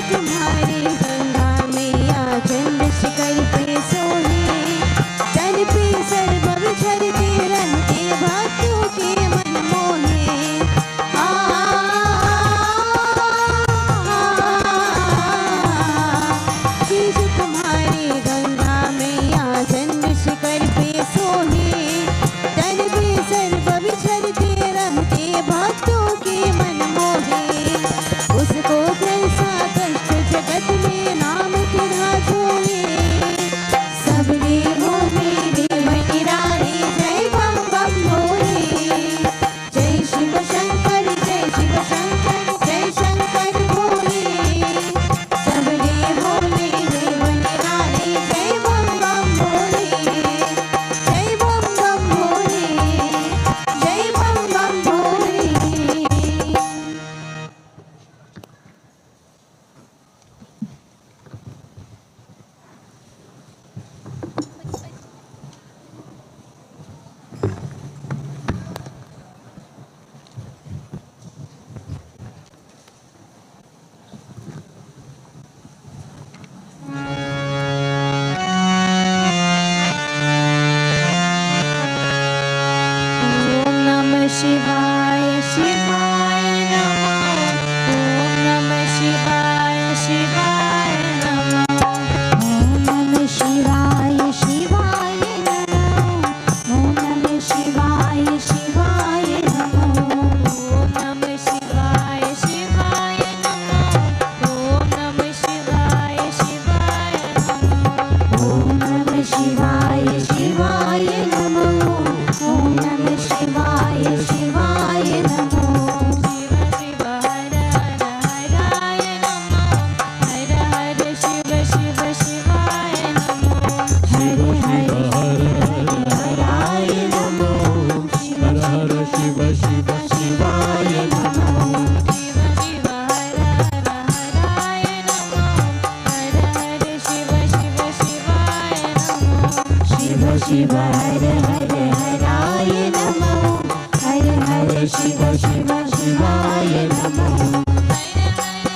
तुम्हारे गंगा मैया चंद्र शिखर पे सोहे, तन पे सर्व विचरते रहते भक्तों के मन मोहे। शीश तुम्हारे गंगा मैया चंद्र शिखर पे सोहे, तन पे सर्व विचरते रहते भक्तों के मन मोहे। उसको कैसा कष्ट जगत में नाम तेरा छोड़े, सबने बोले देव निराले जय बम बम बोले। जय शिव शंकर जय शिव शंकर जय शंकर बोले, सबने बोले देव निराले जय बम बम बोले। जय बम बम बोले, जय बम बम बोले। ओम नमः शिवाय शिवाय नमः। ओम नमः शिवाय शिवाय नमः। ओम नमः शिवाय शिवाय नमः। ओम नमः शिवाय शिवाय नमः। ओम नमः शिवाय शिवाय नमः। ओम नमः शिवाय शिवाय नमः। ओम नमः शिवाय शिवाय नमः। ओम नमः शिवाय शिवाय नमः। शिव शिव हर हर हराय नमः। हर हर शिव शिव शिवाय नमः। हर हर हर हर हराय नमः। शिव हर शिव शिव शिवाय नमः। शिव शिव हर हर हराय नमः। हर हर शिव शिव शिवाय नमः। शिव शिव हर हर हराय नमः। हर हर शिव शिव शिवाय नमः। हर हर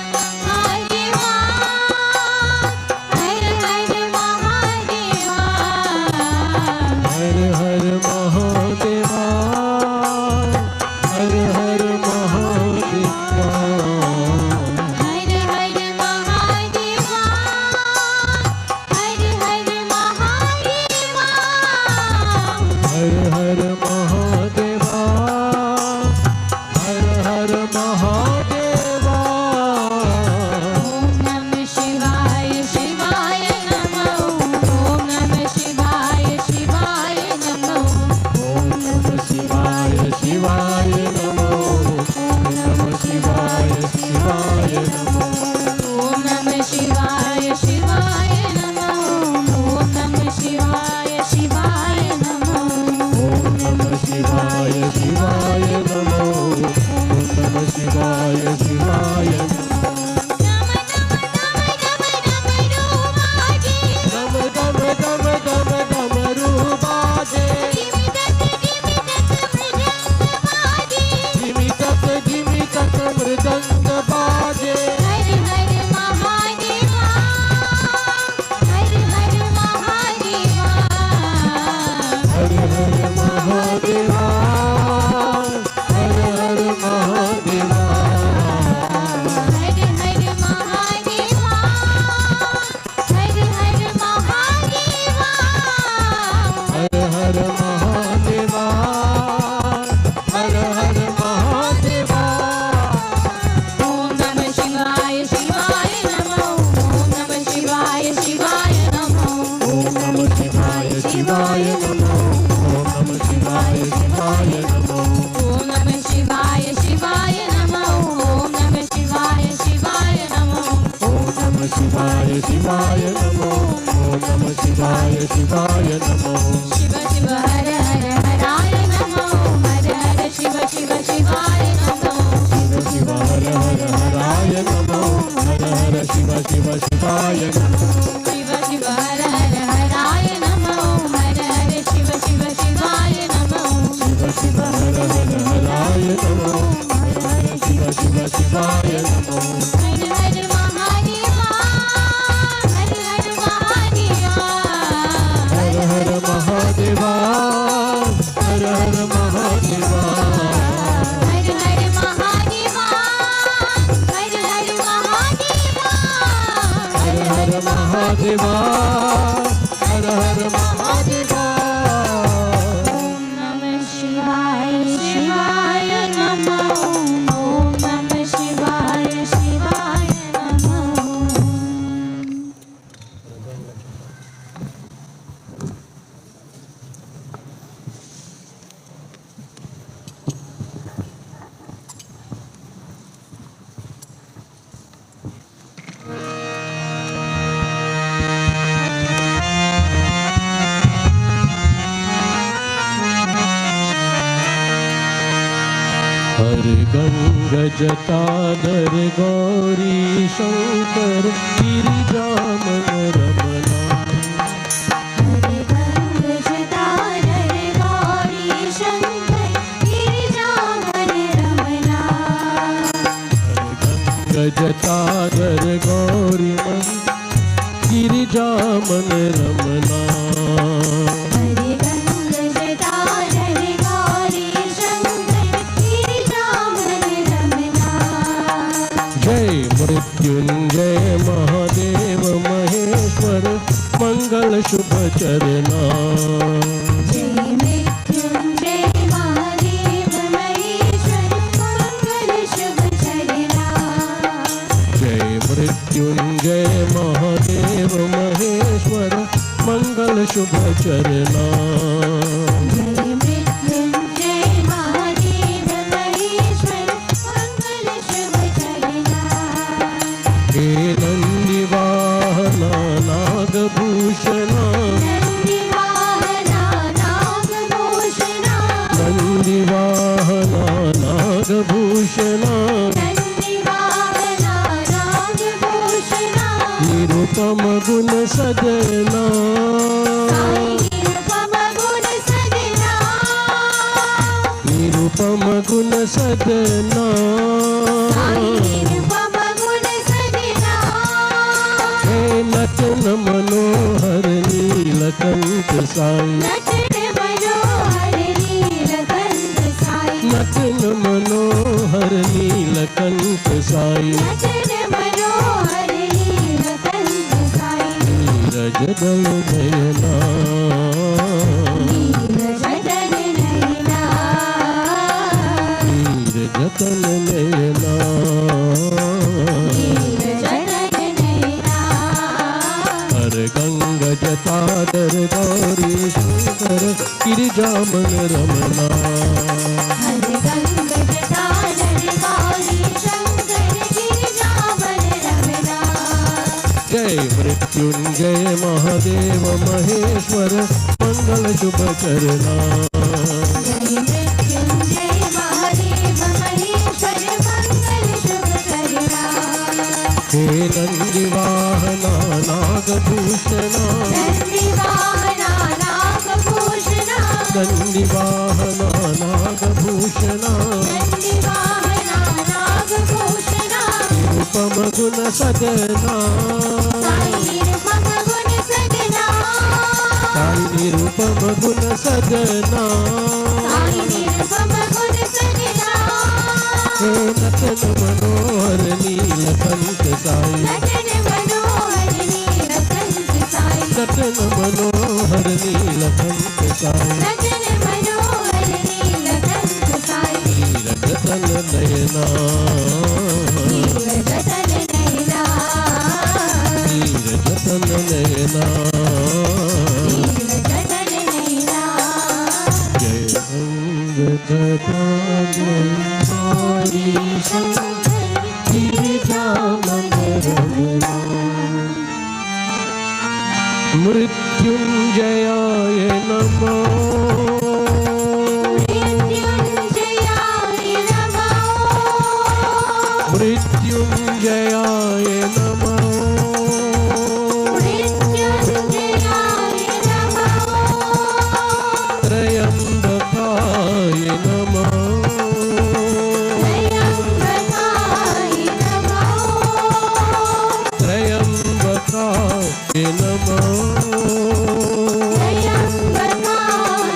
महादेवा, हर हर महादेवा, हर हर महादेवा, हर हर महादेवा, हर हर महादेवा, हर हर महादेवा, हर हर महादेवा। ओम नमः शिवाय शिवाय नमः। ओम नमः शिवाय शिवाय नमः। ओम नमः शिवाय शिवाय नमो। ओम नमः शिवाय शिवाय नमो। ओम नमः शिवाय शिवाय नमः। ओम नमः शिवाय शिवाय नमः। ओम नमः शिवाय शिवाय नमो। ओम नमः शिवाय शिवाय नमो। नम नम नम नम डमरू बाजे, डम धिमी तक मृदंग बाजे। हर हर महादेवा, हर हर महादेवा, हर हर महादेवा, हर हर महादेवा, हर हर महादेवा, हर हर महादेवा, हर हर महादेवा, हर हर महादेवा। ओम नमः शिवाय शिवाय नमः। ओम नमः शिवाय शिवाय नमः। ओम नमः शिवाय शिवाय नमो। ओम नमः शिवाय शिवाय नमो। ओम नमः शिवाय शिवाय नमः। ओम नमः शिवाय शिवाय नमः। ओम नमः शिवाय शिवाय नमो। ओम नमः शिवाय शिवाय नमो। शिव शिव हर हर हराय नमः। हर हर शिव शिव शिवाय नमः। शिव शिव हर हर हराय नमो। हर हर शिव शिव शिवाय नमो। शिव शिव हर हर हराय नमः। हर हर शिव शिव शिवाय नमः। शिव शिव हर हर हराय नमो। हर हर शिव शिव शिवाय नमो। हर हर महादेवा, महादेवा, हर हर महादेवा। ओम नमः शिवाय शिवाय नमः। ओम नमः शिवाय शिवाय नमः। हर गंगा जटाधर गौरी शंकर गिरिजामन रमना। हरे गंग जटाधर गौरी शंकर गिरिजामन रमना। गंगा जटाधर गौरी गिरिजामन रमना। हरे गंग जटाधर गौरी शंकर गिरिजामन रमना। जय मृत्युंजय महादेव महेश्वर मंगल शुभ चरना। जय मृत्युंजय महादेव महेश्वर मंगल शुभ चरना। जय मृत्युंजय महादेव महेश्वर मंगल शुभ चरना। जय मृत्युंजय महादेव महेश्वर मंगल शुभ चरना। हे नंदी वाहना नागभूषणा। नंदी वाहना नागभूषणा। नंदी वाहना नागभूषणा। नंदी वाहना नागभूषणा। निरुपम गुण सदना। साई निरुपम गुण सदना। निरुपम गुण सदना। साई निरुपम गुण सदना। हे नटन मनोहर नीलकंठ साई। नटन मनोहर नीलकंठ साई। नटन मनोहर नीलकंठ साई। नटन मनोहर नीलकंठ साई। नीरज दल नयना। नीरज तन नयना। नीरज तन नयना। नीरज तन नयना। हर गंगा जटाधर गौरी शंकर गिरिजामन रमना। हर गंग जटाधर गौरी शंकर गिरिजामन रमना। जय मृत्युंजय महादेव महेश्वर मंगल शुभ चरना। जय मृत्युंजय महादेव महेश्वर मंगल शुभ चरना। हे नंदी वाहना नागभूषणा। नंदी वाहना नागभूषणा। नंदी वाहना नागभूषणा। नंदी वाहना नागभूषणा। निरुपम गुण सदना। साई निरुपम गुण सदना। साई निरुपम गुण सदना। साई निरुपम गुण सदना। हे नटन मनोहर नीलकंठ साई। नटन मनोहर नीलकंठ साई। नटन मनोहर नीलकंठ साई। नटन मनोहर नीलकंठ साई। नीरज तन नयना। नीरज तन नयना। नीरज तन नयना। नीरज तन नयना। जय गंगा जटाधर गौरी शंकर गिरिजामन रमना। मृत्युंजयाय नमः। मृत्युंजयाय नमः। मृत्युंजयाय नमः। मृत्युंजयाय नमः। त्र्यंबकाय नमः। त्र्यंबकाय नमः। त्र्यंबकाय नमः। त्र्यंबकाय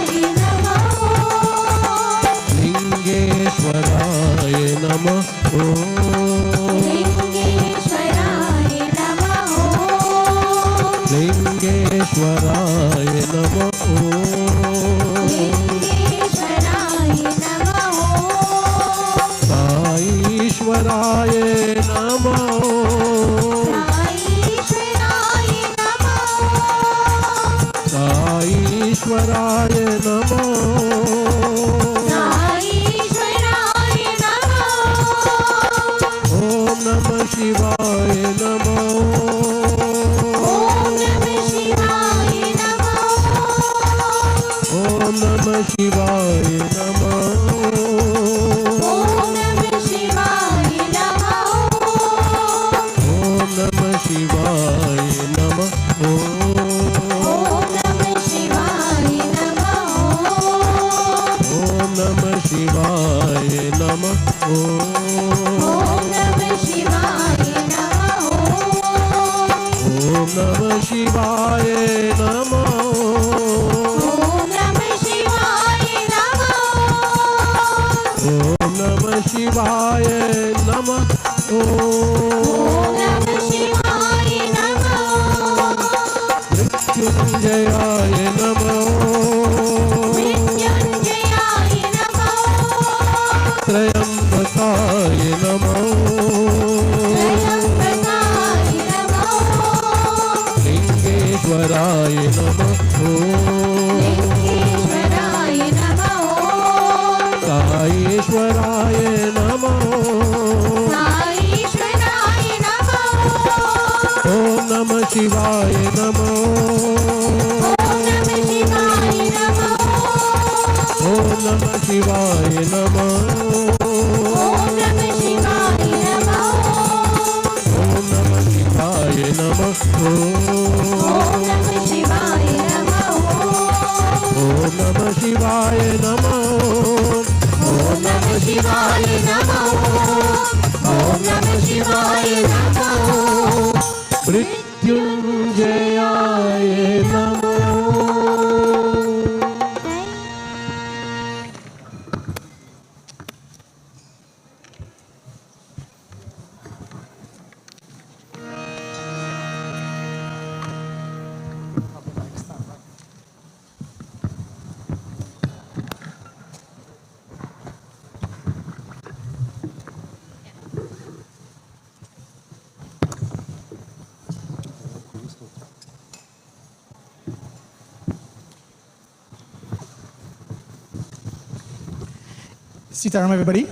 Sitaram, everybody.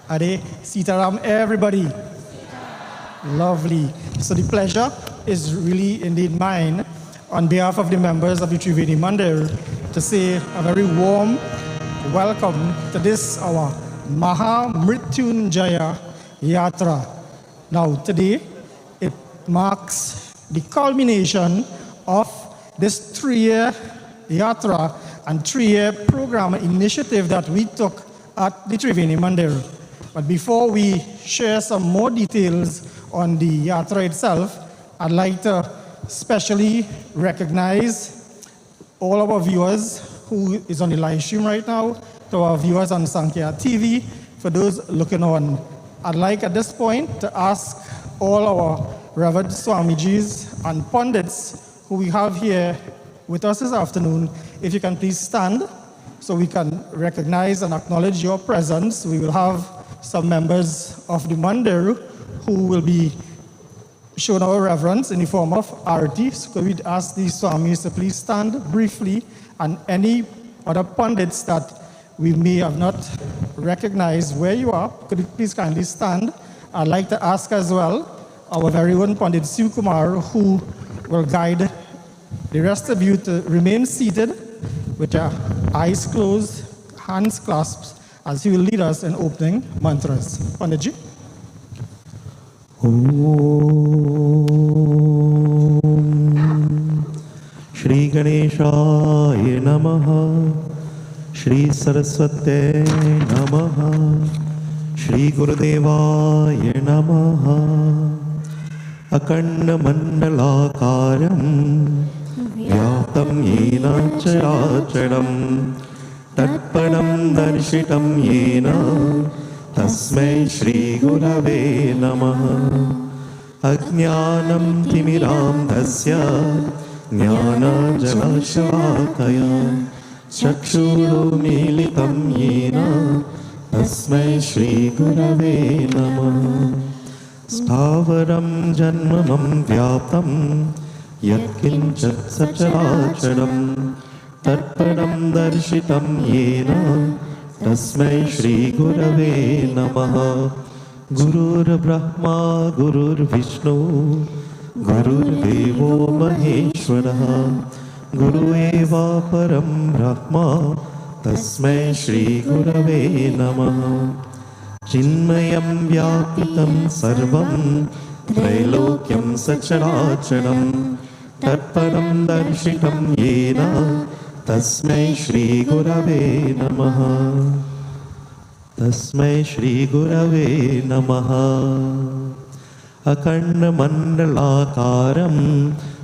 Ade, Sitaram, everybody. Lovely. So the pleasure is really indeed mine on behalf of the members of the Triveni Mandia to say a very warm welcome to this, our Maha Mrityunjaua Yatra. Now, today, it marks the culmination of this 3-year Yatra and 3-year program initiative that we took at the Triveni Mandia. But before we share some more details on the Yatra itself, I'd like to specially recognize all our viewers who is on the live stream right now, to our viewers on Sankhya TV, for those looking on. I'd like at this point to ask all our Reverend Swamijis and Pundits who we have here with us this afternoon, if you can please stand so we can recognize and acknowledge your presence. We will have some members of the Mandir who will be showing our reverence in the form of arati. So we'd ask the Swamis to please stand briefly, and any other pundits that we may have not recognized where you are, could you please kindly stand? I'd like to ask as well our very own Pandit Siv Kumar, who will guide the rest of you to remain seated with your eyes closed, hands clasped, as he will lead us in opening mantras. Panditji. Om Shri Ganeshaya Namaha, Shri Saraswate Namaha, Shri Gurudevaya Namaha. Akanda Mandalakaram Vyatam Yena Characharam Tatpadam Darshitam Yena Tasmai Shri Gurave Namaha. Ajnanam Timiram Dasya ज्ञानजलशलाकया चक्षुरुन्मीलितं येन तस्मै श्रीगुरवे नमः। स्थावरं जन्मं व्याप्तं यत्किञ्चित् सचराचरं तत्पदं दर्शितं येन तस्मै श्रीगुरवे नमः। गुरुर्ब्रह्मा गुरुर्विष्णु गुरुर्देवो महेश्वरः गुरु एव परं ब्रह्म तस्मै श्रीगुरवे नमः। चिन्मयं व्यापितं सर्वं त्रैलोक्यं सचराचरं तत्पदं दर्शितं येन तस्मै श्रीगुरवे नमः। तस्मै श्रीगुरवे नमः। अखण्डमण्डलाकारं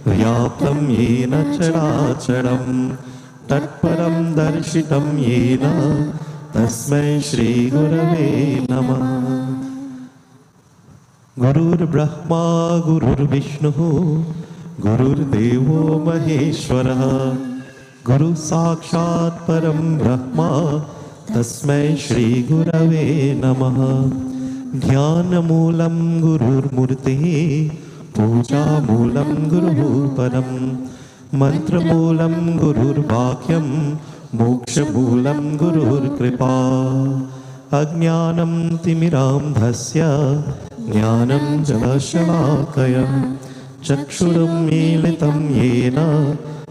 व्याप्तं येन चराचरं तत्पदं दर्शितं येन तस्मै श्रीगुरवे नमः। गुरुर्ब्रह्मा गुरुर्विष्णुः गुरुर्देवो महेश्वरः गुरु साक्षात् परं ब्रह्म तस्मै श्रीगुरवे नमः। ध्यानमूलं गुरुर्मूर्तिः पूजामूलं गुरुः परं मन्त्रमूलं गुरुर्वाक्यं मोक्षमूलं गुरुर्कृपा। अज्ञानं तिमिरान्धस्य ज्ञानं जलशलाकया चक्षुरुन्मीलितं येन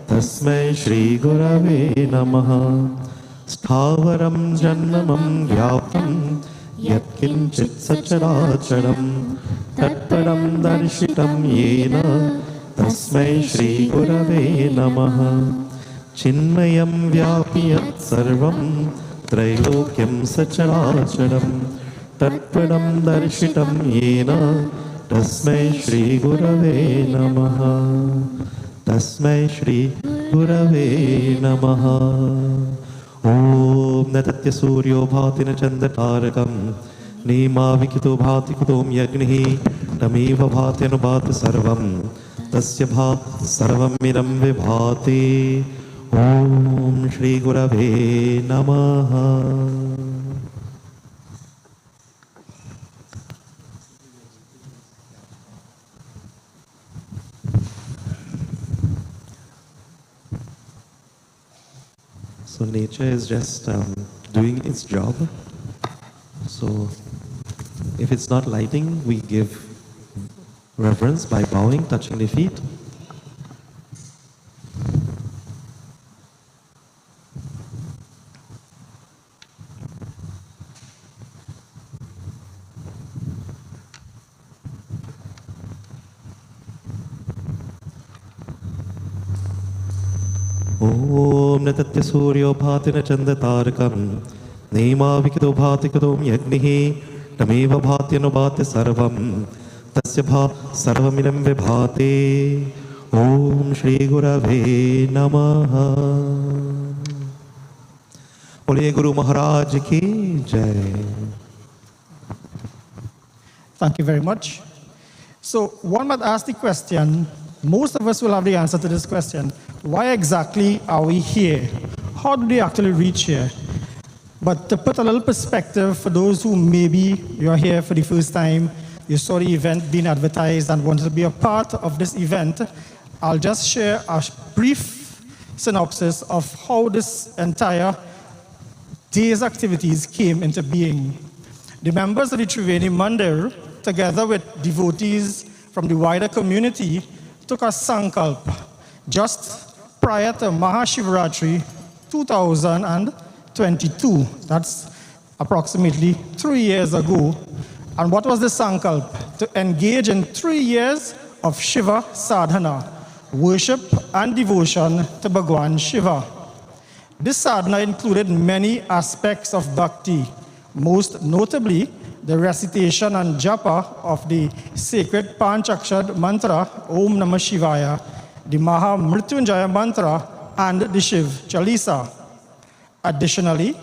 तस्मै श्रीगुरवे नमः। स्थावरं जन्मं व्याप्तं यत्किञ्चित् सचराचरं तत्पदं दर्शितं येन तस्मै श्रीगुरवे नमः। चिन्मयं व्यापि यत्सर्वं त्रैलोक्यं सचराचरं तत्पदं दर्शितं येन तस्मै श्रीगुरवे नमः। तस्मै श्रीगुरवे नमः। ॐ न तत्य सूर्यो भाति न चन्द्रतारकं नीमाविकितो भाति कुतों यज्ञः तमेव भात्यनुभाति सर्वं तस्य भाति सर्वमिदं विभाति। ॐ श्रीगुरवे नमः। So nature is just doing its job. So if it's not lighting, we give reverence by bowing, touching the feet. ॐ न तत्य सूर्यो भाति न चन्द्रतारकं नेमाविकितो भाति कुतों यज्ञः तमेव भात्यनुभाति सर्वं तस्य भाति सर्वमिदं विभाति। ॐ श्रीगुरवे नमः। बोलिए गुरु महाराज की जय। Thank you very much. So one might ask the question, most of us will have the answer to this question. Why exactly are we here? How did we actually reach here? But to put a little perspective for those who maybe you're here for the first time, you saw the event being advertised and wanted to be a part of this event, I'll just share a brief synopsis of how this entire day's activities came into being. The members of the Triveni Mandia, together with devotees from the wider community, took a sankalp just prior to Maha Mrityunjaua 2022. That's approximately 3 years ago. And what was the sankalp? To engage in 3 years of Shiva sadhana, worship and devotion to Bhagwan Shiva. This sadhana included many aspects of bhakti, most notably the recitation and japa of the sacred Panchakshar mantra Om Namah Shivaya, the Maha Mrityunjaua mantra, and the Shiv Chalisa. Additionally,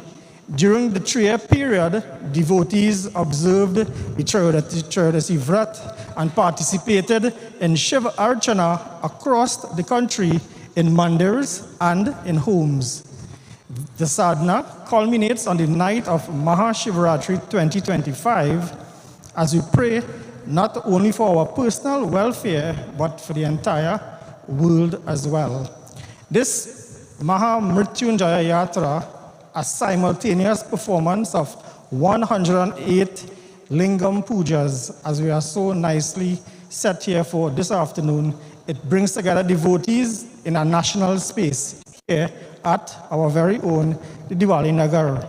During the 3-year period, devotees observed the Tridasi Vrat and participated in Shiva Archana across the country in mandirs and in homes. The sadhana culminates on the night of Maha Shivratri 2025 as we pray not only for our personal welfare but for the entire world as well. This Maha Mrityunjaua Yatra, a simultaneous performance of 108 Lingam Pujas, as we are so nicely set here for this afternoon, it brings together devotees in a national space here at our very own Diwali Nagar.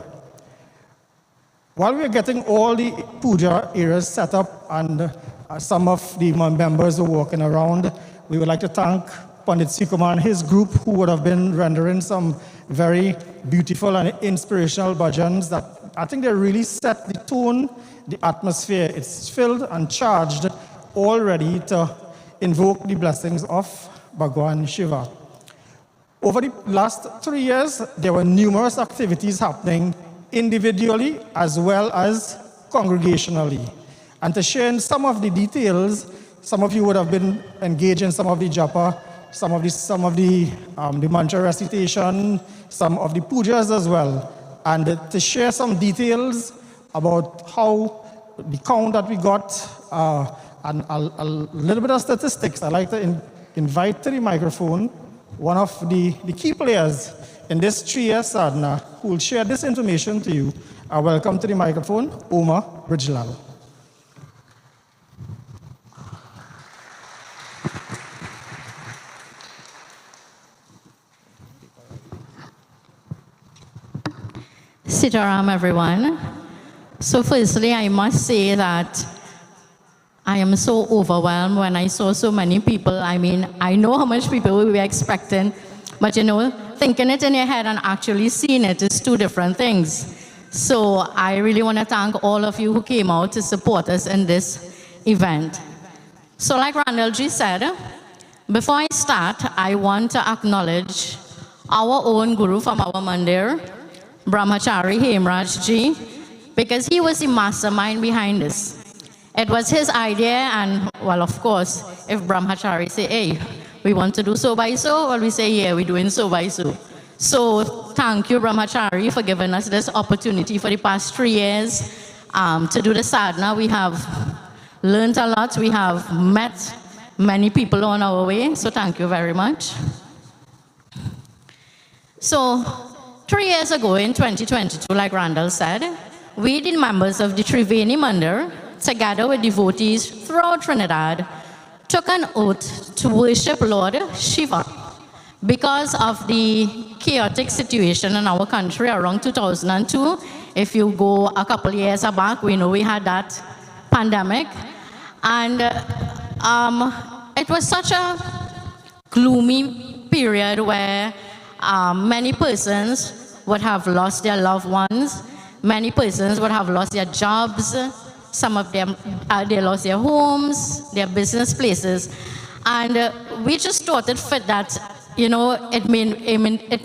While we are getting all the puja areas set up and some of the members are walking around, we would like to thank Pandit Sikumar and his group who would have been rendering some very beautiful and inspirational bhajans that I think they really set the tone, the atmosphere. It's filled and charged, all ready to invoke the blessings of Bhagwan Shiva. Over the last 3 years, there were numerous activities happening individually as well as congregationally. And to share in some of the details, some of you would have been engaged in some of the japa, some of the mantra recitation, some of the pujas as well. And to share some details about how the count that we got, and a little bit of statistics, I'd like to invite to the microphone one of the key players in this 3-year sadhana who will share this information to you. I welcome to the microphone, Maha Mrityunjaua. Sitaram, everyone. So firstly, I must say that I am so overwhelmed when I saw so many people. I mean, I know how much people we were expecting, but you know, thinking it in your head and actually seeing it is two different things. So I really want to thank all of you who came out to support us in this event. So like Randallji said, before I start, I want to acknowledge our own guru from our mandir, Brahmachari Hemrajji, because he was the mastermind behind this. It was his idea, and well, of course, if Brahmachari say, hey, we want to do so by so, well, we say, yeah, we're doing so by so. So thank you, Brahmachari, for giving us this opportunity for the past 3 years to do the sadhana. We have learned a lot. We have met many people on our way, so thank you very much. So 3 years ago in 2022, like Randall said, we, the members of the Triveni Mandia, together with devotees throughout Trinidad, took an oath to worship Lord Shiva. Because of the chaotic situation in our country around 2002, if you go a couple years back, we know we had that pandemic. And it was such a gloomy period where many persons would have lost their loved ones, many persons would have lost their jobs, some of them, they lost their homes, their business places. And we just thought it fit that, you know, it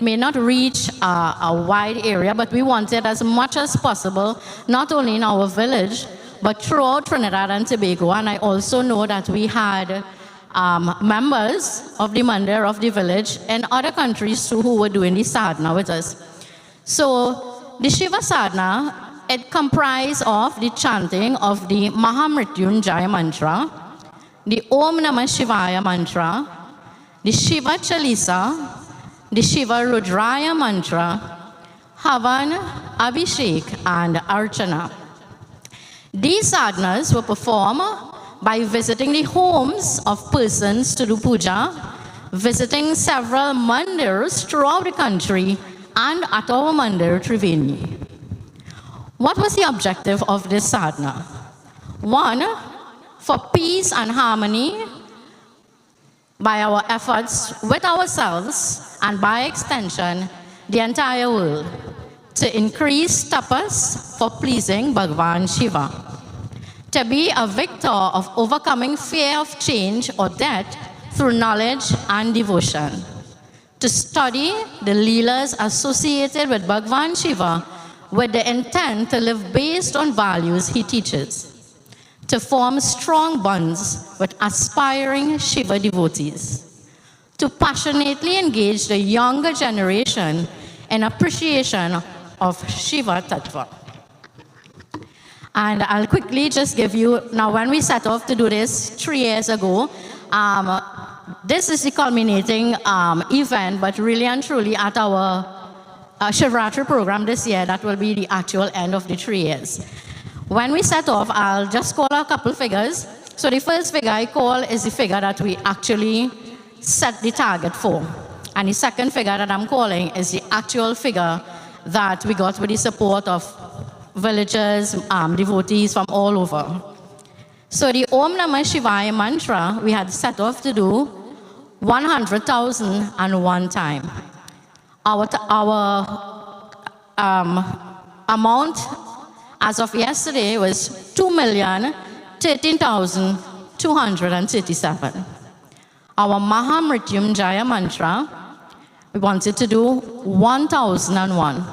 may not reach a wide area, but we wanted as much as possible, not only in our village, but throughout Trinidad and Tobago. And I also know that we had members of the mandir of the village in other countries too who were doing the sadhana with us. So the Shiva sadhana, it comprised of the chanting of the Maha Mrityunjaua mantra, the Om Namah Shivaya mantra, the Shiva Chalisa, the Shiva Rudraya mantra, Havan, Abhishek, and Archana. These sadhanas were performed by visiting the homes of persons to do puja, visiting several mandirs throughout the country, and at our mandir Triveni. What was the objective of this sadhana? One, for peace and harmony by our efforts with ourselves and by extension, the entire world, to increase tapas for pleasing Bhagwan Shiva, to be a victor of overcoming fear of change or death through knowledge and devotion, to study the leelas associated with Bhagwan Shiva with the intent to live based on values he teaches, to form strong bonds with aspiring Shiva devotees, to passionately engage the younger generation in appreciation of Shiva Tattva. And I'll quickly just give you, now when we set off to do this 3 years ago, this is the culminating event, but really and truly at our Shivratri program this year, that will be the actual end of the 3 years. When we set off, I'll just call a couple figures. So the first figure I call is the figure that we actually set the target for. And the second figure that I'm calling is the actual figure that we got with the support of villagers, devotees from all over. So the Om Namah Shivaya mantra, we had set off to do 100,001 time. Our amount as of yesterday was 2,013,237. Our Maha Mrityunjaua Mantra, we wanted to do 1,001.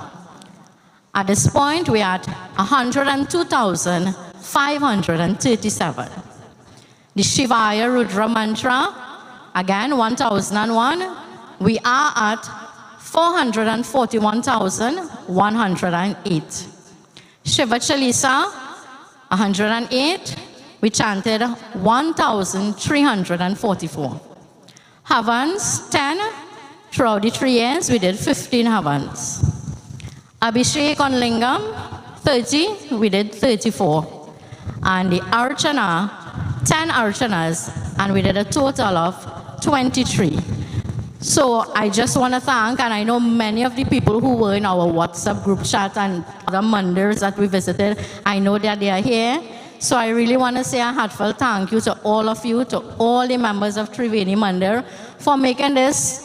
At this point, we are at 102,537. The Shivaya Rudra Mantra, again, 1,001. We are at 441,108. Shiva Chalisa, 108. We chanted 1,344. Havans, 10. Throughout the 3 years, we did 15 Havans. Abhishek on Lingam, 30. We did 34. And the Archana, 10 Archanas, and we did a total of 23. So I just want to thank, and I know many of the people who were in our WhatsApp group chat and other mandirs that we visited, I know that they are here. So I really want to say a heartfelt thank you to all of you, to all the members of Triveni Mandia for making this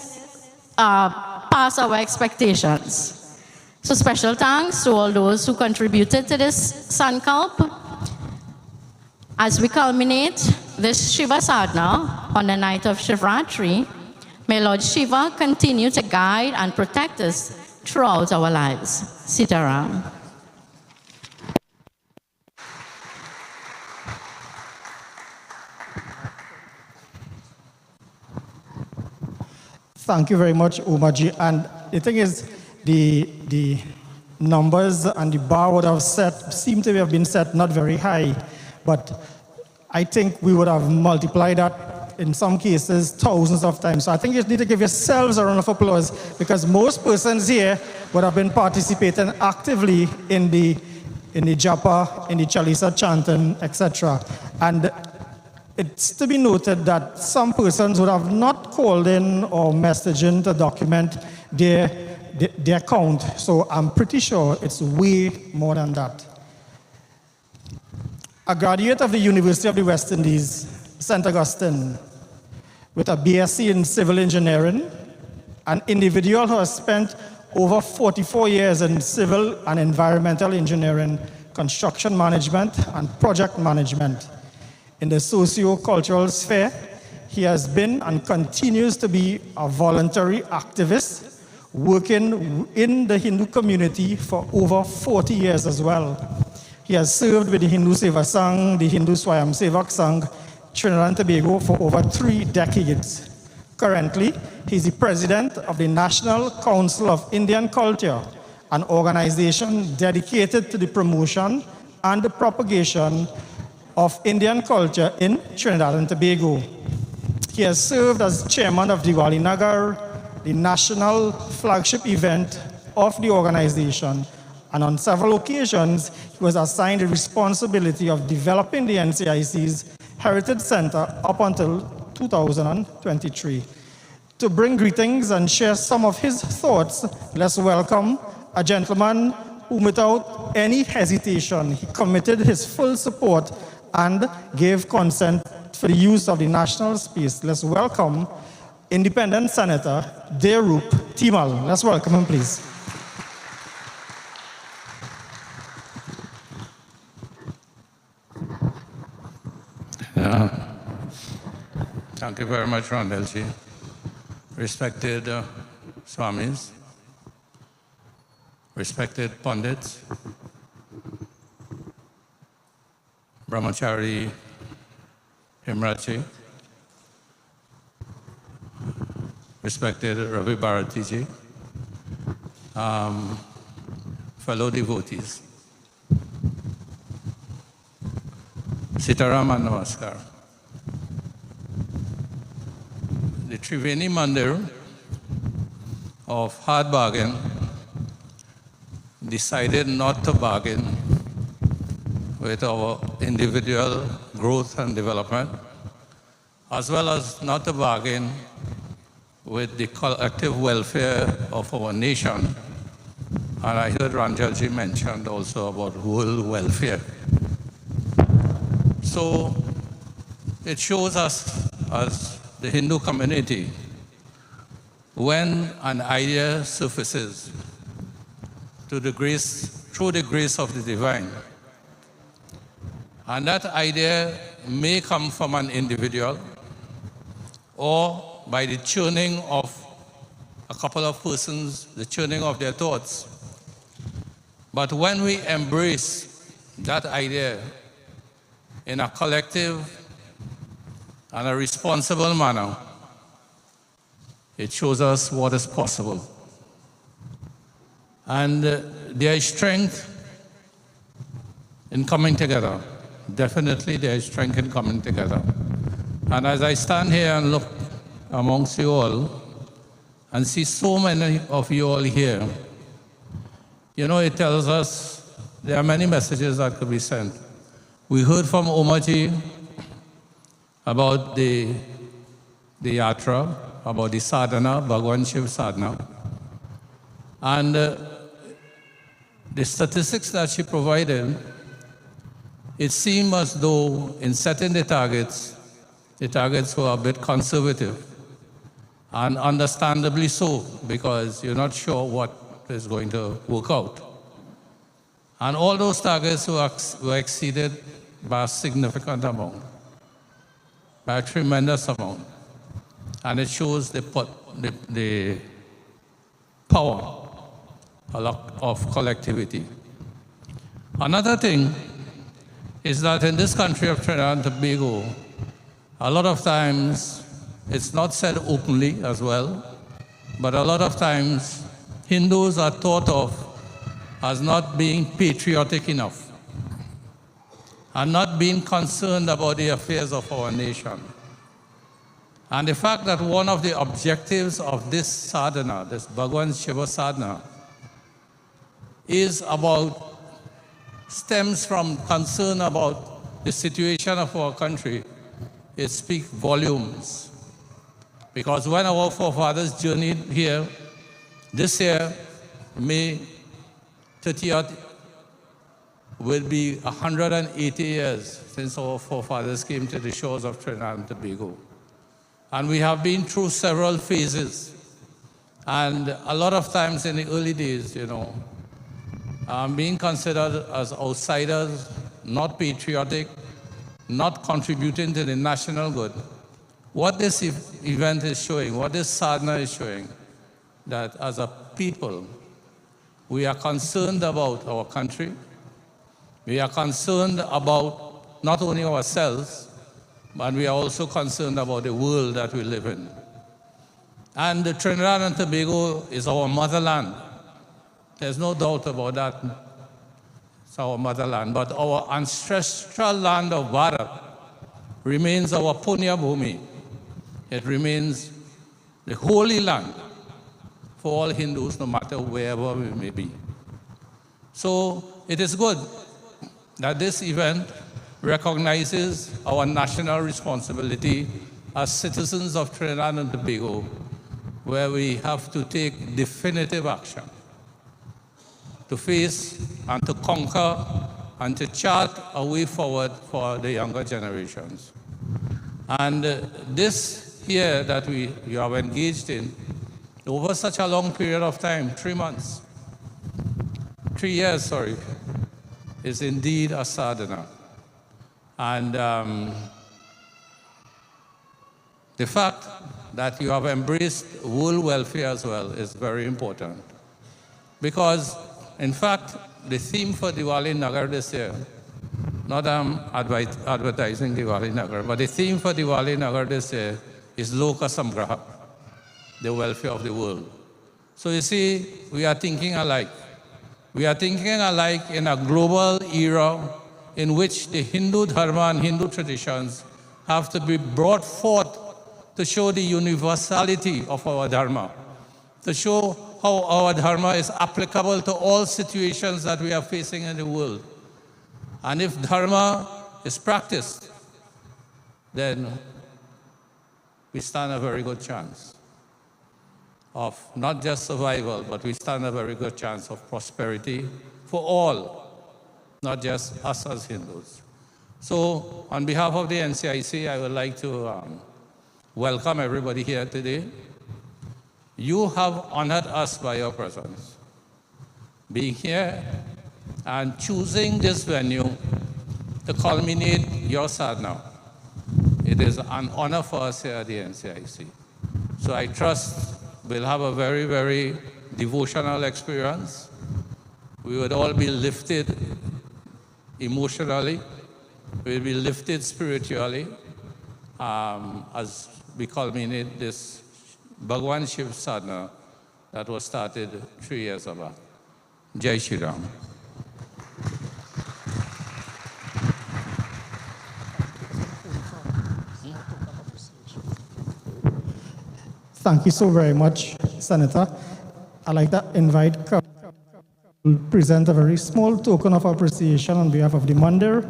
pass our expectations. So special thanks to all those who contributed to this Sankalp. As we culminate this Shiva Sadhana on the night of Shivratri, may Lord Shiva continue to guide and protect us throughout our lives. Sitaram. Thank you very much, Umaji. And the thing is, the numbers and the bar would have seem to have been set not very high, but I think we would have multiplied that in some cases thousands of times. So I think you need to give yourselves a round of applause, because most persons here would have been participating actively in the japa, in the chalisa chanting, etc. And it's to be noted that some persons would have not called in or messaged in to document their count. So I'm pretty sure it's way more than that. A graduate of the University of the West Indies, St. Augustine, with a BSc in civil engineering, an individual who has spent over 44 years in civil and environmental engineering, construction management, and project management. In the socio-cultural sphere, he has been and continues to be a voluntary activist, working in the Hindu community for over 40 years as well. He has served with the Hindu Seva Sangh, the Hindu Swayam Sevak Sangh, Trinidad and Tobago for over 3 decades. Currently, he is the president of the National Council of Indian Culture, an organization dedicated to the promotion and the propagation of Indian culture in Trinidad and Tobago. He has served as chairman of Diwali Nagar, the national flagship event of the organization, and on several occasions, he was assigned the responsibility of developing the NCIC's Heritage Center up until 2023. To bring greetings and share some of his thoughts, let's welcome a gentleman who, without any hesitation, he committed his full support and gave consent for the use of the national space. Let's welcome Independent Senator Derup Timal. Let's welcome him, please. Thank you very much, Randalji. Respected Swamis, respected pundits, Brahmachari Himrachi, respected Ravi Bharatiji, fellow devotees, Sitaram and Namaskar. The Triveni Mandir of Hard Bargain decided not to bargain with our individual growth and development, as well as not to bargain with the collective welfare of our nation. And I heard Ranjalji mentioned also about world welfare. So it shows us as the Hindu community, when an idea surfaces through the grace of the divine, and that idea may come from an individual or by the churning of a couple of persons, the churning of their thoughts. But when we embrace that idea in a collective and a responsible manner, it shows us what is possible. And there is strength in coming together. Definitely there is strength in coming together. And as I stand here and look amongst you all and see so many of you all here, you know, it tells us there are many messages that could be sent. We heard from Omaji about the yatra, about the sadhana, Bhagwan Shiv sadhana. And the statistics that she provided, it seemed as though in setting the targets were a bit conservative. And understandably so, because you're not sure what is going to work out. And all those targets were exceeded by a significant amount, by a tremendous amount. And it shows the power of collectivity. Another thing is that in this country of Trinidad and Tobago, a lot of times, it's not said openly as well, but a lot of times Hindus are thought of as not being patriotic enough and not being concerned about the affairs of our nation. And the fact that one of the objectives of this sadhana, this Bhagwan Shiva sadhana, stems from concern about the situation of our country, it speaks volumes. Because when our forefathers journeyed here, this year, May 30th, will be 180 years since our forefathers came to the shores of Trinidad and Tobago. And we have been through several phases. And a lot of times in the early days, you know, being considered as outsiders, not patriotic, not contributing to the national good. What this event is showing, what this sadhana is showing, that as a people, we are concerned about our country. We are concerned about not only ourselves, but we are also concerned about the world that we live in. And Trinidad and Tobago is our motherland. There's no doubt about that. It's our motherland. But our ancestral land of Bharat remains our Punya Bhumi. It remains the holy land for all Hindus, no matter wherever we may be. So it is good that this event recognizes our national responsibility as citizens of Trinidad and Tobago, where we have to take definitive action to face and to conquer and to chart a way forward for the younger generations. And this here that you have engaged in over such a long period of time, 3 months, 3 years, sorry, is indeed a sadhana. And the fact that you have embraced world welfare as well is very important. Because In fact, the theme for Diwali Nagar this year, not advertising Diwali Nagar, but the theme for Diwali Nagar this year is Loka Samgraha, the welfare of the world. So you see, we are thinking alike. We are thinking alike in a global era in which the Hindu Dharma and Hindu traditions have to be brought forth to show the universality of our Dharma, to show how our Dharma is applicable to all situations that we are facing in the world. And if Dharma is practiced, then we stand a very good chance of not just survival, but we stand a very good chance of prosperity for all, not just us as Hindus. So on behalf of the NCIC, I would like to welcome everybody here today. You have honored us by your presence, being here and choosing this venue to culminate your sadhana. It is an honor for us here at the NCIC. So I trust we'll have a very, very devotional experience. We would all be lifted emotionally. We'll be lifted spiritually as we culminate this Bhagwan Shiv sadhana that was started 3 years ago. Jai Shri Ram. Thank you so very much, Senator. I'd like to invite to present a very small token of appreciation on behalf of the Mandir.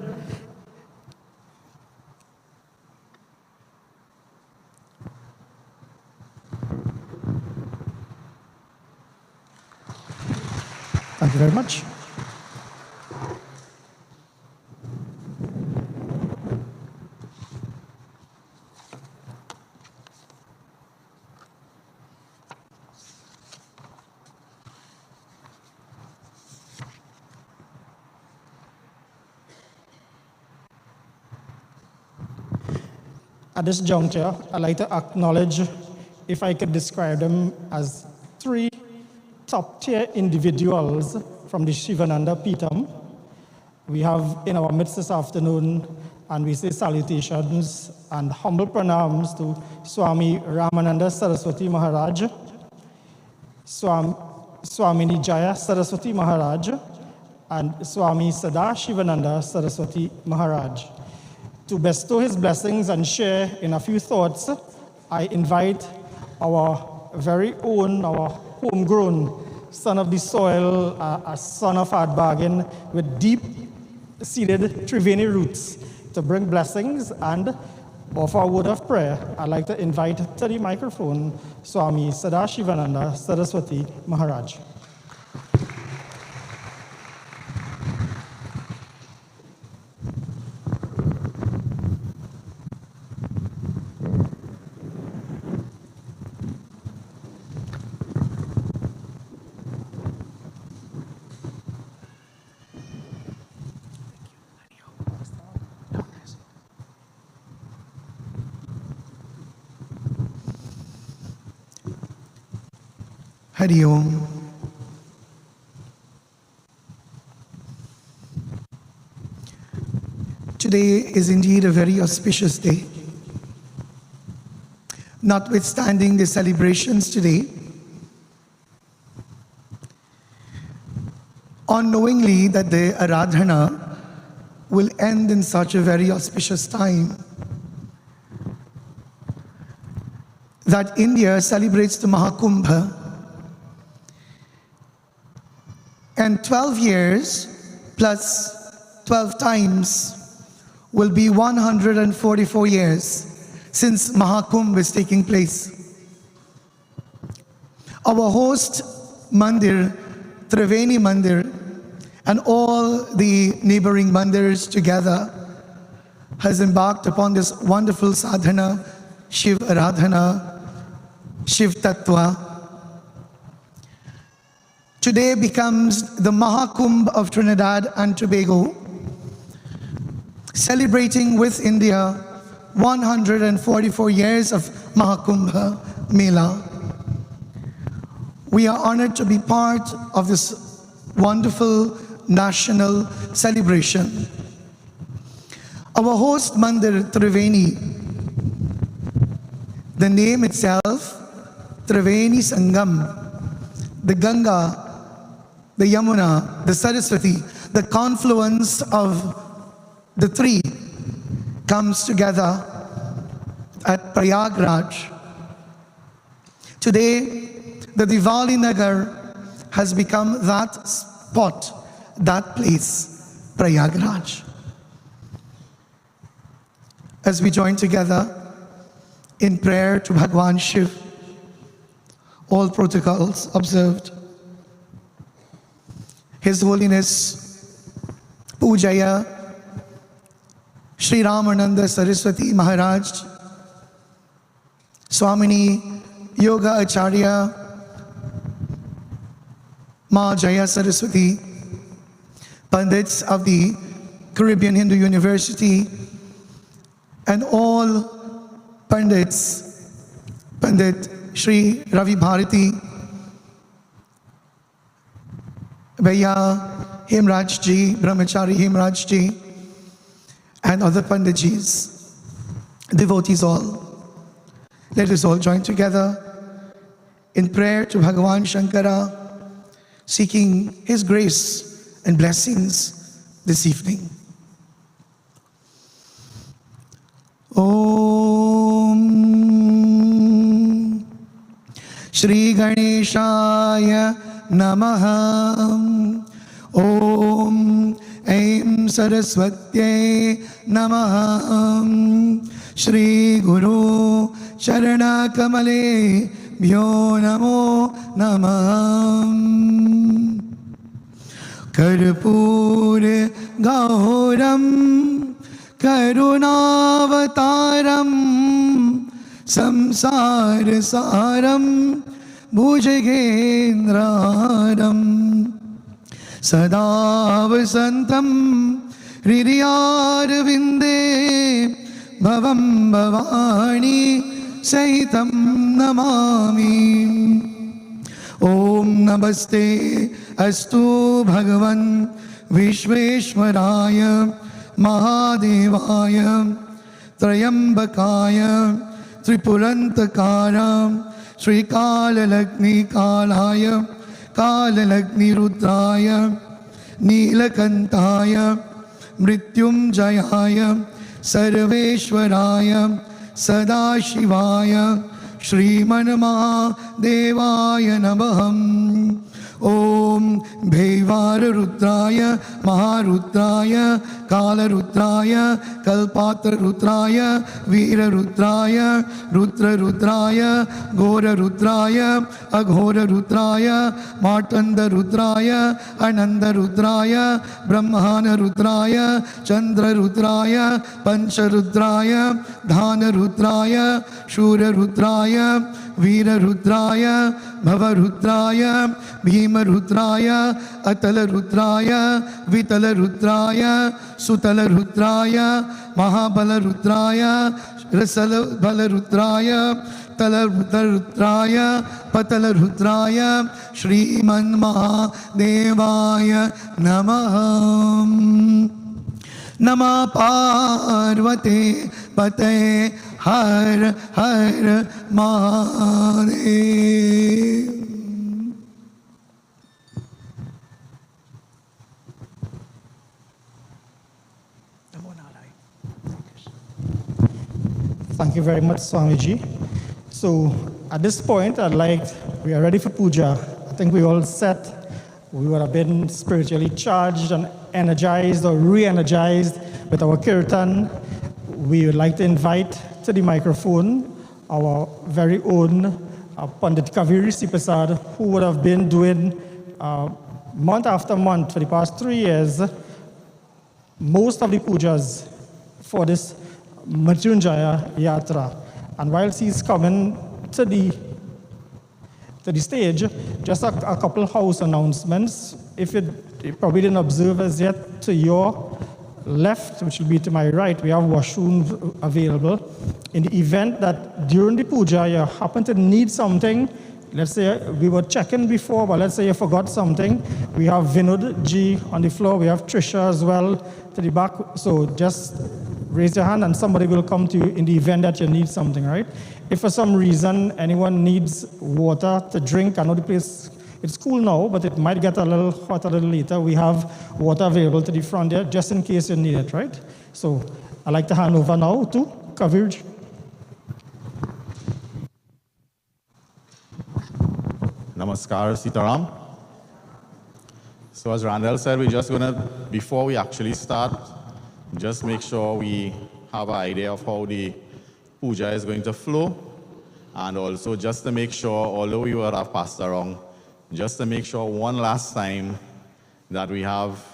Thank you very much. At this juncture, I'd like to acknowledge, if I could describe them as 3 top-tier individuals from the Shivananda Peetham. We have in our midst this afternoon, and we say salutations and humble pranams to Swami Ramananda Saraswati Maharaj, Swamini Jaya Saraswati Maharaj, and Swami Sadashivananda Saraswati Maharaj. To bestow his blessings and share in a few thoughts, I invite our very own, our homegrown son of the soil, a son of hard bargain with deep-seated Triveni roots to bring blessings and offer a word of prayer. I'd like to invite to the microphone Swami Sadashivananda Saraswati Maharaj. Hari Om. Today is indeed a very auspicious day. Notwithstanding the celebrations today, unknowingly that the Aradhana will end in such a very auspicious time, that India celebrates the Mahakumbha. And 12 years plus 12 times will be 144 years since Mahakumbh is taking place. Our host Mandir, Triveni Mandir, and all the neighboring mandirs together has embarked upon this wonderful sadhana, Shiv Aradhana, Shiv Tattva. Today becomes the Mahakumbh of Trinidad and Tobago, celebrating with India 144 years of Mahakumbha Mela. We are honored to be part of this wonderful national celebration. Our host Mandir Triveni, the name itself, Triveni Sangam, the Ganga, the Yamuna, the Saraswati, the confluence of the three comes together at Prayagraj. Today, the Diwali Nagar has become that spot, that place, Prayagraj. As we join together in prayer to Bhagwan Shiv, all protocols observed, His Holiness Pujaya Sri Ramananda Saraswati Maharaj, Swamini Yoga Acharya Ma Jaya Saraswati, Pandits of the Caribbean Hindu University, and all Pandits, Pandit Sri Ravi Bharati, Bhaiya Hemraj Ji, Brahmachari Hemraj Ji, and other Panditjis, devotees all. Let us all join together in prayer to Bhagavan Shankara, seeking his grace and blessings this evening. Om Shri Ganeshaya Namaha. Om Aim Saraswatye Namaha. Shri Guru Charana Kamale Bhyo Namo Namaha. Karpur Gauram Karunavataram Samsar Saram Bhujagendraram Sada Vasantam Hridayarvinde Bhavam Bhavani Sahitam Namami. Om Namaste Astu Bhagavan Vishveshwaraya Mahadevaya Trayambakaya Tripurantakara Sri Kalalagni Kalaya Kalalagni Rudraya Nilakantaya Mrityunjayaya Sarveshwaraya Sadashivaya Shriman Maha Devaya Nabaham. Om Bhaivar Rudraya Maharudraya Kala Rudraya Kalpatra Rudraya Veera Rudraya Rudra Rudraya Gora Rudraya Aghora Rudraya Martanda Rudraya Ananda Rudraya Brahmana Rudraya Chandra Rudraya Pancha Rudraya Dhana Rudraya Shura Rudraya Veera Rudraya Bhava Rudraya Bhima Rudraya Atala Rudraya Vitala Rudraya Sutala Rudraya Mahabala Rudraya Rasala Bala Rudraya Tala Rudraya Patala Rudraya Shriman Maha Devaya Namaha. Nama Parvate Pate Har Har Mahadev. Thank you very much, Swamiji. So at this point, we are ready for puja. I think we all set. We would have been spiritually charged and energized or re-energized with our kirtan. We would like to invite to the microphone our very own Pandit Kaveri Sipasad, who would have been doing month after month for the past 3 years, most of the pujas for this Mrityunjaua Yatra. And whilst he's coming to the stage, just a couple house announcements. If you probably didn't observe as yet, to your left, which will be to my right, we have washrooms available. In the event that during the puja you happen to need something, let's say we were checking before, but let's say you forgot something. We have Vinod G on the floor. We have Trisha as well to the back. So just raise your hand and somebody will come to you in the event that you need something, right? If for some reason anyone needs water to drink, I know the place, it's cool now, but it might get a little hot a little later. We have water available to the front there, just in case you need it, right? So I'd like to hand over now to Coverage. Namaskar, Sitaram. So as Randall said, we're just going to, before we actually start, just make sure we have an idea of how the puja is going to flow. And also just to make sure, although we will have passed around, just to make sure one last time that we have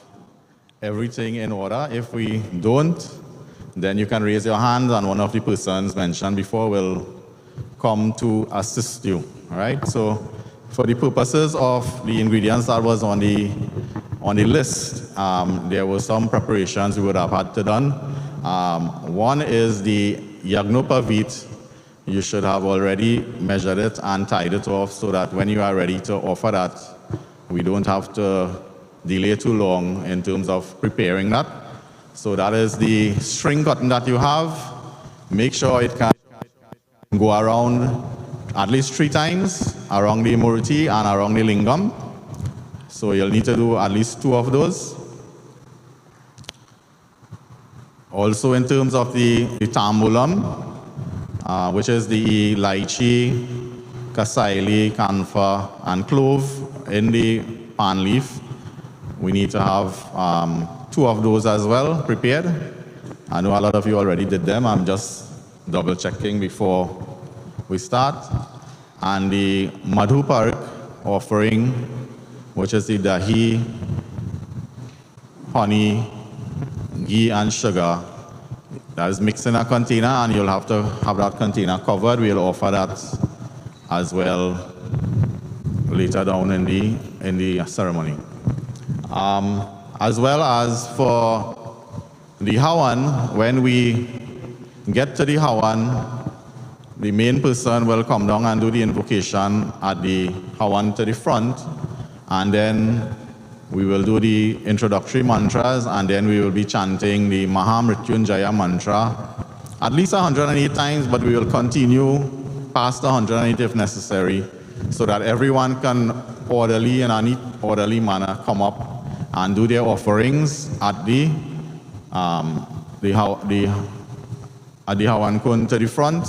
everything in order. If we don't, then you can raise your hand and one of the persons mentioned before will come to assist you. All right? So for the purposes of the ingredients that was on the list, there were some preparations we would have had to done. One is the yagnopavit. You should have already measured it and tied it off so that when you are ready to offer that, we don't have to delay too long in terms of preparing that. So that is the string cotton that you have. Make sure it can go around at least 3 times around the murti and around the lingam. So you'll need to do at least 2 of those. Also in terms of the tambulam, which is the lychee, kasaili, kanfa, and clove in the pan leaf, we need to have 2 of those as well prepared. I know a lot of you already did them. I'm just double checking before we start. And the madhuparak offering, which is the dahi, honey, ghee, and sugar. That is mixed in a container, and you'll have to have that container covered. We'll offer that as well later down in the ceremony. As well as for the hawan, when we get to the hawan, the main person will come down and do the invocation at the hawan to the front, and then we will do the introductory mantras, and then we will be chanting the Maha Mrityunjaua mantra at least 108 times, but we will continue past 108 if necessary, so that everyone can orderly, in a neat, orderly manner, come up and do their offerings at the hawan kun to the front.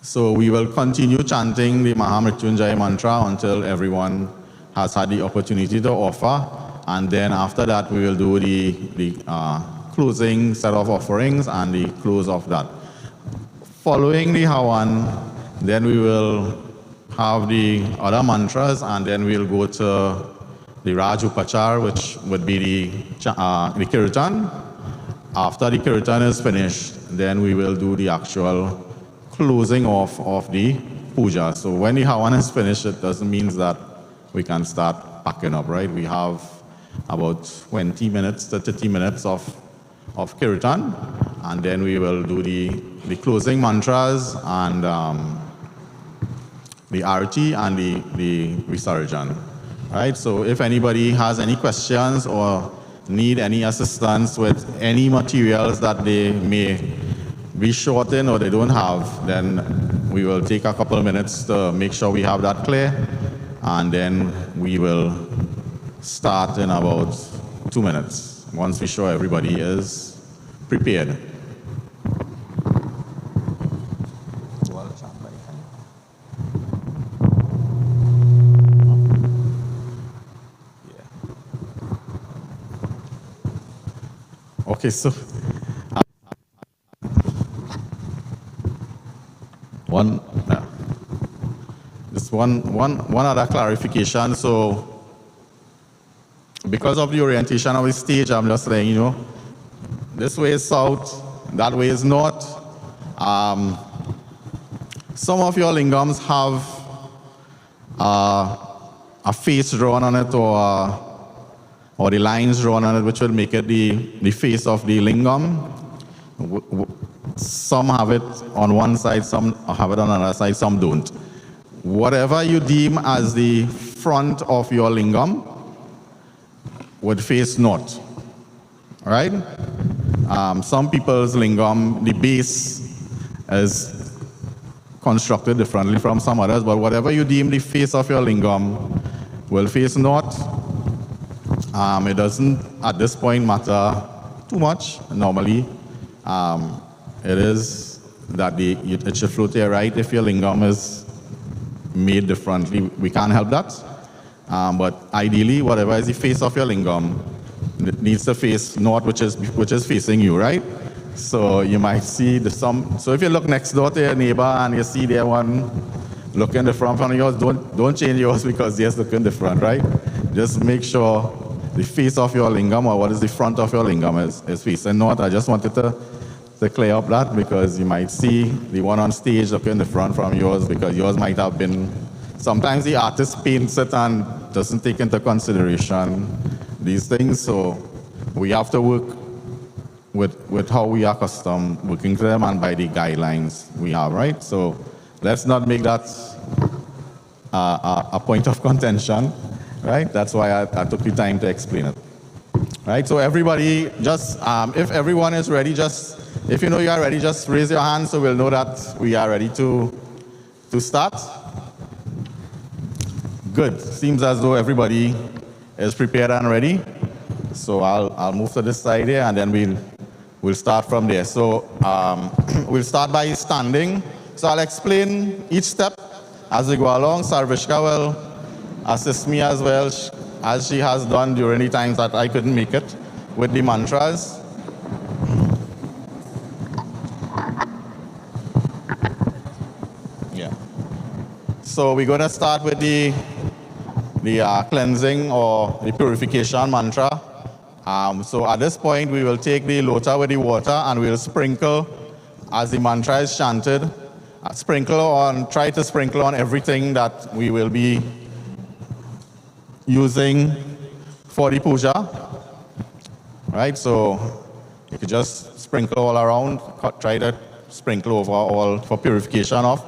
So we will continue chanting the Maha Mrityunjaua mantra until everyone has had the opportunity to offer, and then after that we will do the closing set of offerings and the close of that. Following the hawan, then we will have the other mantras, and then we'll go to the Raj Upachar, which would be the kirtan. After the kirtan is finished, then we will do the actual closing off of the puja. So when the hawan is finished, it doesn't mean that we can start packing up, right? We have about 20 minutes to 30 minutes of kirtan, and then we will do the closing mantras and the arati and the visarjan, right? So if anybody has any questions or need any assistance with any materials that they may be short in or they don't have, then we will take a couple of minutes to make sure we have that clear, and then we will start in about 2 minutes once we show everybody is prepared. Okay, so one other clarification. So because of the orientation of the stage, I'm just saying, this way is south, that way is north. Some of your lingams have a face drawn on it, or the lines drawn on it, which will make it the face of the lingam. Some have it on one side, some have it on another side, some don't. whatever you deem as the front of your lingam would face north. All right? Some people's lingam, the base is constructed differently from some others, but whatever you deem the face of your lingam will face north. It doesn't, at this point, matter too much. Normally, it is that it should flow to your right if your lingam is made differently. We can't help that. But ideally, whatever is the face of your lingam, it needs to face north, which is facing you, right? So you might see so if you look next door to your neighbor and you see there one looking different from yours, don't change yours because theirs looking different, right? Just make sure the face of your lingam, or what is the front of your lingam, is facing north. I just wanted to clear up that, because you might see the one on stage looking different from yours, because yours might have been, sometimes the artist paints it and doesn't take into consideration these things, so we have to work with how we are accustomed working to them and by the guidelines we have, right? So let's not make that a point of contention, right? That's why I took the time to explain it. Right, so everybody, just if everyone is ready, if you know you are ready, just raise your hand so we'll know that we are ready to start. Good. Seems as though everybody is prepared and ready. So I'll move to this side here, and then we'll start from there. So we'll start by standing. So I'll explain each step as we go along. Sarvishka will assist me as well, as she has done during the times that I couldn't make it with the mantras. Yeah. So we're going to start with the cleansing or the purification mantra. So at this point, we will take the lota with the water and we'll sprinkle as the mantra is chanted. Try to sprinkle on everything that we will be using for the puja, right? So you could just sprinkle all around, try to sprinkle over all for purification of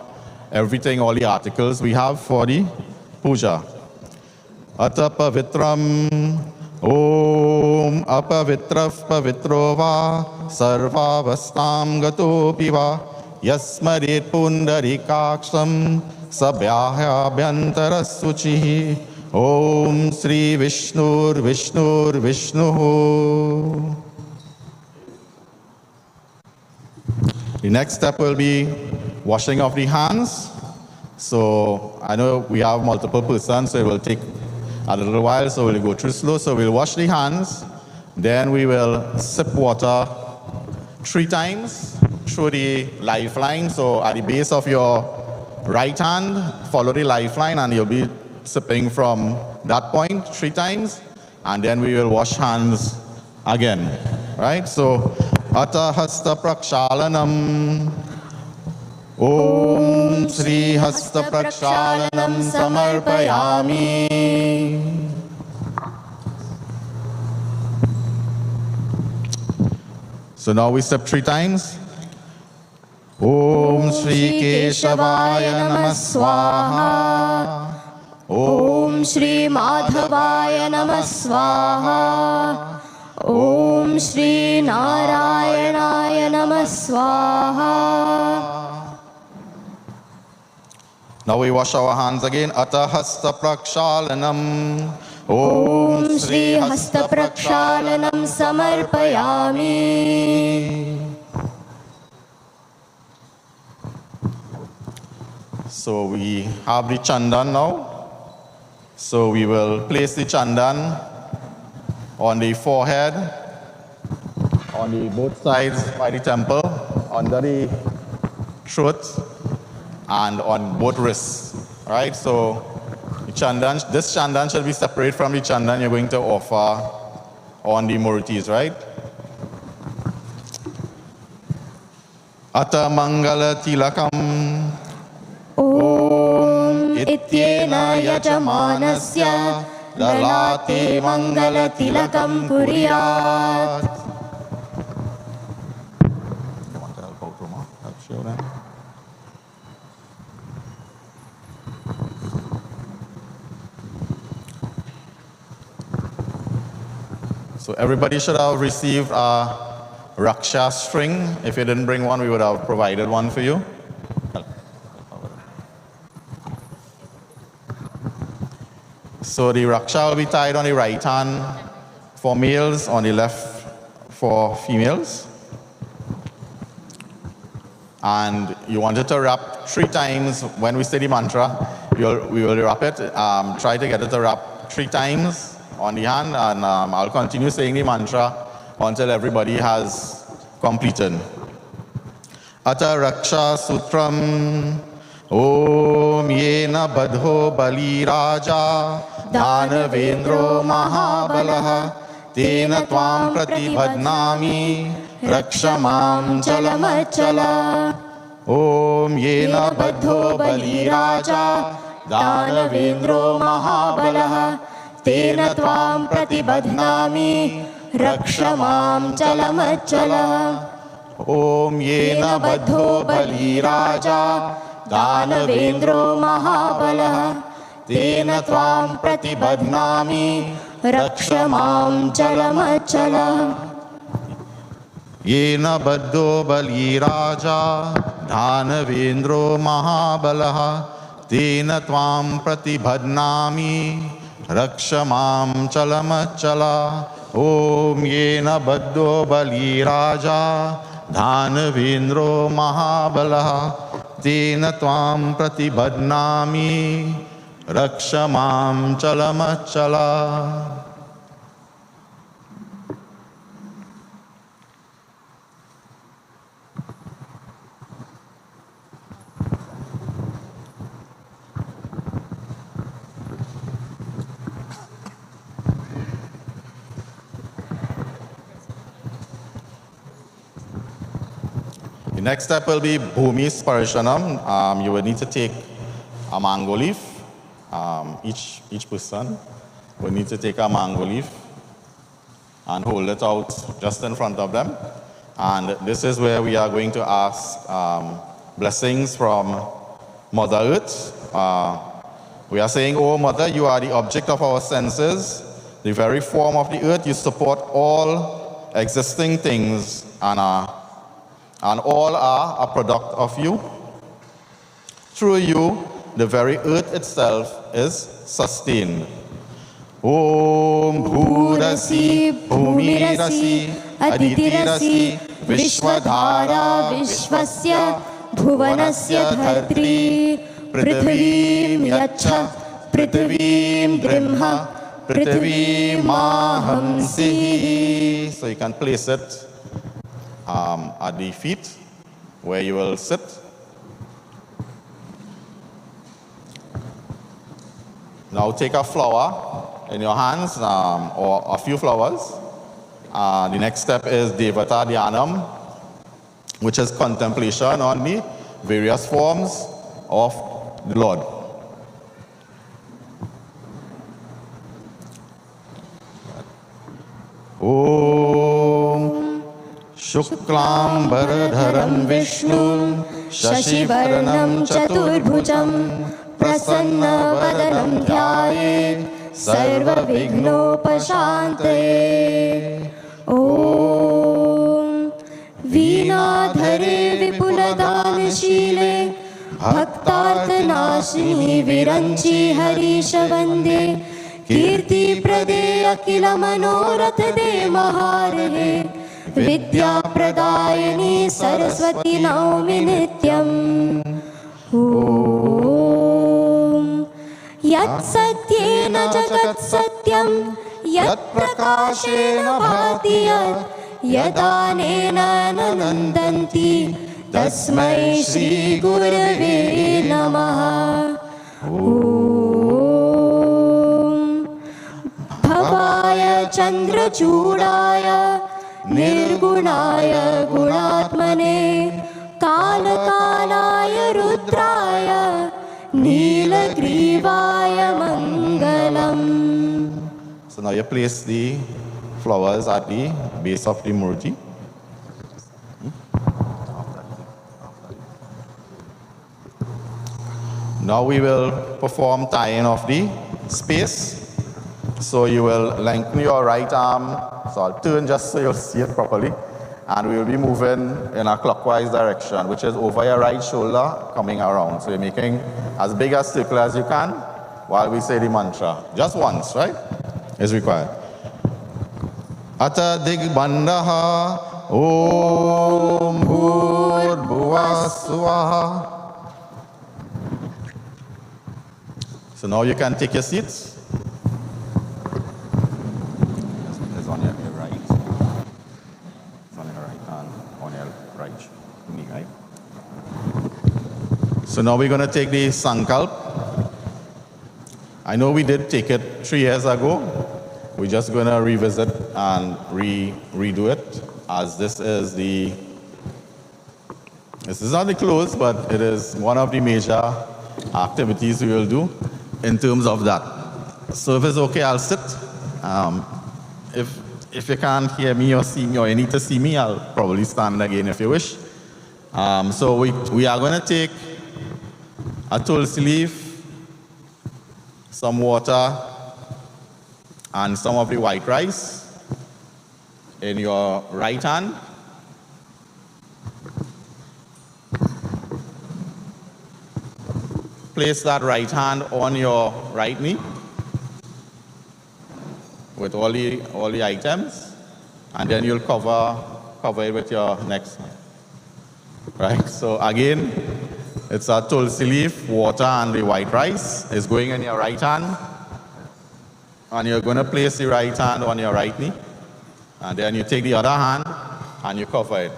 everything, all the articles we have for the puja. Ata pavitram, om apavitraf pavitro va, sarvavastam gato piva, yasmarit pundarikaksham, sabhyahya abhyantarasuchihi. Om Sri Vishnur Vishnur Vishnu. The next step will be washing of the hands. So I know we have multiple persons, so it will take a little while, so we'll go through slow. So we'll wash the hands, then we will sip water 3 times through the lifeline. So at the base of your right hand, follow the lifeline and you'll be sipping from that point 3 times, and then we will wash hands again, right? So, Ata Hasta Prakshalanam, Om Sri Hasta Prakshalanam Samarpayami. So now we sip 3 times. Om Sri Keshavaya Namah Swaha. Om Shri Madhavaya Namah Swaha. Om Shri Narayanaya Namah Swaha. Now we wash our hands again. Ata Hasta Prakshalanam. Om Shri Hasta Prakshalanam Samarpayami. So we have the chandan now. So we will place the chandan on the forehead, on the both sides by the temple, under the throat, and on both wrists. Right? So the chandan, this chandan shall be separate from the chandan you're going to offer on the murtis, right? Ata Mangala Tilakam. Om Ityena Yajamanasya Lalate Mangala Tilakam Kuriyat. You want to help out, Roma? Help show them. So everybody should have received a Raksha string. If you didn't bring one, we would have provided one for you. So the Raksha will be tied on the right hand for males, on the left for females. And you want it to wrap 3 times. When we say the mantra, we will wrap it. Try to get it to wrap 3 times on the hand, and I'll continue saying the mantra until everybody has completed. Ata Raksha Sutram Om Yena Badho Bali Raja Danavendro Mahabalaha Tena Tvam Pratibhadnami Rakshamam Chalamachala Om Yena Badho Bali Raja Danavendro Mahabalaha Tena Tvam Pratibhadnami Rakshamam Chalamachala Om Yena Badho Bali Raja Danavendro Mahabalaha Tena Tvam Pratibhadnami Rakshamam Chalamachala Yena Badho Bali Raja Danavendro Mahabalaha Tena Tvam Pratibhadnami Rakshamam Chalamachala Om Yena Badho Bali Raja Danavendro Mahabalaha Tena Tvam Pratibhadnami Rakshamam Chalamachala. The next step will be Bhumi Sparshanam. You will need to take a mango leaf. Each person will need to take a mango leaf and hold it out just in front of them. And this is where we are going to ask blessings from Mother Earth. We are saying, "Oh Mother, you are the object of our senses, the very form of the earth. You support all existing things and all are a product of you. Through you, the very earth itself is sustained. Om Bhurasi Bhumirasi Aditirasi Vishwadhara Vishwasya Bhuvanasya Dhartri Prithvim Yacha Prithvim Grimha Prithvim Mahamsi." So you can place it at the feet where you will sit. Now take a flower in your hands, or a few flowers. The next step is Devata Dhyanam, which is contemplation on the various forms of the Lord. Om Shuklam Bharadharam Vishnu Shashivarnam Chaturbhujam Prasanna Vadanam Dhyaye Sarva Vignopashantaye. Om Veenadhare Vipuladhanashile Bhaktarthanashini Viranchi Harisha Vande Kirti Prade Akila Manoratha De Maharahe Vidya Pradayani Saraswati Naumi Nityam. Om Yat Satyena Jagat Satyam Yat Prakashena Bhati Yat Yadanena Nandanti Tasmai Shri Gurave Namaha. Om Bhavaya Chandra Chudaya Nirgunaya Gunatmane Kalakalaya Rudraya Neelagrivaya Mangalam. So now you place the flowers at the base of the murti. Now we will perform tying of the space. So you will lengthen your right arm So I'll turn just so you'll see it properly. And we'll be moving in a clockwise direction, which is over your right shoulder, coming around. So you're making as big a circle as you can while we say the mantra. Just once, right? Is required. Ata digbandaha om bhur bhuva swaha. So now you can take your seats. It's on your right. It's on your right hand, on your right knee, right? So now we're going to take the Sankalp. I know we did take it 3 years ago. We're just going to revisit and redo it, as this is not the close, but it is one of the major activities we will do in terms of that. So if it's okay, I'll sit. If you can't hear me or see me, or you need to see me, I'll probably stand again if you wish. So we are going to take a tulsi leaf, some water, and some of the white rice in your right hand. Place that right hand on your right knee with all the items, and then you'll cover it with your next hand. Right? So again, it's a tulsi leaf, water, and the white rice is going in your right hand. And you're going to place the right hand on your right knee. And then you take the other hand and you cover it.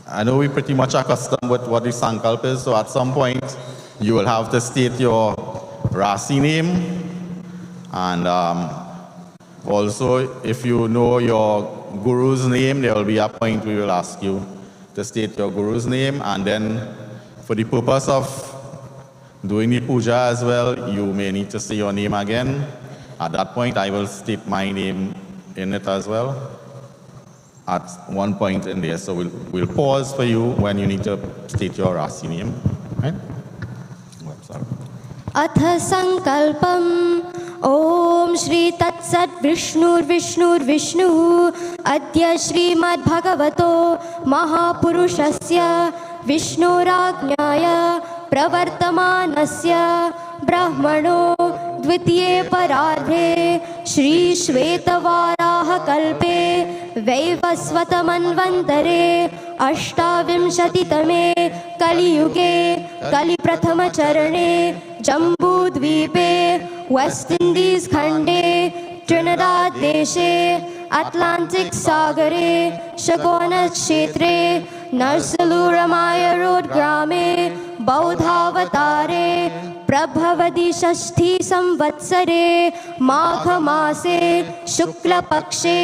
I know we're pretty much accustomed with what the Sankalp is, so at some point you will have to state your Rasi name. And also, if you know your Guru's name, there will be a point we will ask you to state your Guru's name. And then for the purpose of doing the puja as well, you may need to say your name again. At that point, I will state my name in it as well at one point in there. So we'll pause for you when you need to state your Rasi name. Right? अथ संकल्पम ओम श्री तत्सत् विष्णुर्विष्णुर्विष्णुः अद्य श्रीमद्भगवतो महापुरुषस्य विष्णुराज्ञाय प्रवर्तमानस्य ब्रह्मणो द्वितीये परार्धे श्री श्वेतवाराह कल्पे वैवस्वतमन्वन्तरे अष्टाविंशतितमे कलियुगे कलिप्रथमचरणे जम्बूद्वीपे waste Indies खण्डे Trinidad देशे Atlantic सागरे शकोनक्षेत्रे नर्सलूरमाय road ग्रामे बौद्धावतारे प्रभवति षष्ठी संवत्सरे माघमासे शुक्लपक्षे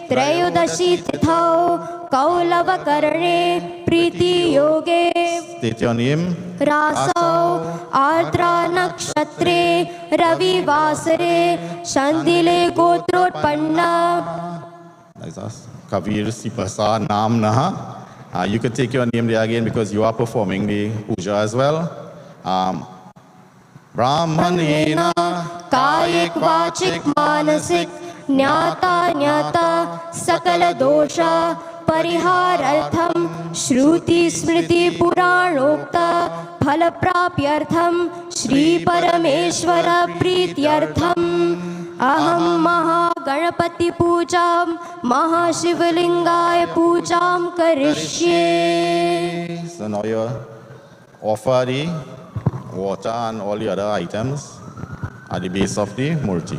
त्रयोदशी तिथौ कौलवकर्णे प्रीतियोगे State your name. Raso Ardra नक्षत्रे रविवासरे शन्दिले गोत्रोत्पन्ना. Kavir Sipasa Nam Naha. You could take your name there again because you are performing the puja as well. Brahmanena कायिक वाचिक मानसिक ज्ञाता ज्ञाता सकल दोषा परिहारार्थम श्रुति स्मृति पुराणोक्त फल प्राप्त्यर्थम श्री परमेश्वर प्रीत्यर्थम अहम महागणपति पूजां महाशिवलिंगाय पूजां करिष्ये. So now you offer the water and all the other items at the base of the murti.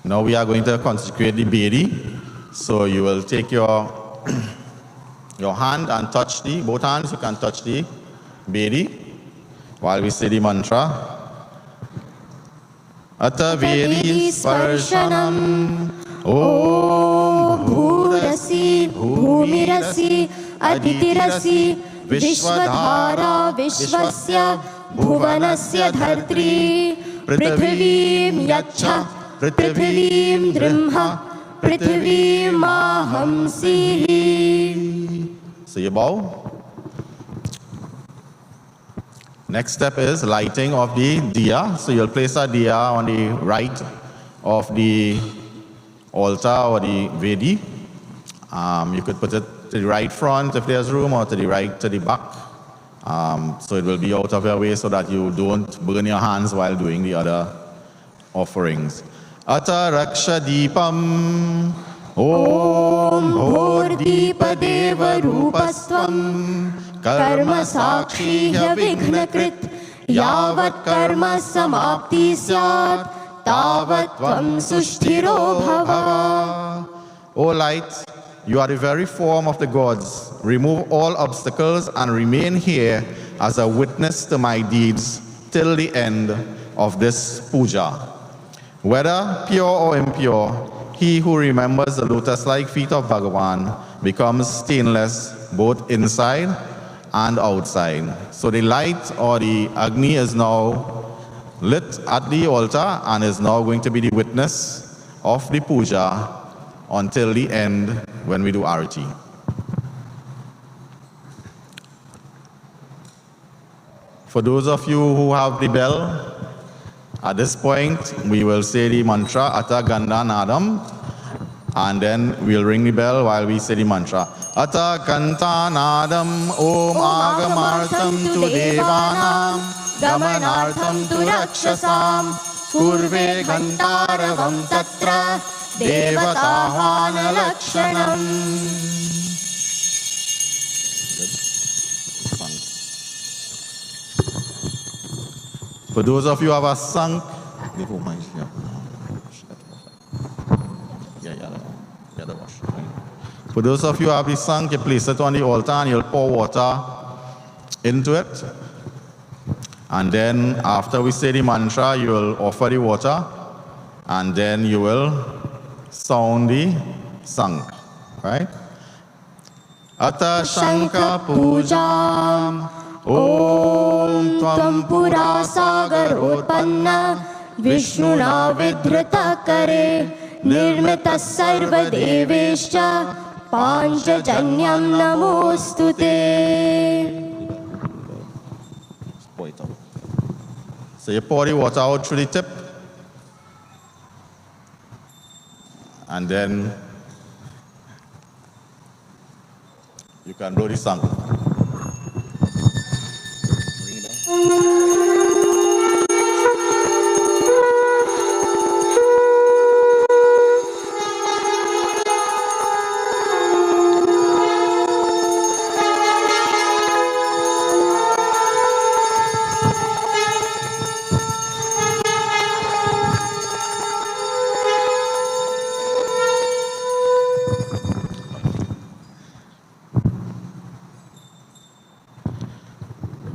Now we are going to consecrate the bedi. So you will take your hand and touch both hands, you can touch the bedi while we say the mantra. Ata vedi sparshanam om भूरसि भूमिरसि अदितिरसि विश्वधारा विश्वस्य भुवनस्य धर्त्री पृथिवीं यच्छ पृथिवीं दृम्ह पृथिवीं माहंसि. So you bow Next step is lighting of the diya. So you'll place a diya on the right of the altar or the vedi. You could put it to the right front if there's room, or to the right to the back. So it will be out of your way so that you don't burn your hands while doing the other offerings. Ata raksha deepam om bhordeepa deva rupastvam karma sakshihya vignakrit yavat karma samapti syat tavat tvam sushthiro bhava. O light, you are the very form of the gods. Remove all obstacles and remain here as a witness to my deeds till the end of this puja. Whether pure or impure, he who remembers the lotus-like feet of Bhagavan becomes stainless both inside and outside. So the light or the Agni is now lit at the altar and is now going to be the witness of the puja until the end when we do Arati. For those of you who have the bell, at this point we will say the mantra Ata Ganda Nadam, and then we'll ring the bell while we say the mantra. Ata Ganta Nadam Om Agamartham tu Devanam Gamanartham tu Rakshasam Purve Gantaravam Tatra Devatahana Lakshanam. For those of you who have sung, for those of you who have the sunk, you place it on the altar and you'll pour water into it. And then after we say the mantra, you will offer the water, and then you will sound the sung, right? Ata Shanka Pujam Om Tvam Pura Sagarotpanna Vishnuna Vidhrita Kare Nirmita Sarva Devescha Panchajanyam Namostute. So you pour the water out through the tip, and then you can blow the song.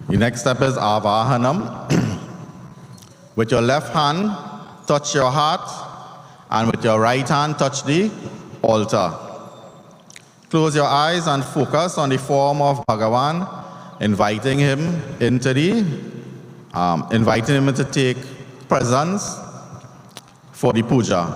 The next step is Avahanam. With your left hand, touch your heart, and with your right hand, touch the altar. Close your eyes and focus on the form of Bhagavan, inviting him into to take presence for the puja.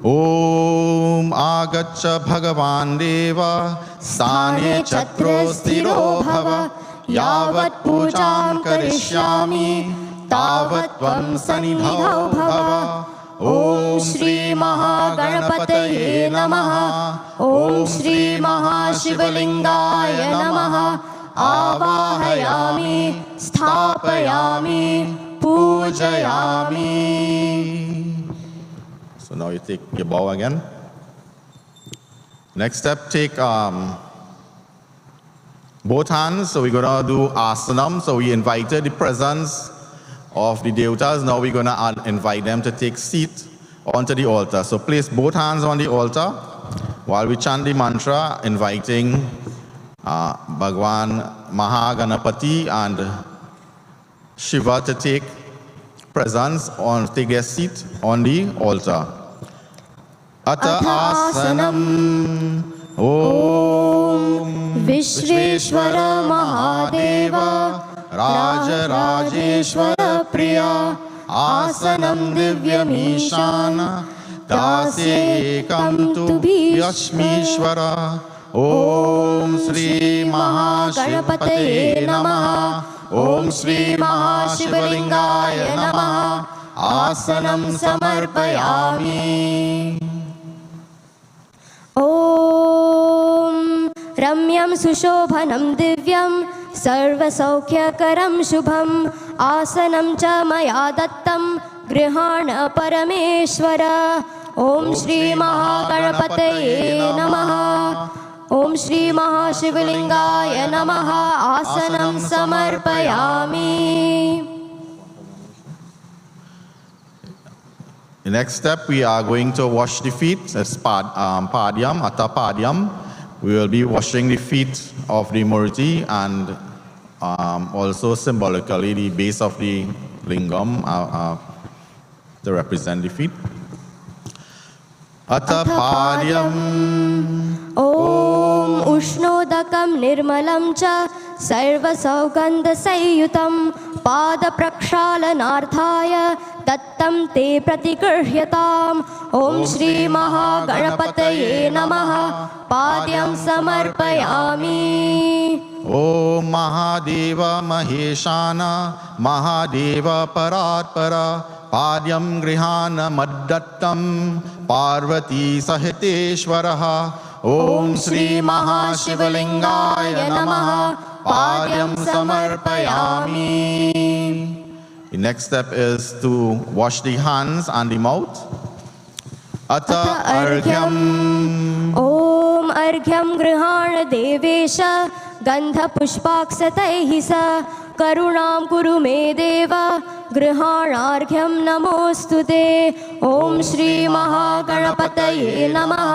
Om Agacha Bhagavan Deva Sthane Chatro Stiro Bhava Yavat Pujam Karishyami Tavat Tvam Sanidhau Bhava. Om Shri Maha Ganapataye Namaha. Om Shri Maha Shivalingaya Namaha. Avahayami Sthapayami Pujayami. So now you take your bow again. Next step, take both hands. So we're going to do asanam. So we invited the presence of the devatas. Now we're going to invite them to take seat onto the altar. So place both hands on the altar while we chant the mantra, inviting Bhagwan Maha Ganapati and Shiva to take presence take their seat on the altar. Ata asanam Om Vishveshwara Mahadeva Raja Rajeshwara Priya Asanam Divyamishana Dasye Ekam Tu Yashmishwara. Om Sri Maha Ganapataye Namaha. ॐ श्री महाशिवलिंगाय नमः आसनं समर्पयामि ॐ रम्यं सुशोभनं दिव्यं सर्वसौख्यकरं शुभम् आसनं च मया दत्तं गृहाण परमेश्वर ॐ श्री महागणपतये नमः ॐ श्री महाशिवलिंगाय नमः आसनं समर्पयामि The next step, we are going to wash the feet. It's padyam, atta padyam. We will be washing the feet of the murti and also symbolically the base of the lingam to represent the feet. Atta padyam. ॐ उष्णोदकं निर्मलं च सर्वसौगन्धसंयुतं पादप्रक्षालनार्थाय दत्तं ते प्रतिगृह्यताम् ॐ श्री महागणपतये नमः पाद्यं समर्पयामि ॐ महादेव महेशान महादेव परात्पर पाद्यं गृहाण मद्दत्तं पार्वती सहितेश्वरः ॐ श्री महाशिवलिंगाय नमः पाद्यं समर्पयामि. The next step is to wash the hands and the mouth. Atta arghyam. ॐ अर्घ्यं गृहाण देवेश गन्धपुष्पाक्षतैः स करुणां कुरु मे देव गृहाणार्घ्यं नमोऽस्तु ते ॐ श्री महागणपतये नमः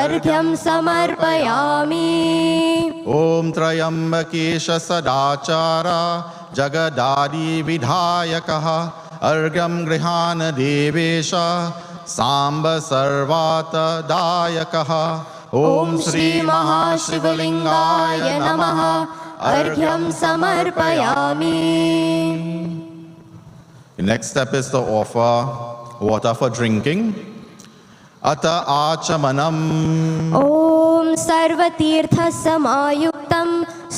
अर्घ्यं समर्पयामि ॐ त्र्यम्बकेश सदाचार जगदादि विधायकः अर्घ्यं गृहाण देवेश सांब सर्वातदायकः ॐ श्री महाशिवलिंगाय नमः अर्घ्यं समर्पयामि. The next step is to offer water for drinking. Atta achamanam. ॐ सर्वतीर्थसमायुक्तं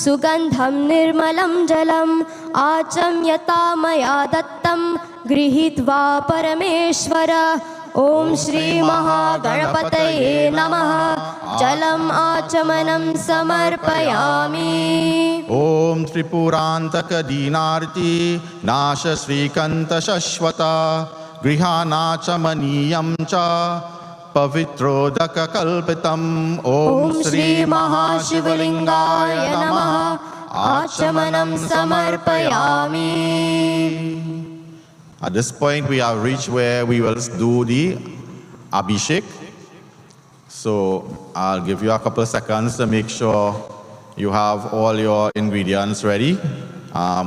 सुगन्धं निर्मलं जलम् आचम्यता मया दत्तं गृहीत्वा परमेश्वर ॐ श्री महागणपतये नमः जलम् आचमनं समर्पयामि. ॐ त्रिपुरान्तक दीनार्ति नाश श्रीकन्त शश्वता गृहाणाचमनीयं च पवित्रोदक कल्पितम् ॐ श्री महाशिवलिंगाय नमः आचमनं समर्पयामि. At this point, we have reached where we will do the abhishek. So I'll give you a couple of seconds to make sure you have all your ingredients ready.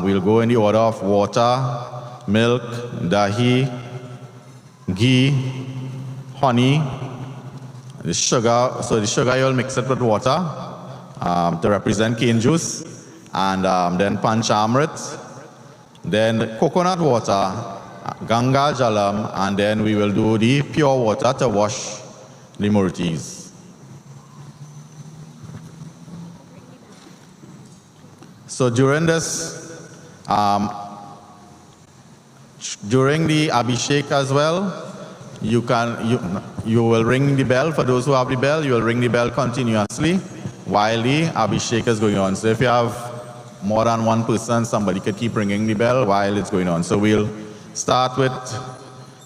We'll go in the order of water, milk, dahi, ghee, honey, the sugar. So the sugar you'll mix it with water to represent cane juice, and then panchamrit, then coconut water, Ganga Jalam, and then we will do the pure water to wash the murtis. So during this, during the abhishek as well, you will ring the bell. For those who have the bell, you will ring the bell continuously while the abhishek is going on. So if you have more than one person, somebody could keep ringing the bell while it's going on. So we'll start with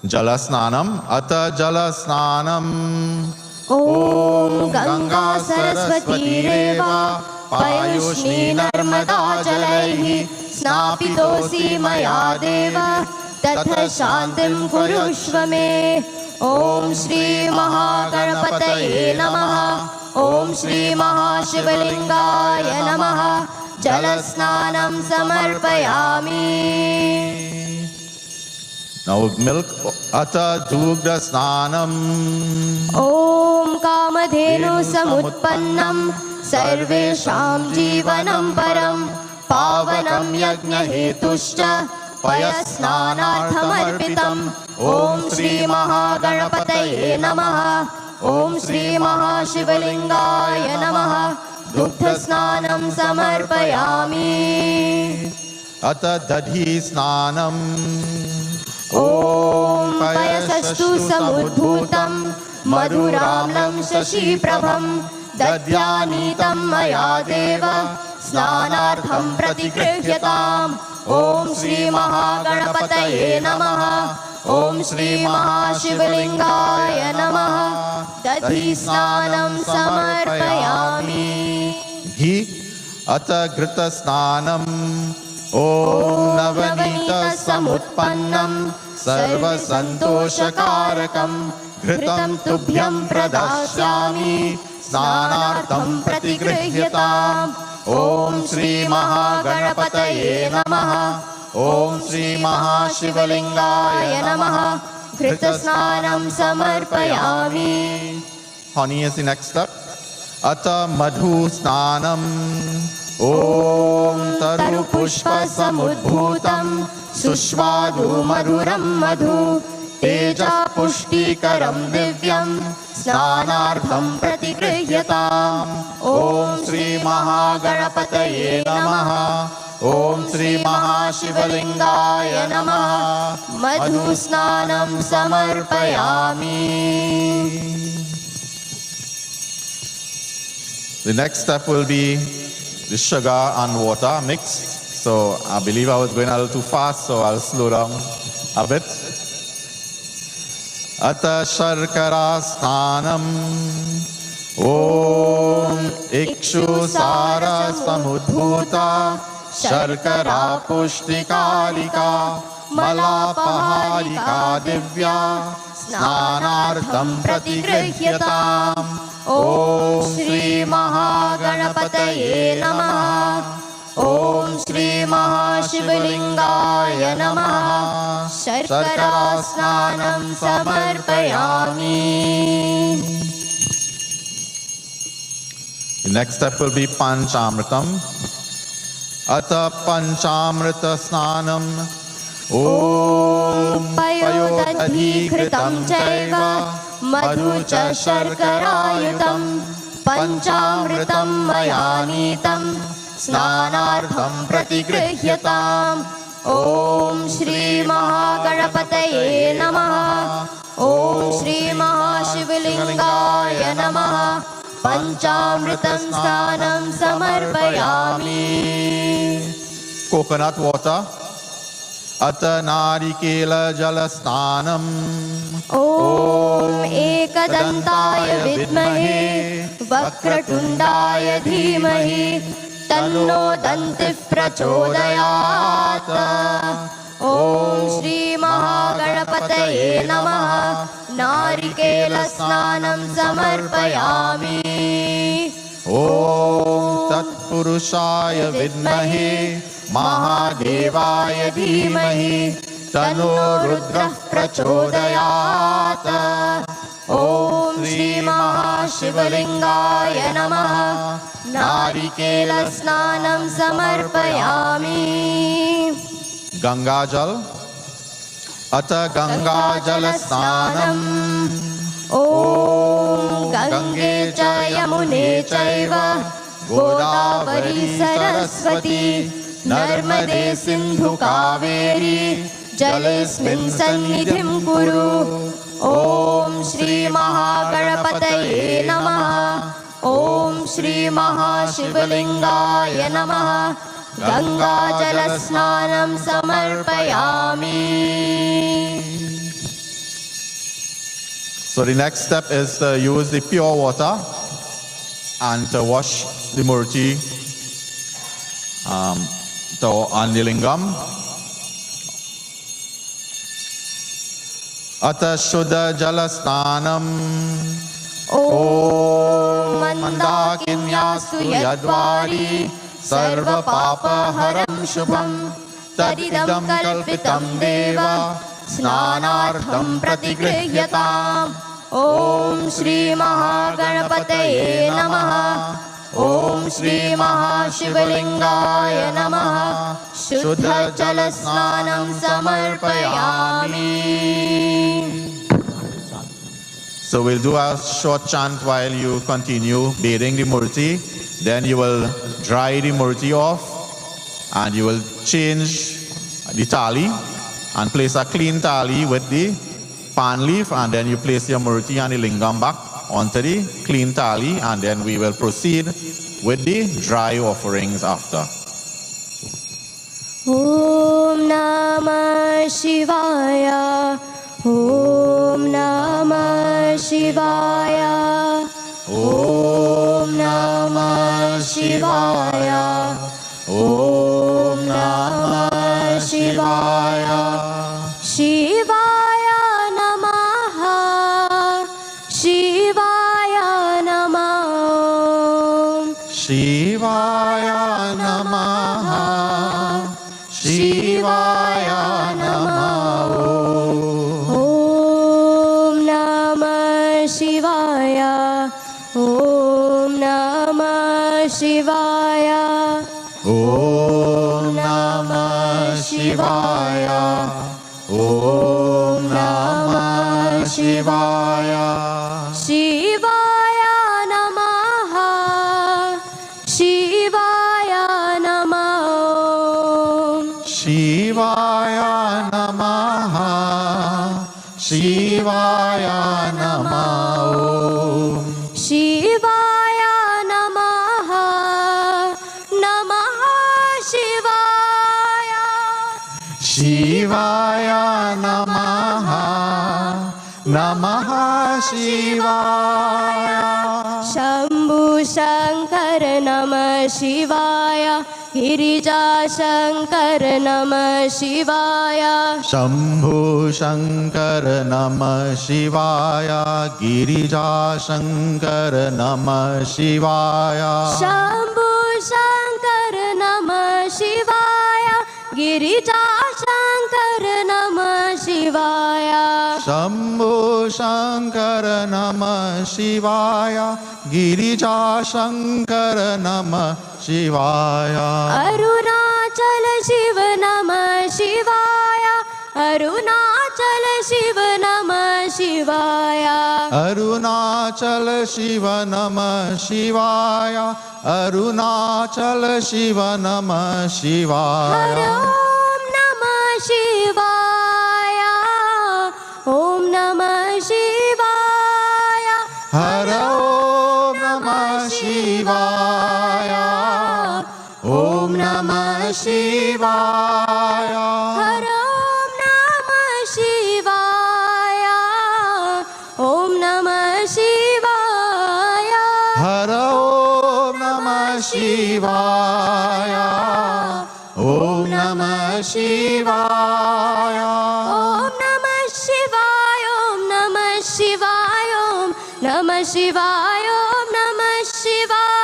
Jalasnanam. Atta Jalasnanam. ॐ गंगा सरस्वती रेवा पयोष्णी नर्मदा जलैः स्नापितोऽसि मया देव ततः शान्तिं कुरुष्व मे ॐ श्री महागणपतये नमः ॐ श्री महाशिवलिंगाय नमः जलस्नानं समर्पयामि. Now milk. Atta Dugda Snanam. ॐ कामधेनु समुत्पन्नं सर्वेषां जीवनं परं पावनं यज्ञहेतुश्च पयस्नानार्थमर्पितम् ॐ श्री महागणपतये नमः ॐ श्री महाशिवलिंगाय नमः दुग्धस्नानं समर्पयामि. Ata dadhi snanam. ॐ पयसस्तु समुद्भूतं मधुराम्लं शशिप्रभं दद्यानीतं मया देव स्नानार्थं प्रतिगृह्यताम् ॐ श्रीमहागणपतये नमः ॐ श्रीमहाशिवलिङ्गाय नमः दधि स्नानं समर्पयामि घी अथ घृत स्नानम ओम नवनीत समुत्पन्नं सर्वसन्तोषकारकं घृतं तुभ्यं प्रदास्यामि स्नानार्थं प्रतिगृह्यताम् ॐ श्रीमहागणपतये नमः ॐ श्रीमहाशिवलिङ्गाय नमः घृतस्नानं समर्पयामि. Honey is the next step. Ata madhu snanam. ॐ तरुपुष्पसमुद्भूतं सुष्वादु मधुरं मधु तेजः पुष्टिकरं दिव्यं स्नानार्थं प्रतिगृह्यताम् ॐ श्रीमहागणपतये नमः ॐ श्रीमहाशिवलिङ्गाय नमः मधुस्नानं समर्पयामि. The next step will be the sugar and water mixed. So I believe I was going a little too fast, so I'll slow down a bit. Ata sharkara snanam. Om ikshu sara samudbhuta sharkara pushtikarika malapaharika divya snanartham pratigryhyatam. ॐ श्रीमहागणपतये नमः ॐ श्रीमहाशिवलिङ्गाय नमः शर्करास्नानं समर्पयामि. The next step will be panchamritam. Ata panchamrita snanam. Om payodadhikritam chaiva मधु च शर्करायुतं पञ्चामृतं मया नीतं स्नानार्थं प्रतिगृह्यताम् ॐ श्रीमहागणपतये नमः ॐ श्रीमहाशिवलिङ्गाय नमः पञ्चामृतं स्नानं समर्पयामि. Coconut water. Ata narikela jala snanam. ॐ एकदन्ताय विद्महे वक्रतुण्डाय धीमहि तन्नो दन्तिः प्रचोदयात्. ॐ श्रीमहागणपतये नमः नारिकेलस्नानं समर्पयामि. ॐ तत्पुरुषाय विद्महे महादेवाय धीमहि तन्नो रुद्रः प्रचोदयात्. ॐ श्रीमहाशिवलिङ्गाय नमः नारिकेलस्नानं समर्पयामि. गङ्गाजल. अथ गङ्गाजलस्नानम्. ॐ गङ्गे च यमुने चैव गोदावरी सरस्वती नर्मदे सिन्धु कावेरी जलेऽस्मिन् सन्निधिं कुरु. ॐ श्रीमहागणपतये नमः ॐ श्रीमहाशिवलिङ्गाय नमः गङ्गाजलस्नानं समर्पयामि. So the next step is to use the pure water and to wash the murti on the lingam. Ata shuddha jalasnanam. Om mandakinyastu yadvari sarva papa haram shubham tadidam kalpitam deva snanartham pratigryhyatam. ॐ श्रीमहागणपतये नमः ॐ श्रीमहाशिवलिङ्गाय नमः शुद्धजलस्नानं समर्पयामि. So we'll do a short chant while you continue bathing the murti. Then you will dry the murti off and you will change the tali and place a clean tali with the pan leaf, and then you place your murti and the lingam back onto the clean tali, and then we will proceed with the dry offerings after. Om Namah Shivaya. Om Namah Shivaya. Om Namah Shivaya. Om Namah Shivaya. Shivaya Namaha. Shivaya Namah. Shivaya Namaha. Shivaya Namaha. Om Namah Shivaya. Om Namah Shivaya. Om Namah Shivaya. Om Namah Shivaya. Shivaya Namaha. Shivaya Namah. Shivaya Namaha. Shivaya Namaha. Shivaya Namaha. Namaha Shivaya. Shivaya Namaha. Namaha Shivaya. Shambhu Shankar Namah Shivaya. Girija Shankar Namah Shivaya. Shambhu Shankar Namah Shivaya. Girija Shankar Namah Shivaya. Shambhu Shankar Namah Shivaya. Girija Shankar Namah Shivaya. Shambhu Shankar Namah Shivaya. Girija Shankar Namah Shivaya. Arunachal Shiv Namah Shivaya. Arunachal Shiv Namah Shivaya. Arunachal Shiva Namah Shivaya. Arunachal Shiva Namah Shivaya. Om Namah Shivaya. Om Namah Shivaya. Har Om Namah Shivaya. Om Namah Shivaya. Har Om Namah Shivaya. Om Namah Shivaya. Har Om Namah Shivaya. Om Namah Shivaya. Om Namah Shivaya. Om Namah Shivaya. Om Namah Shivaya.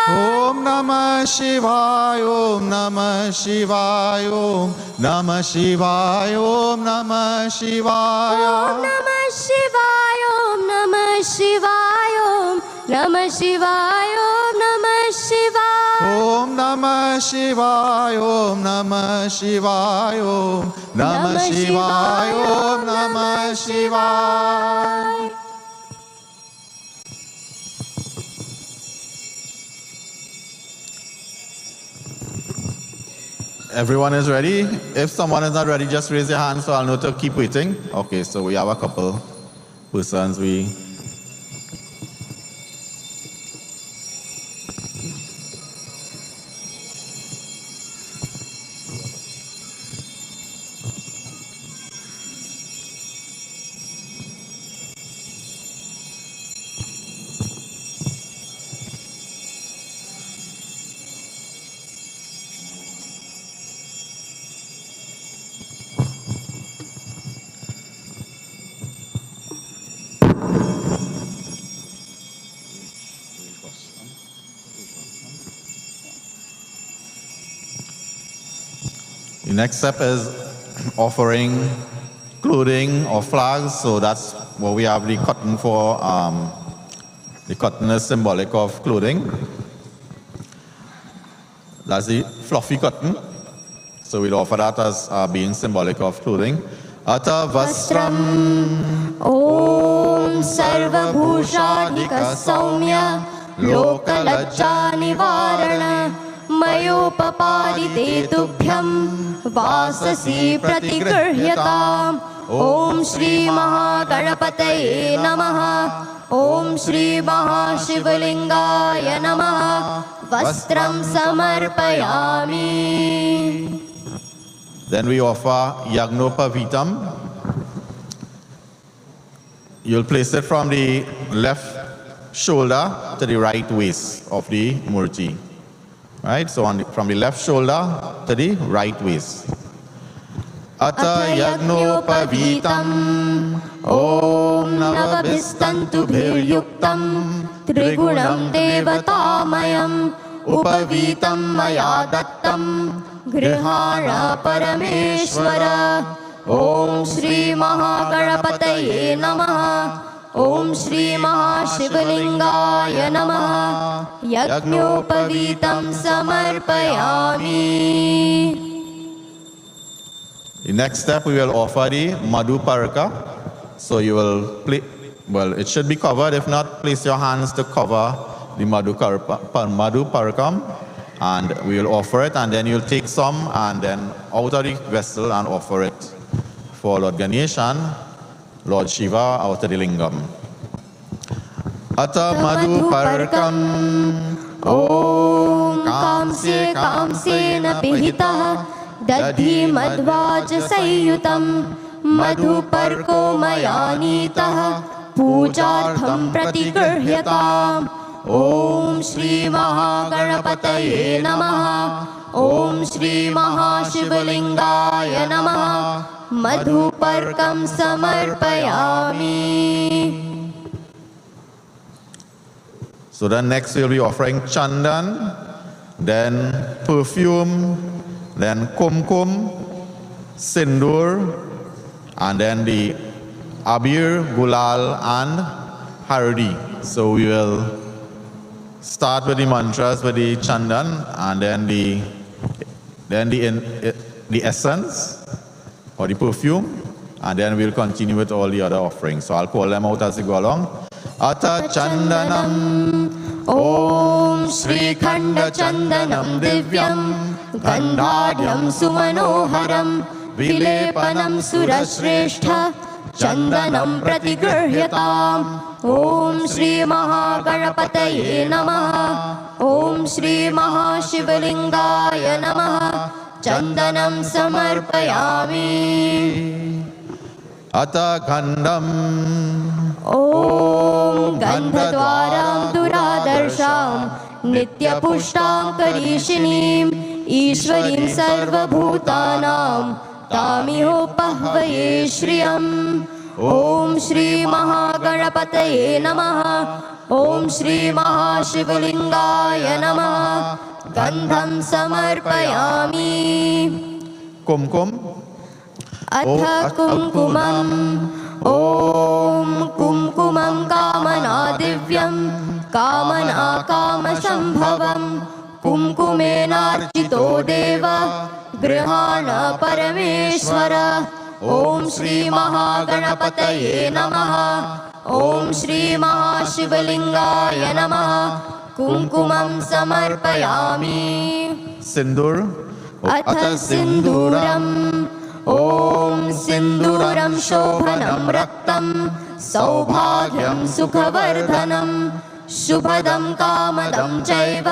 Om Namah Shivaya. Om Namah Shivaya. Om Namah Shivaya. Om Namah Shivaya. Om Namah Shivaya. Om Namah Shivaya. Om Namah Shivaya. Om Namah Shivaya. Om Namah Shivaya. Om Namah Shivaya. Om Namah Shivaya. Om Namah Shivaya. Everyone is ready? If someone is not ready, just raise your hand so I'll know to keep waiting. Okay, so we have a couple persons The next step is offering clothing or flags. So that's what we have the cotton for. The cotton is symbolic of clothing. That's the fluffy cotton. So we'll offer that as being symbolic of clothing. Ata vastram Om Sarva Bhushadika Saumya Lokalajja Nivarana Mayopa यज्ञोपपादिते तुभ्यं वाससि प्रतिगृह्यताम् ॐ श्री महागणपतये नमः ॐ श्री महाशिवलिंगाय नमः वस्त्रं समर्पयामि. Then we offer Yagnopavitam. You'll place it from the left shoulder to the right waist of the Murti. Right? So from the left shoulder to the right waist. Ata Yagnopavitam Om Navabhistantu Bhiryuktam त्रिगुणं देवतामयं उपवीतं मया दत्तं गृहाण परमेश्वर. ॐ श्री महागणपतये नमः ॐ श्री महाशिवलिंगाय नमः यज्ञोपवीतं समर्पयामि. The next step, we will offer the Madhu Paraka. So you will well, it should be covered. If not, place your hands to cover the Madhu Parakam, and we will offer it, and then you'll take some and then out of the vessel and offer it for Lord Ganesh and Lord Shiva out of the lingam. Ata Madhu Parakam ॐ कांस्ये कांस्येन पिहितः दधि मध्वाज संयुतं मधुपर्को मया नीतः पूजार्थं प्रतिगृह्यताम्. ॐ श्री महागणपतये नमः ॐ श्री महाशिवलिंगाय नमः मधुपर्कं समर्पयामि. So then next we'll be offering chandan, then perfume, then kumkum, sindur, and then the abir, gulal, and hardi. So we will start with the mantras with the chandan, and then the essence or the perfume, and then we'll continue with all the other offerings. So I'll call them out as we go along. Ata chandanam ॐ श्रीखण्ड चन्दनं दिव्यं गन्धाढ्यं सुमनोहरं विलेपनं सुरश्रेष्ठ चन्दनं प्रतिगृह्यताम्. ॐ श्री महागणपतये नमः ॐ श्री महाशिवलिंगाय नमः चन्दनं समर्पयामि. Ata gandham ॐ गन्धद्वारां दुरादर्शां नित्यपुष्टां करीशिनीं ईश्वरीं सर्वभूतानां तामिहोपह्वये श्रियम्. ॐ श्री महागणपतये नमः ॐ श्री महाशिवलिंगाय नमः गन्धं समर्पयामि. kumkum. अथ कुङ्कुमम् ॐ कुङ्कुमं कामना दिव्यं कामना कामसम्भवं कुङ्कुमेनार्चितो देव गृहाण परमेश्वर. ॐ श्री महागणपतये नमः ॐ श्री महाशिवलिंगाय नमः कुङ्कुमं समर्पयामि. Sindur. अथ सिन्दूरम् ॐ सिन्दूरं शोभनं रक्तं सौभाग्यं सुखवर्धनं शुभदं कामदं चैव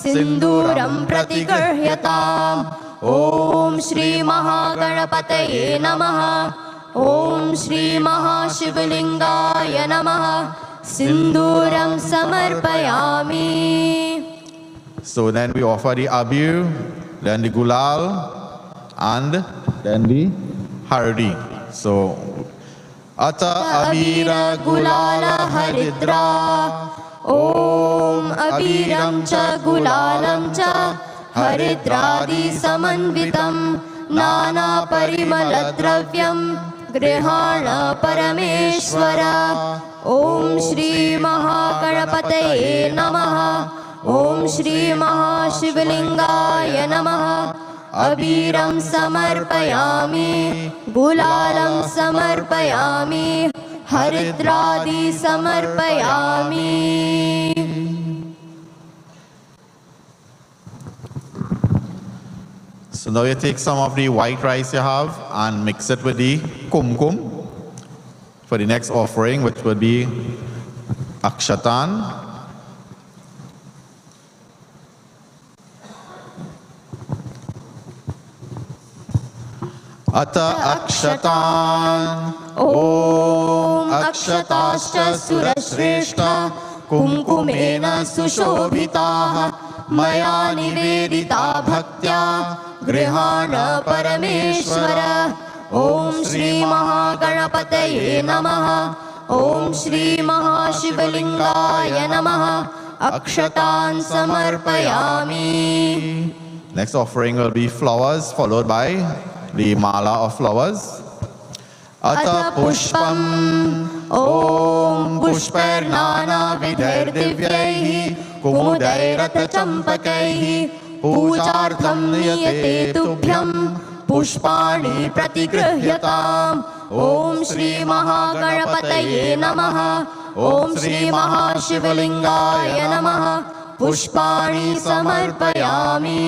सिन्दूरं प्रतिगृह्यताम्. ॐ श्री महागणपतये नमः ॐ श्री महाशिवलिंगाय नमः सिन्दूरं समर्पयामि. So then we offer the abir, then the gulal, and then the hardi. So ata abira गुलाल हरिद्रा ॐ अबीरं च गुलालं च हरिद्रादि समन्वितं नाना परिमलद्रव्यं गृहाण परमेश्वर. ॐ श्री महागणपतये नमः ॐ श्री महाशिवलिंगाय नमः अबीरं समर्पयामि गुलालं समर्पयामि हरिद्रादि समर्पयामि. So now you take some of the white rice you have and mix it with the kumkum for the next offering, which would be akshatan. Ata akshatan om akshatascha surashreshta kumkumena sushobhitaha maya nivedita bhaktya grihana parameshwara. Om Shri Mahaganapataye Namaha. Om Shri Mahashivlingaya Namaha. Akshatan samarpayami. Next offering will be flowers, followed by the mala of flowers. Ata pushpam om pushparnana vidher divyaihi kumudairat champakaihi pujartham niyate tubhyam pushpani pratigruhyatam. Om Shri Mahaganapataye Namaha. Om Shri Mahashivlingaya Namaha. Pushpani samarpayami.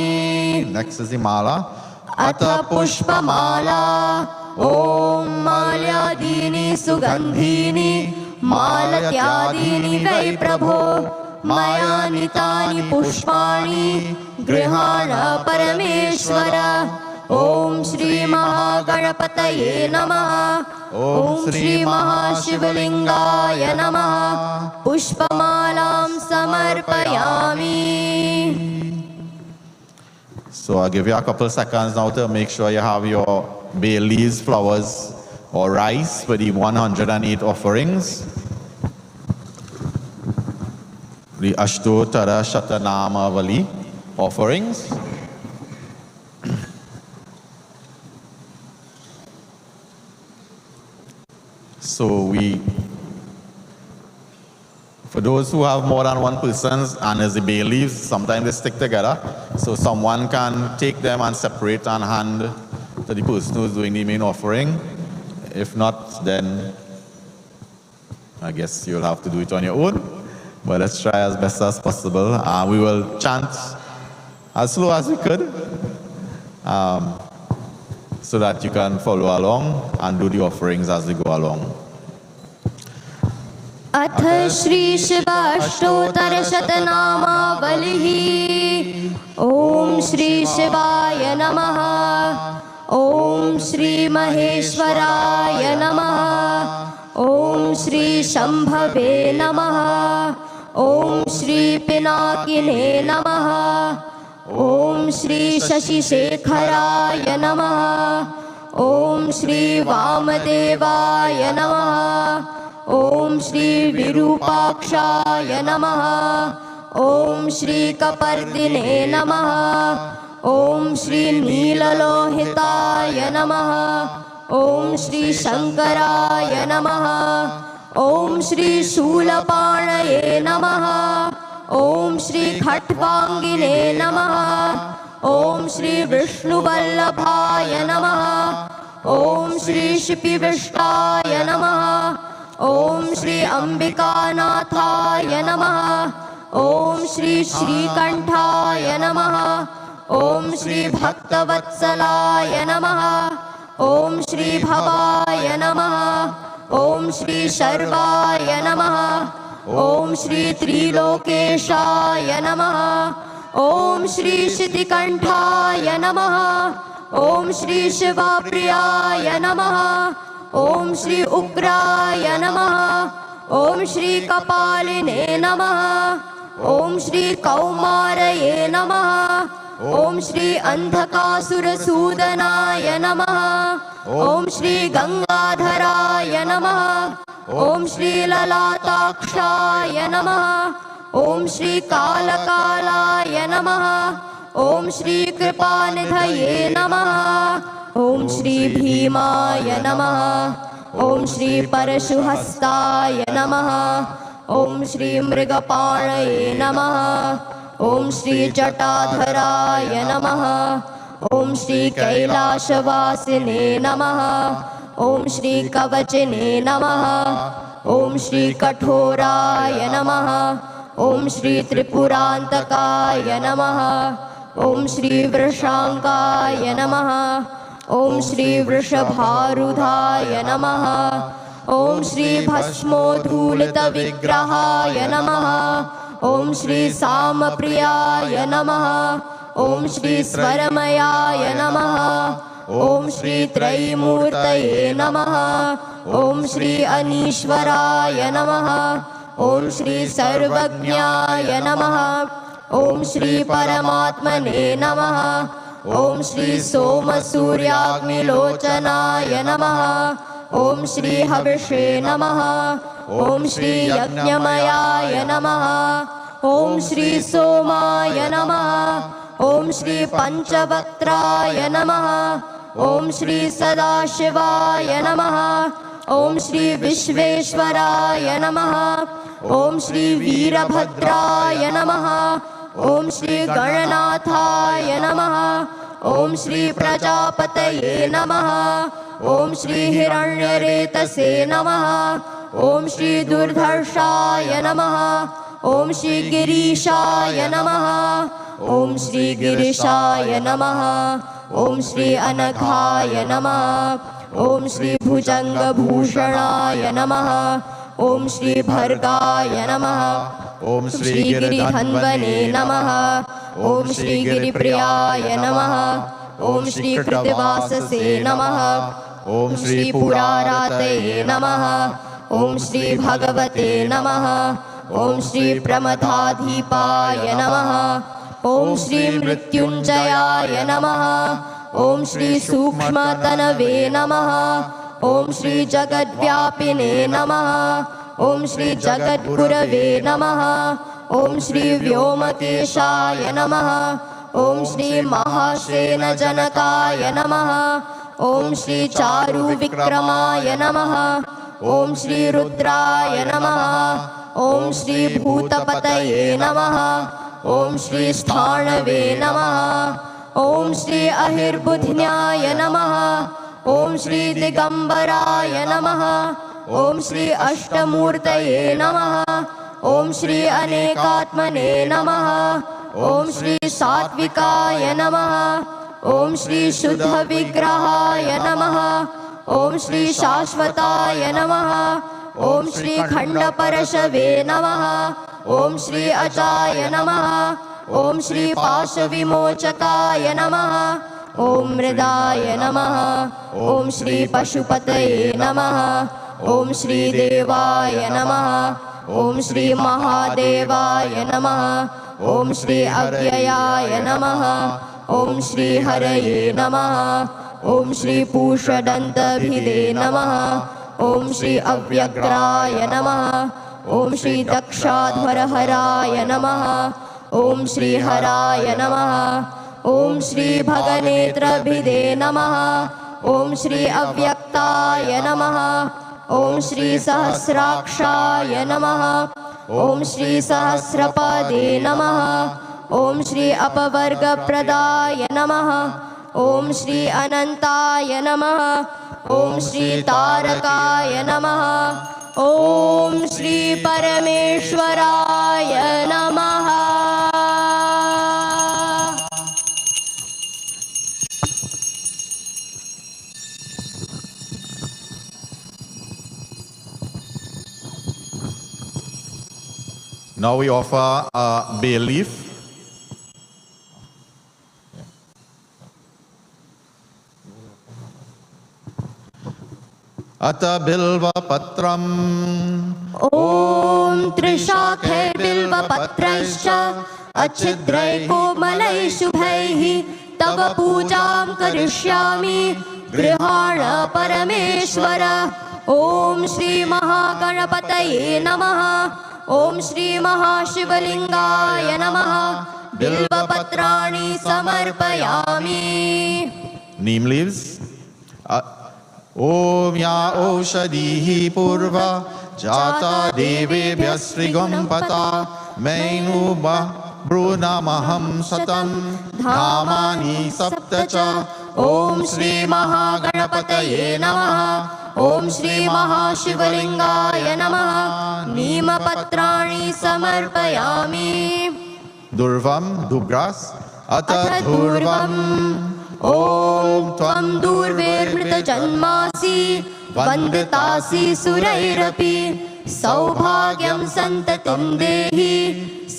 Next is the mala. Ata pushpamala om malyadini sugandhini malatyadini vai prabho maya nitani pushpani grihana parameshwara. Om Shri Mahaganapataye Namaha. Om Shri Mahashivlingaya Namaha. Pushpamalam samarpayami. So I'll give you a couple seconds now to make sure you have your bay leaves, flowers, or rice for the 108 offerings. The Ashtotara Shatanamavali offerings. So for those who have more than one person and as the bay leaves, sometimes they stick together. So someone can take them and separate and hand to the person who's doing the main offering. If not, then I guess you'll have to do it on your own. But let's try as best as possible. We will chant as slow as we could so that you can follow along and do the offerings as they go along. अथ श्री शिवाष्टोत्तर शतनामावलिः. ओम श्री शिवाय नमः. ओम श्री महेश्वराय नमः. ओम श्री शंभवे नमः. ओम श्री पिनाकिने नमः. ओम श्री शशिशेखराय नमः. ओम श्री वामदेवाय नमः. ओम श्री विरूपाक्षाय नमः. ओम श्री कपर्दिने नमः. ओम श्री नीललोहिताय नमः. ओम श्री शंकराय नमः. ओम श्री शूलपाणये नमः. ओम श्री खट्वांगिने नमः. ओम श्री विष्णुवल्लभाय नमः. ओम श्री शिपिविष्टाय नमः. ओम श्री अंबिकानाथाय नमः. ओम श्री श्रीकंठाय नमः. ओम श्री भक्तवत्सलाय नमः. ओम श्री भवाय नमः. ओम श्री शर्वाय नमः. ओम श्री त्रिलोकेशाय नमः. ओम श्री शितिकंठाय नमः. ओम श्री शिवप्रियाय नमः. ओम श्री उग्राय नमः. ओम श्री कपालिने नमः. ओम श्री कौमारये नमः. ओम श्री अंधकासुरसूदनाय नमः. ओम श्री गंगाधराय नमः. ओम श्री ललाटाक्षाय नमः. ओम श्री कालकालाय नमः. ओम श्री कृपानिधये नमः. ओम श्री भीमाय नमः. ओम श्री परशुहस्ताय नमः. ओम श्री मृगपाणये नमः. ओम श्री जटाधराय नमः. ओम श्री कैलाशवासिने नमः. ओम श्री कवचिने नमः. ओम श्री कठोराय नमः. ओम श्री त्रिपुरांतकाय नमः. ॐ श्री वृषांकाय नमः ॐ श्री वृषभारूढाय नमः ॐ श्री भस्मोद्धूलितविग्रहाय नमः ॐ श्री सामप्रियाय नमः ॐ श्री स्वरमयाय नमः ॐ श्री त्रयीमूर्तये नमः ॐ श्री अनीश्वराय नमः ॐ श्री सर्वज्ञाय नमः ॐ श्री परमात्मने नमः ॐ श्री सोमसूर्याग्निलोचनाय नमः ॐ श्री हविषे नमः ॐ श्री यज्ञमयाय नमः ॐ श्री सोमाय नमः ॐ श्री पंचवक्त्राय नमः ॐ श्री सदाशिवाय नमः ॐ श्री विश्वेश्वराय नमः ॐ श्री वीरभद्राय नमः ॐ श्री गणनाथाय नमः ॐ श्री प्रजापतये नमः ॐ श्री हिरण्यरेतसे नमः ॐ श्री दुर्धर्षाय नमः ॐ श्री गिरीशाय नमः ॐ श्री गिरिशाय नमः ॐ श्री अनघाय नमः ॐ श्री भुजंगभूषणाय नमः ॐ श्री भर्गाय नमः ॐ श्री गिरिधन्वने नमः ॐ श्री गिरिप्रियाय नमः ॐ श्री कृतवाससे नमः ॐ श्री पुरारातये नमः ॐ श्री भगवते नमः ॐ श्री प्रमथाधिपाय नमः ॐ श्री मृत्युंजयाय नमः ॐ श्री सूक्ष्मतनवे नमः ॐ श्री जगद्व्यापिने नमः ॐ श्री जगद्गुरवे नमः ॐ श्री व्योमकेशाय नमः ॐ श्री महासेनजनकाय नमः ॐ श्री चारुविक्रमाय नमः ॐ श्री रुद्राय नमः ॐ श्री भूतपतये नमः ॐ श्री स्थाणवे नमः ॐ श्री अहिर्बुध्न्याय नमः ॐ श्री दिगंबराय नमः ॐ श्री अष्टमूर्तये नमः ॐ श्री अनेकात्मने नमः ॐ श्री सात्विकाय नमः ॐ श्री शुद्धविग्रहाय नमः ॐ श्री शाश्वताय नमः ॐ श्री खण्डपरशवे नमः ॐ श्री अचाय नमः ॐ श्री पाशविमोचकाय नमः ॐ मृदाय नमः ॐ श्री पशुपतये नमः ॐ श्री देवाय नमः ॐ श्री महादेवाय नमः ॐ श्री अव्ययाय नमः ॐ श्री हरये नमः ॐ श्री पूषदन्तभिदे नमः ॐ श्री अव्यग्राय नमः ॐ श्री दक्षाध्वरहराय नमः ॐ श्री हराय नमः ॐ श्री भगनेत्रभिदे नमः ॐ श्री अव्यक्ताय नमः ॐ श्री सहस्राक्षाय नमः ॐ श्री सहस्रपादे नमः ॐ श्री अपवर्गप्रदाय नमः ॐ श्री अनन्ताय नमः ॐ श्री तारकाय नमः ॐ श्री परमेश्वराय नमः। Now we offer a bay leaf. Ata bilva patram. ॐ त्रिशाखे बिल्वपत्रैश्च अच्छिद्रैः कोमलैः शुभैः तव पूजां करिष्यामि गृहाण परमेश्वर। ॐ श्री महागणपतये नमः ॐ श्री महाशिवलिंगाय नमः बिल्वपत्राणि समर्पयामि। Neem leaves. Om ya oshadhihi purva jata devebhya srigampata mainu brunamaham satam dhamani saptacha. ॐ श्री महागणपतये नमः ॐ श्री महाशिवलिंगाय नमः नीमपत्राणि समर्पयामि। Durvam, dubgras, अथ दूर्वम् ॐ त्वं दूर्वेर्मृतजन्मासि वन्दितासि सुरैरपि सौभाग्यं सन्ततिं देहि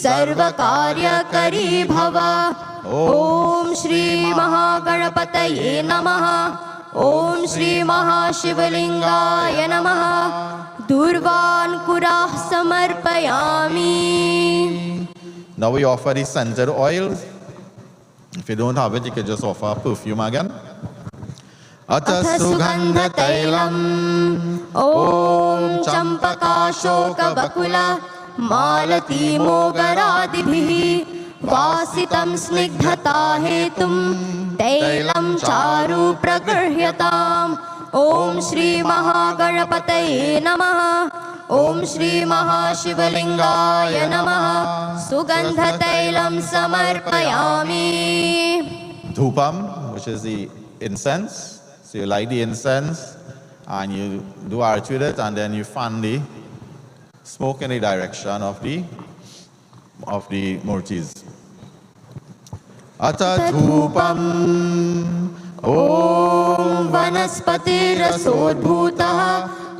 सर्वकार्यकरी भव ॐ श्री महागणपतये नमः ॐ श्री महाशिवलिंगाय नमः दूर्वान् कुराः समर्पयामि. Now we offer the scented oils. If you don't have it, you can just offer perfume again. Atha sugandha tailam ॐ चम्पकाशोकबकुला मालती मोगरादिभिः वासितं स्निग्धता हेतुं तैलं चारु प्रगृह्यताम्. ॐ श्री महागणपतये नमः ॐ श्री महाशिवलिंगाय नमः सुगन्धतैलं समर्पयामि. Dhupam, which is the incense. So you light the incense and you do arti with it, and then you fan the smoke in the direction of the murtis. Ata dhupam ॐ वनस्पतिरसोद्भूतः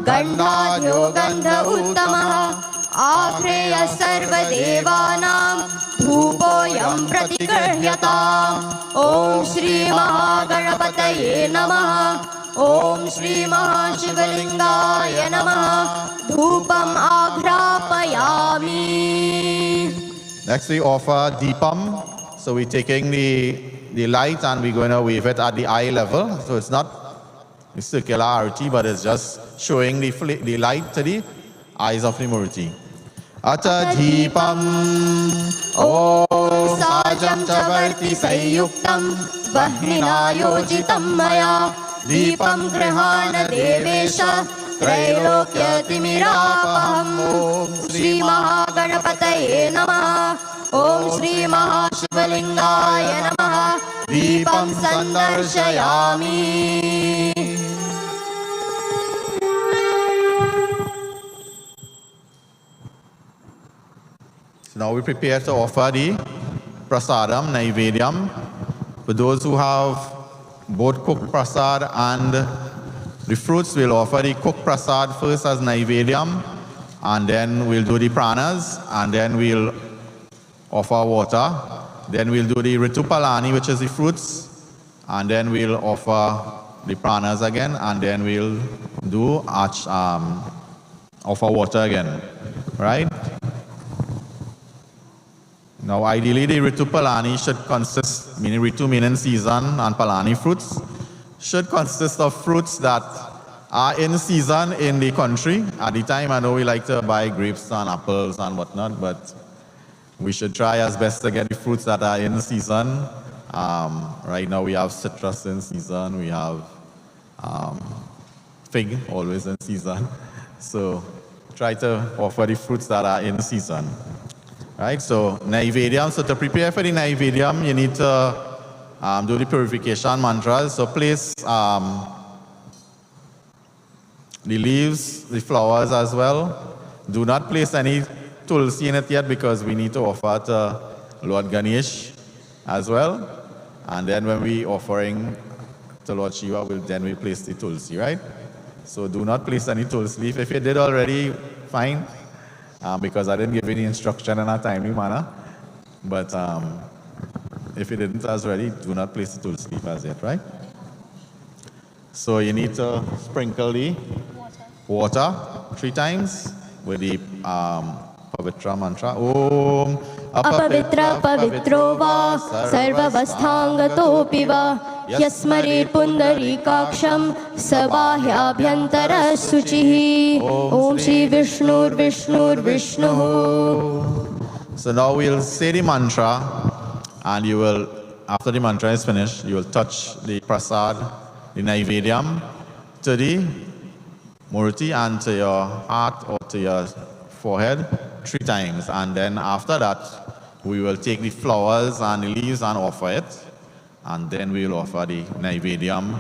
गन्धाढ्यो गन्ध उत्तमः आह्रेय सर्वदेवानां धूपोऽयं प्रतिगृह्यताम्. ॐ श्री महागणपतये नमः ॐ श्री महाशिवलिंगाय नमः धूपम् आघ्रापयामि. Next we offer deepam. So we're taking the light and we're going to wave it at the eye level. So it's not a circular arti, but it's just showing the light to the eyes of the murti. Ata deepam ॐ साजं च वर्ति संयुक्तं वह्निना योजितं मया दीपं गृहाण देवेश त्रैलोक्यतिमिरापहम्. ॐ श्री महागणपतये नमः ॐ श्री महाशिवलिंगाय नमः दीपं सन्दर्शयामि. So now we prepare to offer the prasadam, naivedyam. For those who have both cooked prasad and the fruits, we'll offer the cooked prasad first as naivedyam, and then we'll do the pranas, and then we'll offer water. Then we'll do the ritupalani, which is the fruits, and then we'll offer the pranas again, and then we'll do offer water again, right? Now, ideally, the Ritu Palani should consist, meaning Ritu meaning season, and Palani fruits, should consist of fruits that are in season in the country. At the time, I know we like to buy grapes and apples and whatnot, but we should try as best to get the fruits that are in season. Right now, we have citrus in season, we have fig always in season. So, try to offer the fruits that are in season. Right, so naivedyam. So to prepare for the naivedyam, you need to do the purification mantras. So place the leaves, the flowers as well. Do not place any tulsi in it yet because we need to offer to Lord Ganesh as well. And then when we offering to Lord Shiva, then we place the tulsi, right? So do not place any tulsi leaf. If you did already, fine. Because I didn't give any instruction in a timely manner. But if you didn't as ready, do not place the tulsi leaf as yet, right? So you need to sprinkle the water 3 times with the Pavitra mantra. Om अपवित्र पवित्रो वा सर्ववस्थांगतोऽपि वा यस्मरेत् पुंडरीकाक्षं स बाह्याभ्यन्तरः शुचिः. ॐ Shri विष्णुर्विष्णुर्विष्णुः. So now we'll say the mantra, and you will, after the mantra is finished, you will touch the prasad, the naivedyam, to the murti and to your heart or to your forehead 3 times. And then after that, we will take the flowers and the leaves and offer it. And then we will offer the naivedyam,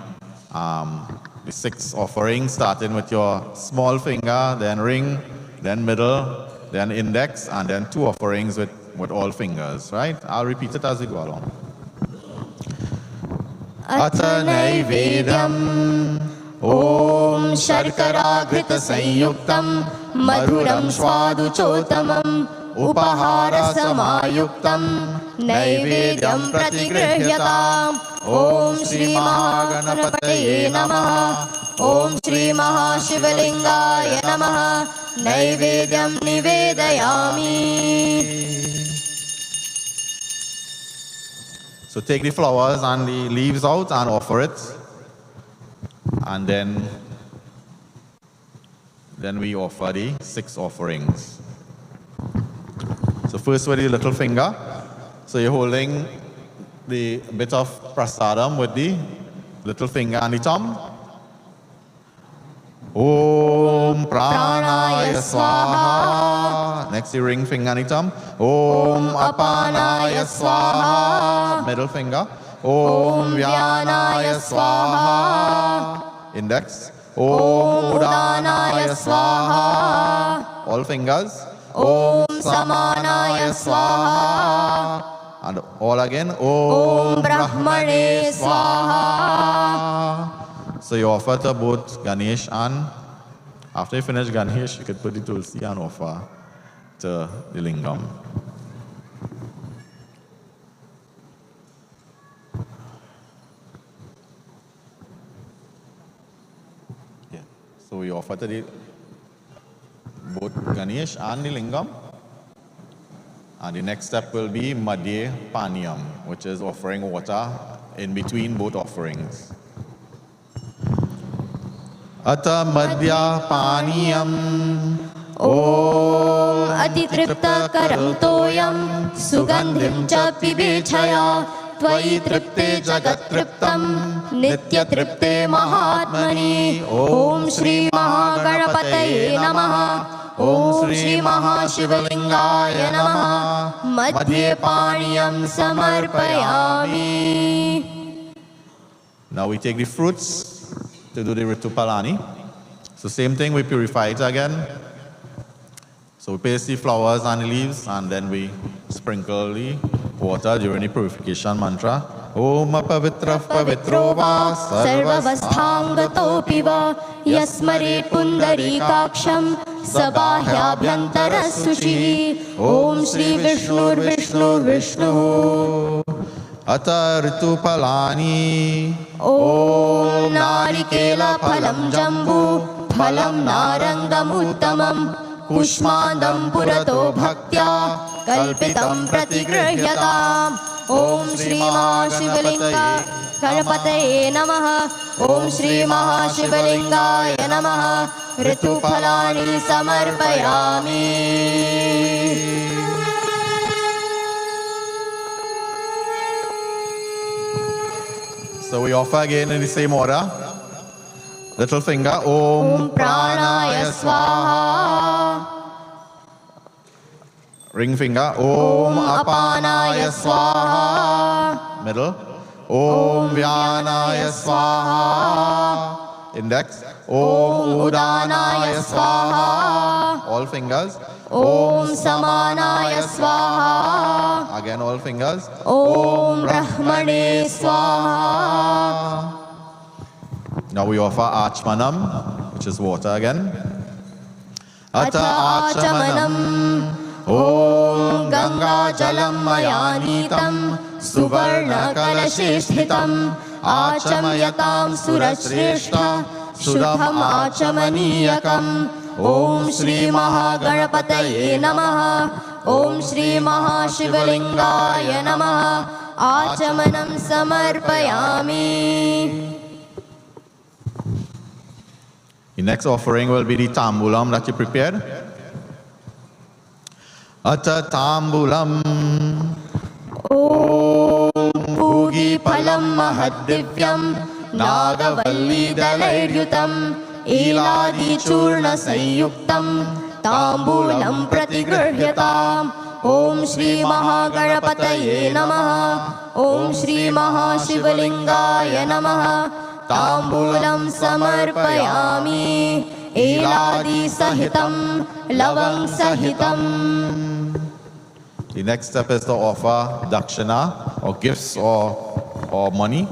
the 6 offerings, starting with your small finger, then ring, then middle, then index, and then 2 offerings with all fingers, right? I'll repeat it as we go along. अथ नैवेद्यम् ॐ शर्कराघृतसंयुक्तं मधुरं स्वादुचोत्तमम् उपहारसमायुक्तं नैवेद्यं प्रतिगृह्यताम् ॐ श्रीमहागणपतये नमः ॐ श्रीमहाशिवलिङ्गाय नमः नैवेद्यं निवेदयामि. So take the flowers and the leaves out and offer it. And then we offer the 6 offerings. So first with the little finger. So you're holding the bit of prasadam with the little finger and the thumb. Om Pranaya Swaha. Next the ring finger and the thumb. Om Apanaya Swaha. Middle finger. Om Vyanaya Swaha. Index. Om Udanaya Swaha. All fingers. Om Samanaya Swaha. And all again. Om Brahmane Swaha. So you offer to both Ganesh and after you finish Ganesh, you could put the tulsi and offer to the lingam. Yeah. So we offer to both Ganesh and the lingam. And the next step will be Madhya Paniyam, which is offering water in between both offerings. Ata Madhya Paniyam Om Atitripta Karam Toyam Sugandhim Cha Pibechaya Tvayi Tripte Jagat Triptam Nitya Tripte Mahatmani Om Shri Mahaganapataye Namaha Om Shri Mahashivalingaya Namaha Madhya Paniyam Samarpayami. Now we take the fruits to do the Ritupalani. So same thing, we purify it again. So we place the flowers and the leaves and then we sprinkle the water during the purification mantra. Om Pavitra Pavitro Va Sarvavasthangato Piva Yasmare Pundarikaksham Sabahyabyantara Suchi Om Shri Vishnu Vishnu Vishnu Ata Ritupalani Om Narikela Phalam Jambu Phalam Narangamuttamam Kushmandam Purato Bhaktya Kalpitam Pratigruhyatam Om Shri Mahashivalinga Ganapataye Namaha Om Shri Mahashivalingaya Namaha Rituphalani Samarpayami. So we offer again in the same order. Little finger, Om Pranaya Swaha. Ring finger, Om Apanaya Swaha. Middle, Om Vyanaya Swaha. Index, Om Udanaya Swaha. All fingers, Om Samanaya Swaha. again all fingers, Om Brahmane Swaha. Now we offer Achmanam, which is water again. Atha Achamanam Om Ganga Jalam Mayanitam Suvarna Kalashishtitam Achamyatam Surashreshta Shudham Achamaniyakam Om Shri Mahaganapataye Namaha Om Shri Mahashivalingaya Namaha Achamanam Samarpayami. The next offering will be the tambulam that you prepared. Ata tambulam Om Bhugi Phalam Mahadivyam Nagavalli Dalairyutam Iladi Churna Sayuktam Tambulam Pratigruhyatam Om Shri Mahaganapataye Namaha Om Shri Mahashivalingaya Namaha Tambulam Samarpayami Eladi Sahitam Lavang Sahitam. The next step is to offer dakshana or gifts or money.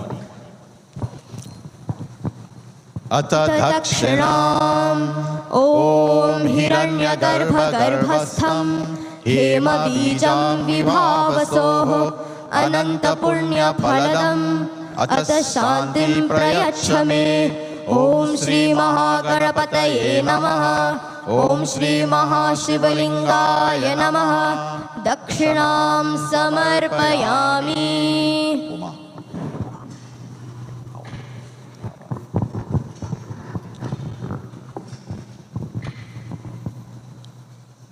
अथ दक्षिणाम् ॐ हिरण्यगर्भगर्भस्थं हेमबीजं विभावसोः अनन्तपुण्यफलदम् अथ शान्तिं प्रयच्छ मे ॐ श्रीमहागणपतये नमः ॐ श्रीमहाशिवलिङ्गाय नमः दक्षिणां समर्पयामि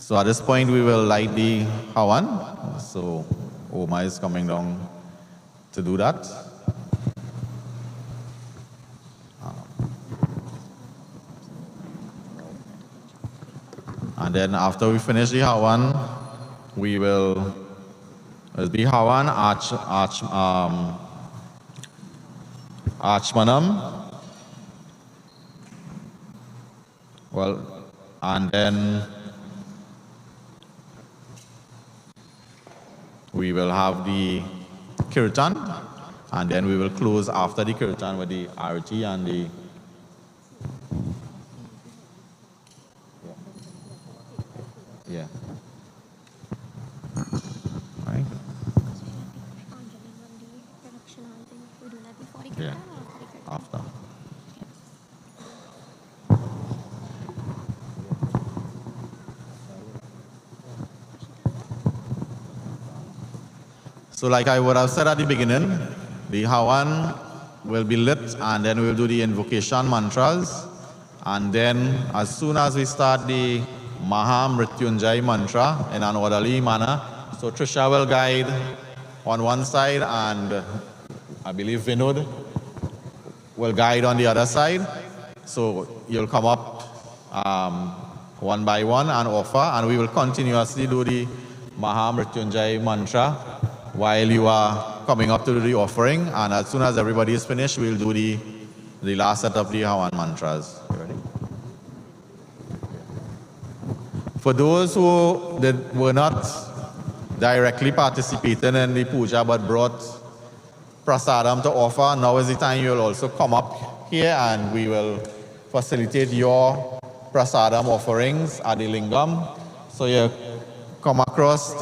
So at this point we will light the Hawan. So Oma is coming down to do that. And then after we finish the Hawan, we will be Hawan, Achmanam. Well, and then we will have the Kirtan, and then we will close after the Kirtan with the Arati and the yeah. Right. Yeah. After. So like I would have said at the beginning, the Hawan will be lit and then we'll do the invocation mantras. And then as soon as we start the Maha Mrityunjaua mantra in an orderly manner, so Trisha will guide on one side and I believe Vinod will guide on the other side. So you'll come up one by one and offer, and we will continuously do the Maha Mrityunjaua mantra while you are coming up to do the offering, and as soon as everybody is finished, we'll do the last set of the Hawan mantras. You ready? For those who were not directly participating in the puja but brought prasadam to offer, now is the time you will also come up here and we will facilitate your prasadam offerings at the lingam. So you come across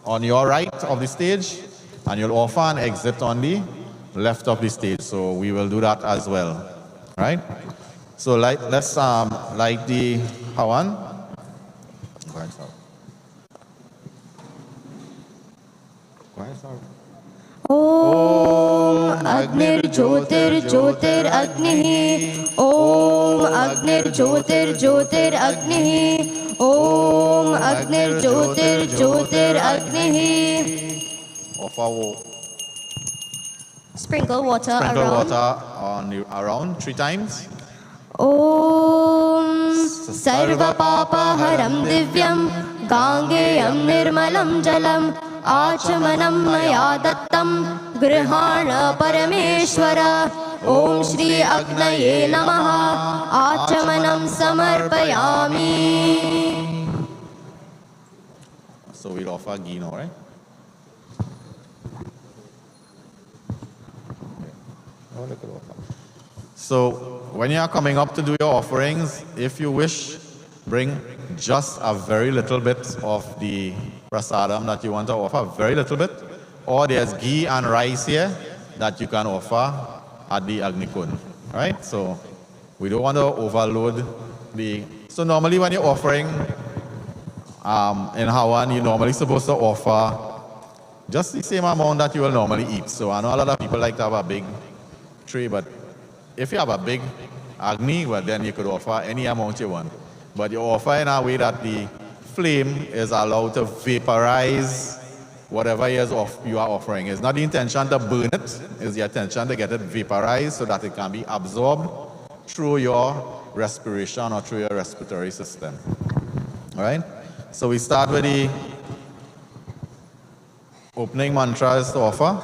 on your right of the stage, and you'll offer and exit on the left of the stage. So we will do that as well, right? So let's light the Hawan. Go ahead, sir. Go ahead, sir. Om अग्निर्ज्योतिर्ज्योतिरग्निः Om अग्निर्ज्योतिर्ज्योतिरग्निः Om अग्निर्ज्योतिर्ज्योतिरग्निः Sprinkle water around 3 times. ॐ सर्वपापहरं दिव्यं गाङ्गेयं निर्मलं जलम् आचमनं मया दत्तं गृहाण परमेश्वर ॐ श्री अग्नये नमः आचमनं समर्पयामि. So we'll offer ghee now, right? So when you are coming up to do your offerings, if you wish, bring just a very little bit of the prasadam that you want to offer, very little bit, or there's ghee and rice here that you can offer at the Agnikund, right? So we don't want to overload so normally when you're offering in Hawan, you're normally supposed to offer just the same amount that you will normally eat. So I know a lot of people like to have a big tray, but if you have a big Agni, well then you could offer any amount you want. But you offer in a way that the flame is allowed to vaporize whatever you are offering. It's not the intention to burn it, it's the intention to get it vaporized so that it can be absorbed through your respiration or through your respiratory system. All right? So we start with the opening mantras to offer.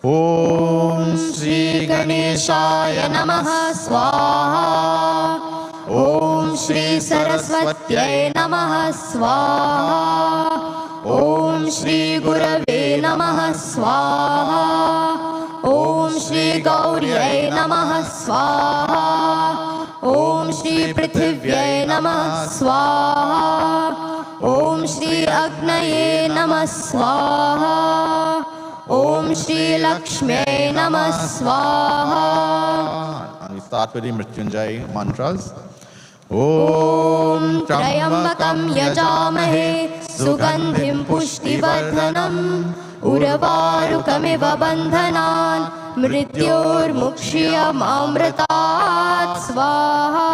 Om Shri Ganeshaya Namaha Swaha. Om Shri Saraswatyai Namaha Swaha. Om Shri Gurave Namaha Swaha. Om Shri Gauriyai Namaha Swaha. Shri पृथिव्यै नमः स्वाहा ॐ श्री अग्नये नमः स्वाहा ॐ श्री लक्ष्म्यै नमः स्वाहा And we start with the Mrityunjaya mantras. ॐ त्र्यम्बकं यजामहे सुगन्धिं पुष्टिवर्धनम् उर्वारुकमिव बन्धनान् मृत्योर्मुक्ष्यमामृतात् स्वाहा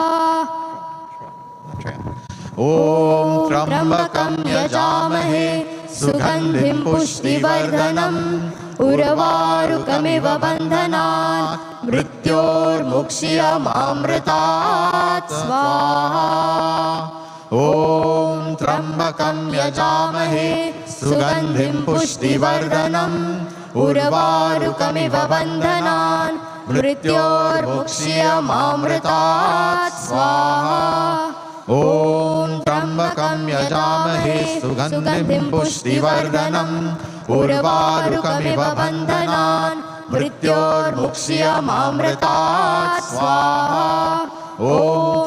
ॐ त्र्यम्बकं यजामहे सुगन्धिं पुष्टिवर्धनम् उर्वारुकमिव बन्धनान् मृत्योर्मुक्ष्यमामृतात् स्वाहा ॐ त्र्यम्बकं यजामहे सुगन्धिं पुष्टिवर्धनम् उर्वारुकमिव बन्धनान् मृत्योर्मुक्ष्यमामृतात् स्वाहा ॐ त्र्यम्बकं यजामहे सुगन्धिं पुष्टिवर्धनम् उर्वारुकमिव बन्धनान् मृत्योर्मुक्ष्यमामृतात् स्वाहा ॐ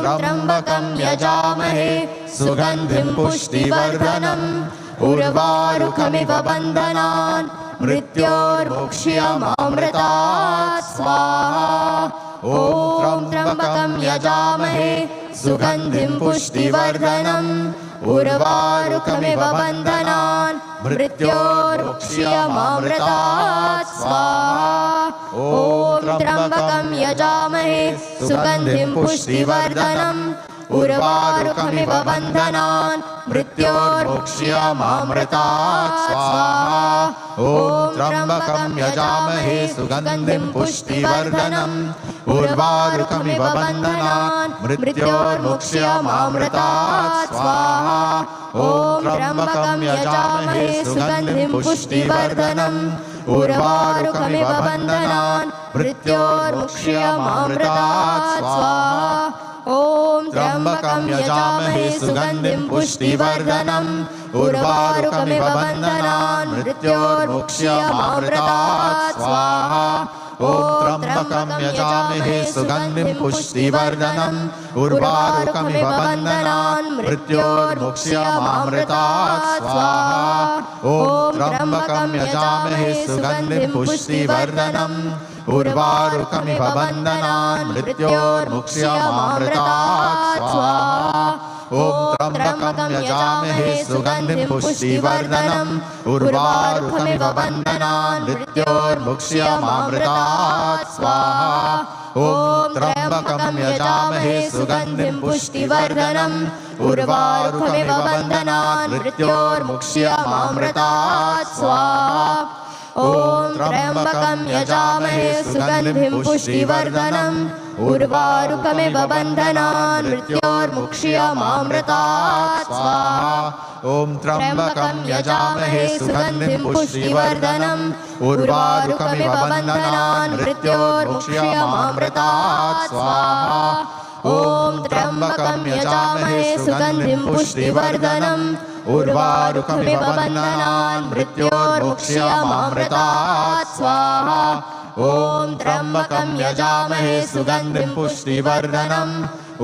त्र्यम्बकं यजामहे सुगन्धिं पुष्टिवर्धनम् उर्वारुकमिव बन्धनान् मृत्योर्मुक्ष्यमामृतात् स्वाहा ॐ त्र्यम्बकं यजामहे सुगन्धिं पुष्टिवर्धनम् उर्वारुकमिव बन्धनान् मृत्योर्मुक्ष्यमामृतात् स्वाहा ॐ त्र्यम्बकं यजामहे सुगन्धिं पुष्टिवर्धनम् उर्वारुकमिव बन्धनान् मृत्योर्मुक्ष्यमामृतात् स्वाहा ॐ त्र्यम्बकं यजामहे सुगन्धिं पुष्टिवर्धनम् उर्वारुकमिव बन्धनान् मृत्योर्मुक्ष्यमामृतात् स्वाहा ॐ त्र्यम्बकं यजामहे सुगन्धिं पुष्टिवर्धनम् उर्वारुकमिव बन्धनान् मृत्योर्मुक्ष्यमामृतात् स्वाहा ॐ त्र्यम्बकं यजामहे सुगन्धिं पुष्टिवर्धनम् उर्वारुकमिव बन्धनान् मृत्योर्मुक्ष्यमामृतात् स्वाहा ॐ त्र्यम्बकं यजामहे सुगन्धिं पुष्टिवर्धनम् उर्वारुकमिव बन्धनान् मृत्योर्मुक्ष्यमामृतात् स्वाहा ॐ त्र्यम्बकं यजामहे सुगन्धिं पुष्टिवर्धनम् उर्वारुकमिव बन्धनान् मृत्योर्मुक्ष्यमामृतात् स्वाहा ॐ त्र्यम्बकं यजामहे सुगन्धिं पुष्टिवर्धनम् उर्वारुकमिव बन्धनान् मृत्योर्मुक्ष्यमामृतात् स्वाहा ॐ त्र्यम्बकं यजामहे सुगन्धिं पुष्टिवर्धनम् उर्वारुकमिव बन्धनान् मृत्योर्मुक्ष्यमामृतात् स्वाहा ॐ त्र्यम्बकं यजामहे सुगन्धिं पुष्टिवर्धनम् उर्वारुकमिव बन्धनान् मृत्योर्मुक्ष्यमामृतात् स्वाहा ॐ त्र्यम्बकं यजामहे सुगन्धिं पुष्टिवर्धनम् उर्वारुकमिव बन्धनान् मृत्योर्मुक्ष्यमामृतात् स्वाहा ॐ त्र्यम्बकं यजामहे सुगन्धिं पुष्टिवर्धनम् उर्वारुकमिव बन्धनान् मृत्योर्मुक्ष्यमामृतात् स्वाहा ॐ त्र्यम्बकं यजामहे सुगन्धिं पुष्टिवर्धनम्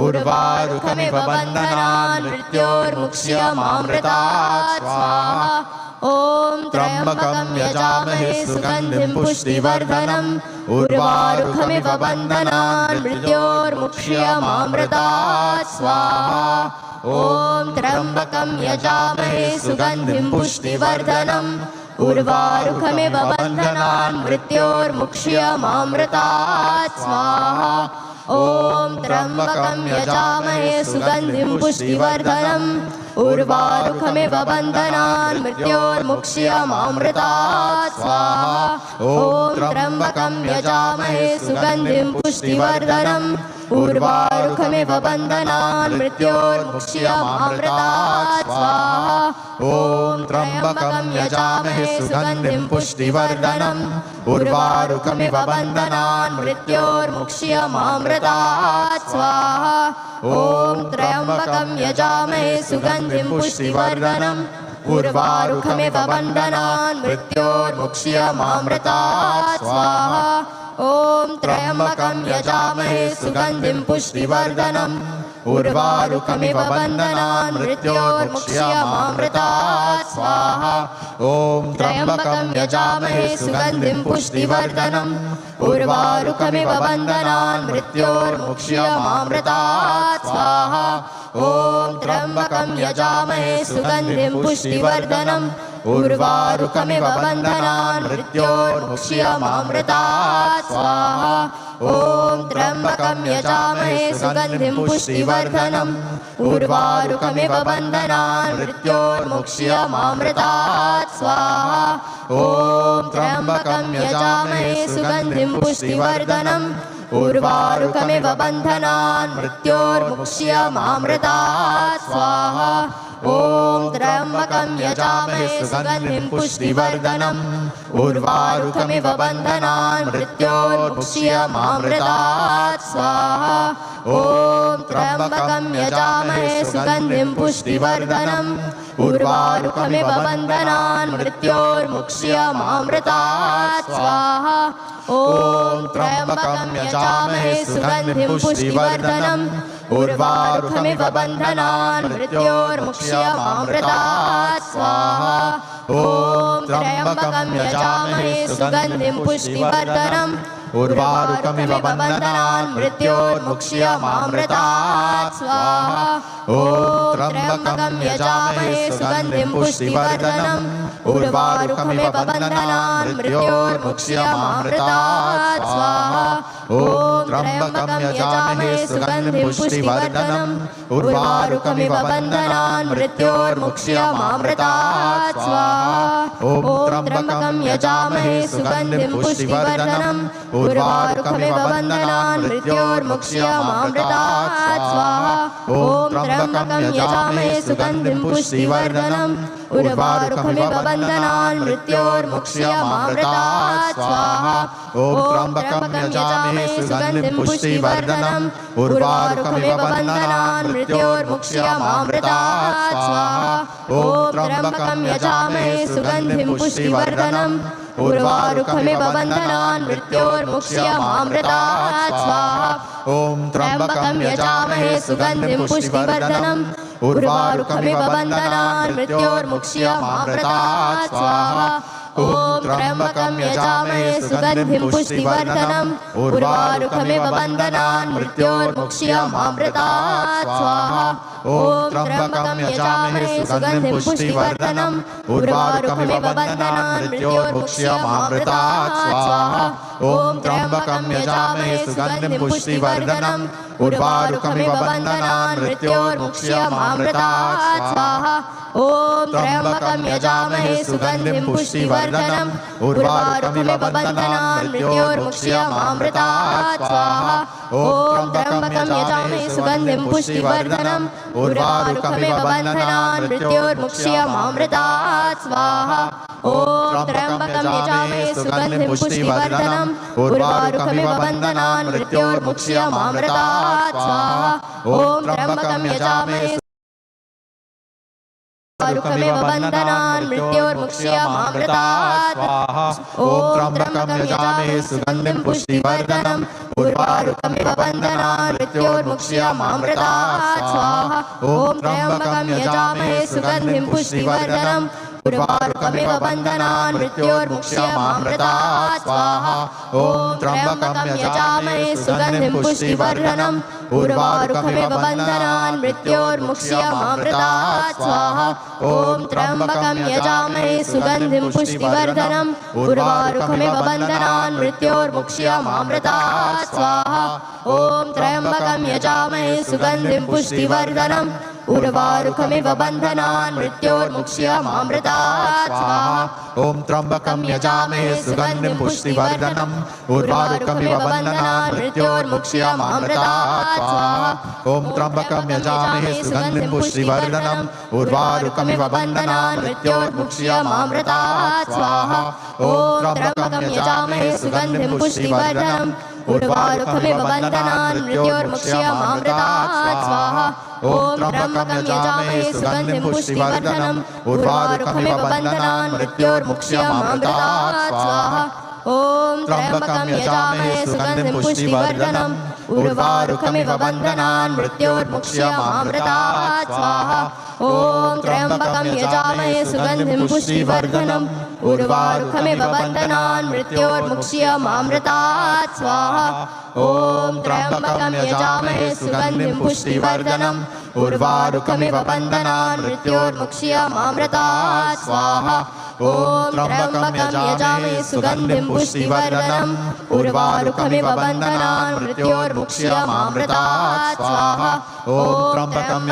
उर्वारुकमिव बन्धनान् मृत्योर्मुक्ष्यमामृतात् स्वाहा ॐ त्र्यम्बकं यजामहे सुगन्धिं पुष्टिवर्धनम् उर्वारुकमिव बन्धनान् मृत्योर्मुक्ष्यमामृतात् स्वाहा ॐ त्र्यम्बकं यजामहे सुगन्धिं पुष्टिवर्धनम् उर्वारुकमिव बन्धनान् मृत्योर्मुक्ष्यमामृतात् स्वाहा ॐ त्र्यम्बकं यजामहे सुगन्धिं पुष्टिवर्धनम् उर्वारुकमिव बन्धनान् मृत्योर्मुक्ष्यमामृतात् स्वाहा ॐ त्र्यम्बकं यजामहे सुगन्धिं पुष्टिवर्धनम् उर्वारुकमिव बन्धनान् मृत्योर्मुक्ष्यमामृतात् स्वाहा ॐ त्र्यम्बकं यजामहे सुगन्धिं पुष्टिवर्धनम् उर्वारुकमिव बन्धनान् मृत्योर्मुक्ष्यमामृतात् स्वाहा ॐ त्र्यम्बकं यजामहे सुगन्धिं पुष्टिवर्धनम् उर्वारुकमिव बन्धनान् मृत्योर्मुक्ष्यमामृतात् स्वाहा ॐ त्र्यम्बकं यजामहे सुगन्धिं पुष्टिवर्धनम् उर्वारुकमिव बन्धनान् मृत्योर्मुक्ष्यमामृतात् स्वाहा ॐ त्र्यम्बकं यजामहे सुगन्धिं पुष्टिवर्धनम् उर्वारुकमिव बन्धनान् मृत्योर्मुक्ष्यमामृतात् स्वाहा ॐ त्र्यम्बकं यजामहे सुगन्धिं पुष्टिवर्धनम् उर्वारुकमिव बन्धनान् मृत्योर्मुक्ष्यमामृतात् स्वाहा ॐ त्र्यम्बकं यजामहे सुगन्धिं पुष्टिवर्धनम् उर्वारुकमिव बन्धनान् मृत्योर्मुक्ष्यमामृतात् स्वाहा ॐ त्र्यम्बकं यजामहे सुगन्धिं पुष्टिवर्धनम् उर्वारुकमिव बन्धनान् मृत्योर्मुक्ष्यमामृतात् स्वाहा ॐ त्र्यम्बकं यजामहे सुगन्धिं पुष्टिवर्धनम् उर्वारुकमिव बन्धनान् मृत्योर्मुक्ष्यमामृतात् स्वाहा ॐ त्र्यम्बकं यजामहे सुगन्धिं पुष्टिवर्धनम् उर्वारुकमिव बन्धनान् मृत्योर्मुक्ष्यमामृतात् स्वाहा ॐ त्र्यम्बकं यजामहे सुगन्धिं पुष्टिवर्धनम् उर्वारुकमिव बन्धनान् मृत्योर्मुक्ष्यमामृतात् स्वाहा ॐ त्र्यम्बकं यजामहे सुगन्धिं पुष्टिवर्धनम् उर्वारुकमिव बन्धनान् मृत्योर्मुक्ष्यमामृतात् स्वाहा ॐ त्र्यम्बकं यजामहे सुगन्धिं पुष्टिवर्धनम् उर्वारुकमिव बन्धनान् मृत्योर्मुक्ष्यमामृतात् स्वाहा ॐ त्र्यम्बकं यजामहे सुगन्धिं पुष्टिवर्धनम् उर्वारुकमिव बन्धनान् मृत्योर्मुक्ष्यमामृतात् स्वाहा ॐ त्र्यम्बकं यजामहे सुगन्धिं पुष्टिवर्धनम् उर्वारुकमिव बन्धनान् मृत्योर्मुक्ष्यमामृतात् स्वाहा ॐ त्र्यम्बकं यजामहे सुगन्धिं पुष्टिवर्धनम् उर्वारुकमिव बन्धनान् मृत्योर्मुक्ष्यमामृतात् स्वाहा ॐ त्र्यम्बकं यजामहे सुगन्धिं पुष्टिवर्धनम् उर्वारुकमिव बन्धनान् मृत्योर्मुक्ष्यमामृतात् स्वाहा ॐ त्र्यम्बकं यजामहे सुगन्धिं पुष्टिवर्धनम् उर्वारुकमिव बन्धनान् मृत्योर्मुक्ष्यमामृतात् स्वाहा ॐ त्र्यम्बकं यजामहे सुगन्धिं पुष्टिवर्धनम् उर्वारुकमिव बन्धनान् मृत्योर्मुक्ष्यमामृतात् स्वाहा ॐ त्र्यम्बकं यजामहे सुगन्धिं पुष्टिवर्धनम् उर्वारुकमिव बन्धनान् मृत्योर्मुक्ष्यमामृतात् स्वाहा ॐ त्र्यम्बकं यजामहे सुगन्धिं पुष्टिवर्धनम् उर्वारुकमिव बन्धनान् मृत्योर्मुक्ष्यमामृतात् स्वाहा ॐ त्र्यम्बकं यजामहे सुगन्धिं पुष्टिवर्धनम् उर्वारुकमिव बन्धनान् मृत्योर्मुक्ष्यमामृतात् स्वाहा ॐ त्र्यम्बकं यजामहे सुगन्धिं पुष्टिवर्धनम् उर्वारुकमिव बन्धनान् मृत्योर्मुक्ष्यमामृतात् स्वाहा ॐ त्र्यम्बकं यजामहे सुगन्धिं पुष्टिवर्धनम् उर्वारुकमिव बन्धनान् मृत्योर्मुक्ष्यमामृतात् स्वाहा ॐ त्र्यम्बकं यजामहे सुगन्धिं पुष्टिवर्धनम् उर्वारुकमिव बन्धनान् मृत्योर्मुक्ष्यमामृतात् स्वाहा ॐ त्र्यम्बकं यजामहे उर्वारुकमिव बन्धनान् मृत्योर्मुक्ष्यमामृतात् स्वाहा ॐ त्र्यम्बकं यजामहे सुगन्धिं पुष्टिवर्धनम् उर्वारुकमिव बन्धनान् मृत्योर्मुक्ष्यमामृतात् स्वाहा ॐ त्र्यम्बकं यजामहे सुगन्धिं पुष्टिवर्धनम् उर्वारुकमिव बन्धनान् मृत्योर्मुक्ष्यमामृतात् स्वाहा ॐ त्र्यम्बकं यजामहे सुगन्धिं पुष्टिवर्धनम् उर्वारुकमिव बन्धनान् मृत्योर्मुक्ष्यमामृतात् स्वाहा ॐ त्र्यम्बकं यजामहे सुगन्धिं पुष्टिवर्धनम् उर्वारुकमिव बन्धनान् मृत्योर्मुक्ष्यमामृतात् स्वाहा ॐ त्र्यम्बकं यजामहे सुगन्धिं पुष्टिवर्धनम् उर्वारुकमिव बन्धनान् मृत्योर्मुक्ष्यमामृतात् स्वाहा ॐ त्र्यम्बकं यजामहे सुगन्धिं पुष्टिवर्धनम् उर्वारुकमिव बन्धनान् मृत्योर्मुक्ष्यमामृतात् स्वाहा ॐ त्र्यम्बकं यजामहे सुगन्धिं पुष्टिवर्धनम् उर्वारुकमिव बन्धनान् मृत्योर्मुक्ष्यमामृतात् स्वाहा ॐ त्र्यम्बकं यजामहे सुगन्धिं पुष्टिवर्धनम् उर्वारुकमिव बन्धनान् मृत्योर्मुक्ष्यमामृतात् स्वाहा ॐ त्र्यम्बकं यजामहे सुगन्धिं पुष्टिवर्धनम् उर्वारुकमिव बन्धनान् मृत्योर्मुक्ष्यमामृतात् स्वाहा ॐ ॐ त्र्यम्बकं यजामहे सुगन्धिं पुष्टिवर्धनम् उर्वारुकमिव बन्धनान् मृत्योर्मुक्ष्यमामृतात् स्वाहा ॐ त्र्यम्बकं यजामहे सुगन्धिं पुष्टिवर्धनम् उर्वारुकमिव बन्धनान् मृत्योर्मुक्ष्यमामृतात् स्वाहा ॐ त्र्यम्बकं यजामहे सुगन्धिं पुष्टिवर्धनम् उर्वारुकमिव बन्धनान् मृत्योर्मुक्ष्यमामृतात् स्वाहा ॐ त्र्यम्बकं यजामहे सुगन्धिं पुष्टिवर्धनम् उर्वारुकमिव बन्धनान् मृत्योर्मुक्ष्यमामृतात् स्वाहा ॐ त्र्यम्बकं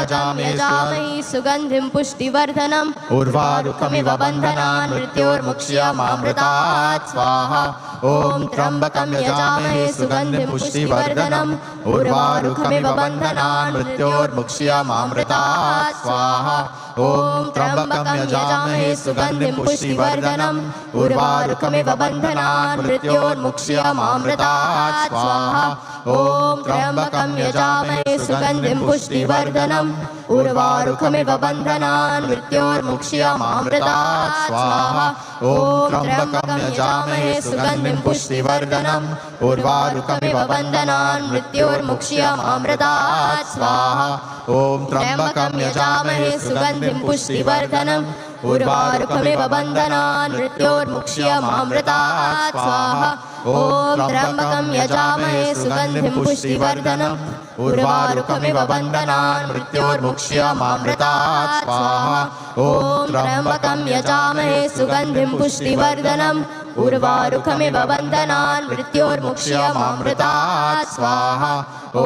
यजामहे सुगन्धिं पुष्टिवर्धनम् उर्वारुकमिव बन्धनान् मृत्योर्मुक्ष्यमामृतात् स्वाहा ॐ त्र्यम्बकं यजामहे सुगन्धिं पुष्टिवर्धनम् उर्वारुकमिव बन्धनान् मृत्योर्मुक्ष्यमामृतात् स्वाहा ॐ त्र्यम्बकं यजामहे सुगन्धिं पुष्टिवर्धनम् उर्वारुकमिव बन्धनान् मृत्योर्मुक्ष्यमामृतात् स्वाहा ॐ त्र्यम्बकं यजामहे सुगन्धिं पुष्टिवर्धनम् उर्वारुकमिव बन्धनान् मृत्योर्मुक्ष्यमामृतात् स्वाहा ॐ त्र्यम्बकं यजामहे सुगन्धिं पुष्टिवर्धनम् उर्वारुकमिव बन्धनान् मृत्योर्मुक्ष्यमामृतात् स्वाहा ॐ त्र्यम्बकं यजामहे सुगन्धिं पुष्टिवर्धनम् उर्वारुकमिव बन्धनान् मृत्योर्मुक्ष्यमामृतात् स्वाहा ॐ त्र्यम्बकं यजामहे सुगन्धिं पुष्टिवर्धनम् उर्वारुकमिव बन्धनान् मृत्योर्मुक्ष्यमामृतात् स्वाहा ॐ त्र्यम्बकं यजामहे सुगन्धिं पुष्टिवर्धनम् उर्वारुकमिव बन्धनान् मृत्योर्मुक्ष्यमामृतात् स्वाहा ॐ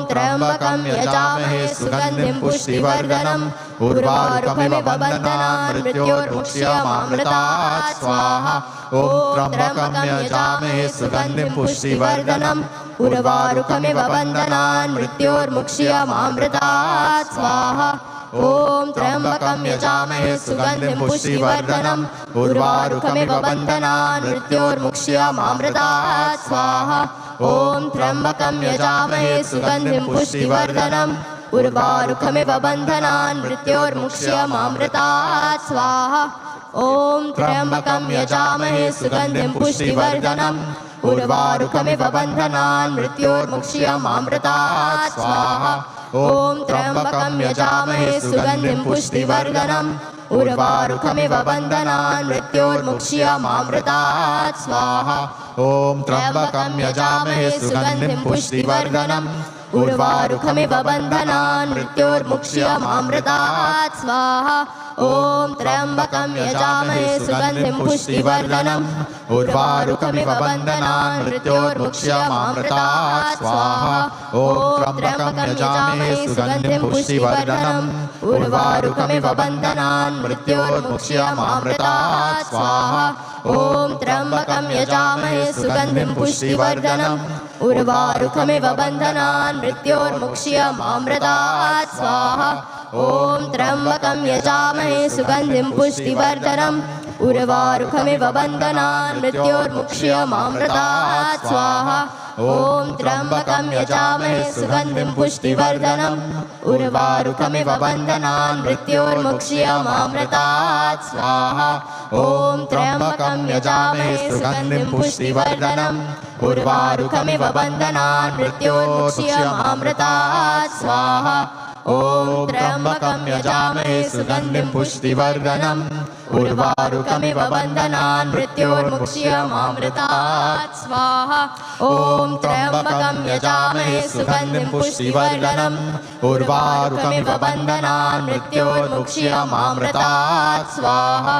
त्र्यम्बकं यजामहे सुगन्धिं पुष्टिवर्धनम् उर्वारुकमिव बन्धनान् मृत्योर्मुक्ष्यमामृतात् स्वाहा ॐ त्र्यम्बकं यजामहे सुगन्धिं पुष्टिवर्धनम् उर्वारुकमिव बन्धनान् मृत्योर्मुक्ष्यमामृतात् स्वाहा ॐ त्र्यम्बकं यजामहे सुगन्धिं पुष्टिवर्धनम् उर्वारुकमिव बन्धनान् मृत्योर्मुक्ष्यमामृतात् स्वाहा ॐ त्र्यम्बकं यजामहे सुगन्धिं पुष्टिवर्धनम् उर्वारुकमिव बन्धनान् मृत्योर्मुक्ष्यमामृतात् स्वाहा ॐ त्र्यम्बकं यजामहे सुगन्धिं पुष्टिवर्धनम् उर्वारुकमिव बन्धनान् मृत्योर्मुक्ष्यमामृतात् स्वाहा ॐ त्र्यम्बकं यजामहे सुगन्धिं पुष्टिवर्धनम् उर्वारुकमिव बन्धनान् मृत्योर्मुक्ष्यमामृतात् स्वाहा ॐ त्र्यम्बकं यजामहे सुगन्धिं पुष्टिवर्धनम् उर्वारुकमिव बन्धनान् मृत्योर्मुक्ष्यमामृतात् स्वाहा ॐ त्र्यम्बकं यजामहे सुगन्धिं पुष्टिवर्धनम् उर्वारुकमिव बन्धनान् मृत्योर्मुक्ष्यमामृतात् स्वाहा ॐ त्र्यम्बकं यजामहे सुगन्धिं पुष्टिवर्धनम् उर्वारुकमिव बन्धनान् मृत्योर्मुक्ष्यमामृतात् स्वाहा ॐ त्र्यम्बकं यजामहे सुगन्धिं पुष्टिवर्धनम् उर्वारुकमिव बन्धनान् मृत्योर्मुक्ष्यमामृतात् स्वाहा ॐ त्र्यम्बकं यजामहे सुगन्धिं पुष्टिवर्धनम् उर्वारुकमिव बन्धनान् मृत्योर्मुक्ष्यमामृतात् स्वाहा ॐ त्र्यम्बकं यजामहे सुगन्धिं पुष्टिवर्धनम् उर्वारुकमिव बन्धनान् मृत्योर्मुक्ष्यमामृतात् स्वाहा ॐ त्र्यम्बकं यजामहे सुगन्धिं पुष्टिवर्धनम् उर्वारुकमिव बन्धनान् मृत्योर्मुक्ष्यमामृतात् स्वाहा ॐ त्र्यम्बकं यजामहे सुगन्धिं पुष्टिवर्धनम् उर्वारुकमिव बन्धनान् मृत्योर्मुक्ष्यमामृतात् स्वाहा ॐ त्र्यम्बकं यजामहे सुगन्धिं पुष्टिवर्धनम् उर्वारुकमिव बन्धनान् मृत्योर्मुक्ष्यमामृतात् स्वाहा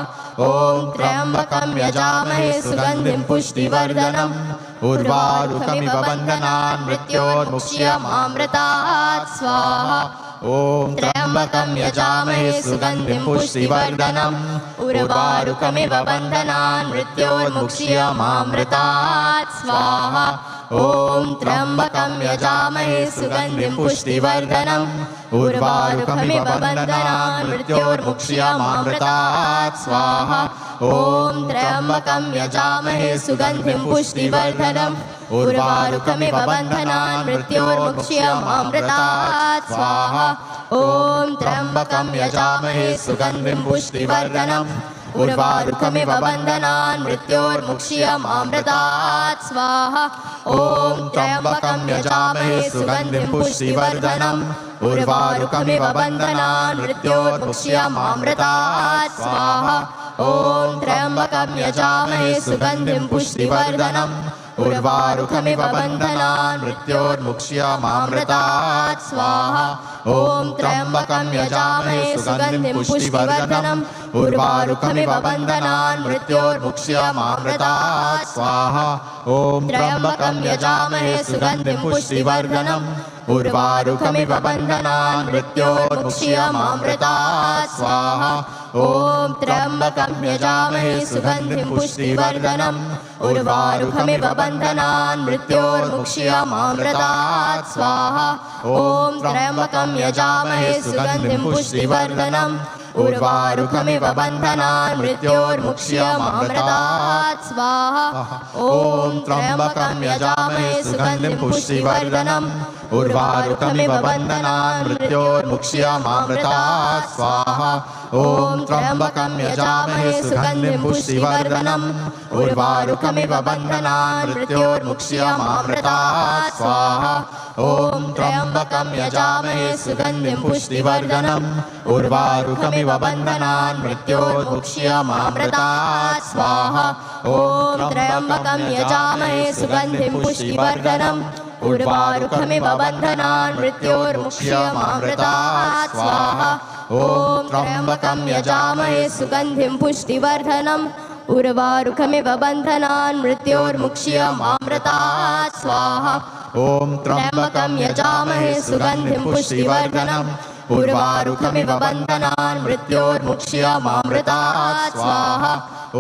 ॐ त्र्यम्बकं यजामहे सुगन्धिं पुष्टिवर्धनम् उर्वारुकमिव बन्धनान् मृत्योर्मुक्ष्यमामृतात् स्वाहा ॐ त्र्यम्बकं यजामहे सुगन्धिं पुष्टिवर्धनम् उर्वारुकमिव बन्धनान् मृत्योर्मुक्ष्यमामृतात् स्वाहा ॐ त्र्यम्बकं यजामहे सुगन्धिं पुष्टिवर्धनम् उर्वारुकमिव बन्धनान् मृत्योर्मुक्ष्यमामृतात् स्वाहा ॐ त्र्यम्बकं यजामहे सुगन्धिं पुष्टिवर्धनम् उर्वारुकमिव बन्धनान् मृत्योर्मुक्ष्यमामृतात् स्वाहा ॐ त्र्यम्बकं यजामहे सुगन्धिं पुष्टिवर्धनम् उर्वारुकमिव बन्धनान् मृत्योर्मुक्ष्यमामृतात् स्वाहा ॐ त्र्यम्बकं यजामहे सुगन्धिं पुष्टिवर्धनम् उर्वारुकमिव बन्धनान् मृत्योर्मुक्ष्यमामृतात् स्वाहा ॐ त्र्यम्बकं यजामहे सुगन्धिं पुष्टिवर्धनम् उर्वारुकमिव बन्धनान् मृत्योर्मुक्ष्यमामृतात् स्वाहा ॐ त्र्यम्बकं यजामहे सुगन्धिं पुष्टिवर्धनम् उर्वारुकमिव बन्धनान् मृत्योर्मुक्ष्यमामृतात् स्वाहा ॐ त्र्यम्बकं यजामहे सुगन्धिं पुष्टिवर्धनम् उर्वारुकमिव बन्धनान् मृत्योर्मुक्ष्यमामृतात् स्वाहा ॐ त्र्यम्बकं यजामहे सुगन्धिं पुष्टिवर्धनम् उर्वारुकमिव बन्धनान् मृत्योर्मुक्ष्यमामृतात् स्वाहा ॐ त्र्यम्बकं यजामहे सुगन्धिं पुष्टिवर्धनम् उर्वारुकमिव बन्धनान् मृत्योर्मुक्ष्यमामृतात् स्वाहा ॐ त्र्यम्बकं यजामहे सुगन्धिं पुष्टिवर्धनम् उर्वारुकमिव बन्धनान् मृत्योर्मुक्ष्यमामृतात् स्वाहा ॐ त्र्यम्बकं यजामहे सुगन्धिं पुष्टिवर्धनम् उर्वारुकमिव बन्धनान् मृत्योर्मुक्ष्यमामृतात् स्वाहा ॐ त्र्यम्बकं यजामहे सुगन्धिं पुष्टिवर्धनम् उर्वारुकमिव बन्धनान् मृत्योर्मुक्ष्यमामृतात् स्वाहा ॐ त्र्यम्बकं यजामहे सुगन्धिं पुष्टिवर्धनम् उर्वारुकमिव बन्धनान् मृत्योर्मुक्ष्यमामृतात् स्वाहा ॐ त्र्यम्बकं यजामहे सुगन्धिं पुष्टिवर्धनम् उर्वारुकमिव बन्धनान् मृत्योर्मुक्ष्यमामृतात् स्वाहा ॐ त्र्यम्बकं यजामहे सुगन्धिं पुष्टिवर्धनम् उर्वारुकमिव बन्धनान् मृत्योर्मुक्ष्यमामृतात् स्वाहा ॐ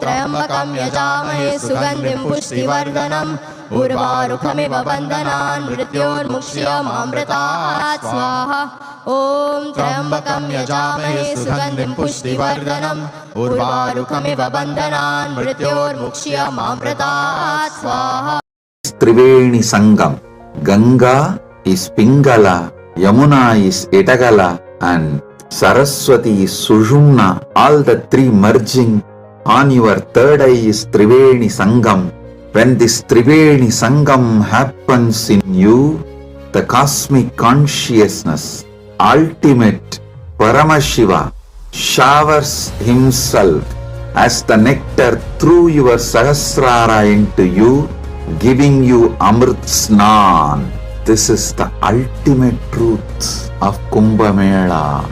त्र्यम्बकं यजामहे सुगन्धिं पुष्टिवर्धनम् उर्वारुकमिव बन्धनान् मृत्योर्मुक्ष्यमामृतात् स्वाहा ॐ त्र्यम्बकं यजामहे सुगन्धिं पुष्टिवर्धनम् उर्वारुकमिव बन्धनान् मृत्योर्मुक्ष्यमामृतात् स्वाहा Triveni Sangam. Ganga is Pingala, Yamuna is Etagala, and Saraswati is Sushumna, all the three merging. On your third eye is Triveni Sangam. When this Triveni Sangam happens in you, the cosmic consciousness, ultimate Paramashiva, showers himself as the nectar through your Sahasrara into you, giving you Amrit Snan. This is the ultimate truth of Kumbh Mela.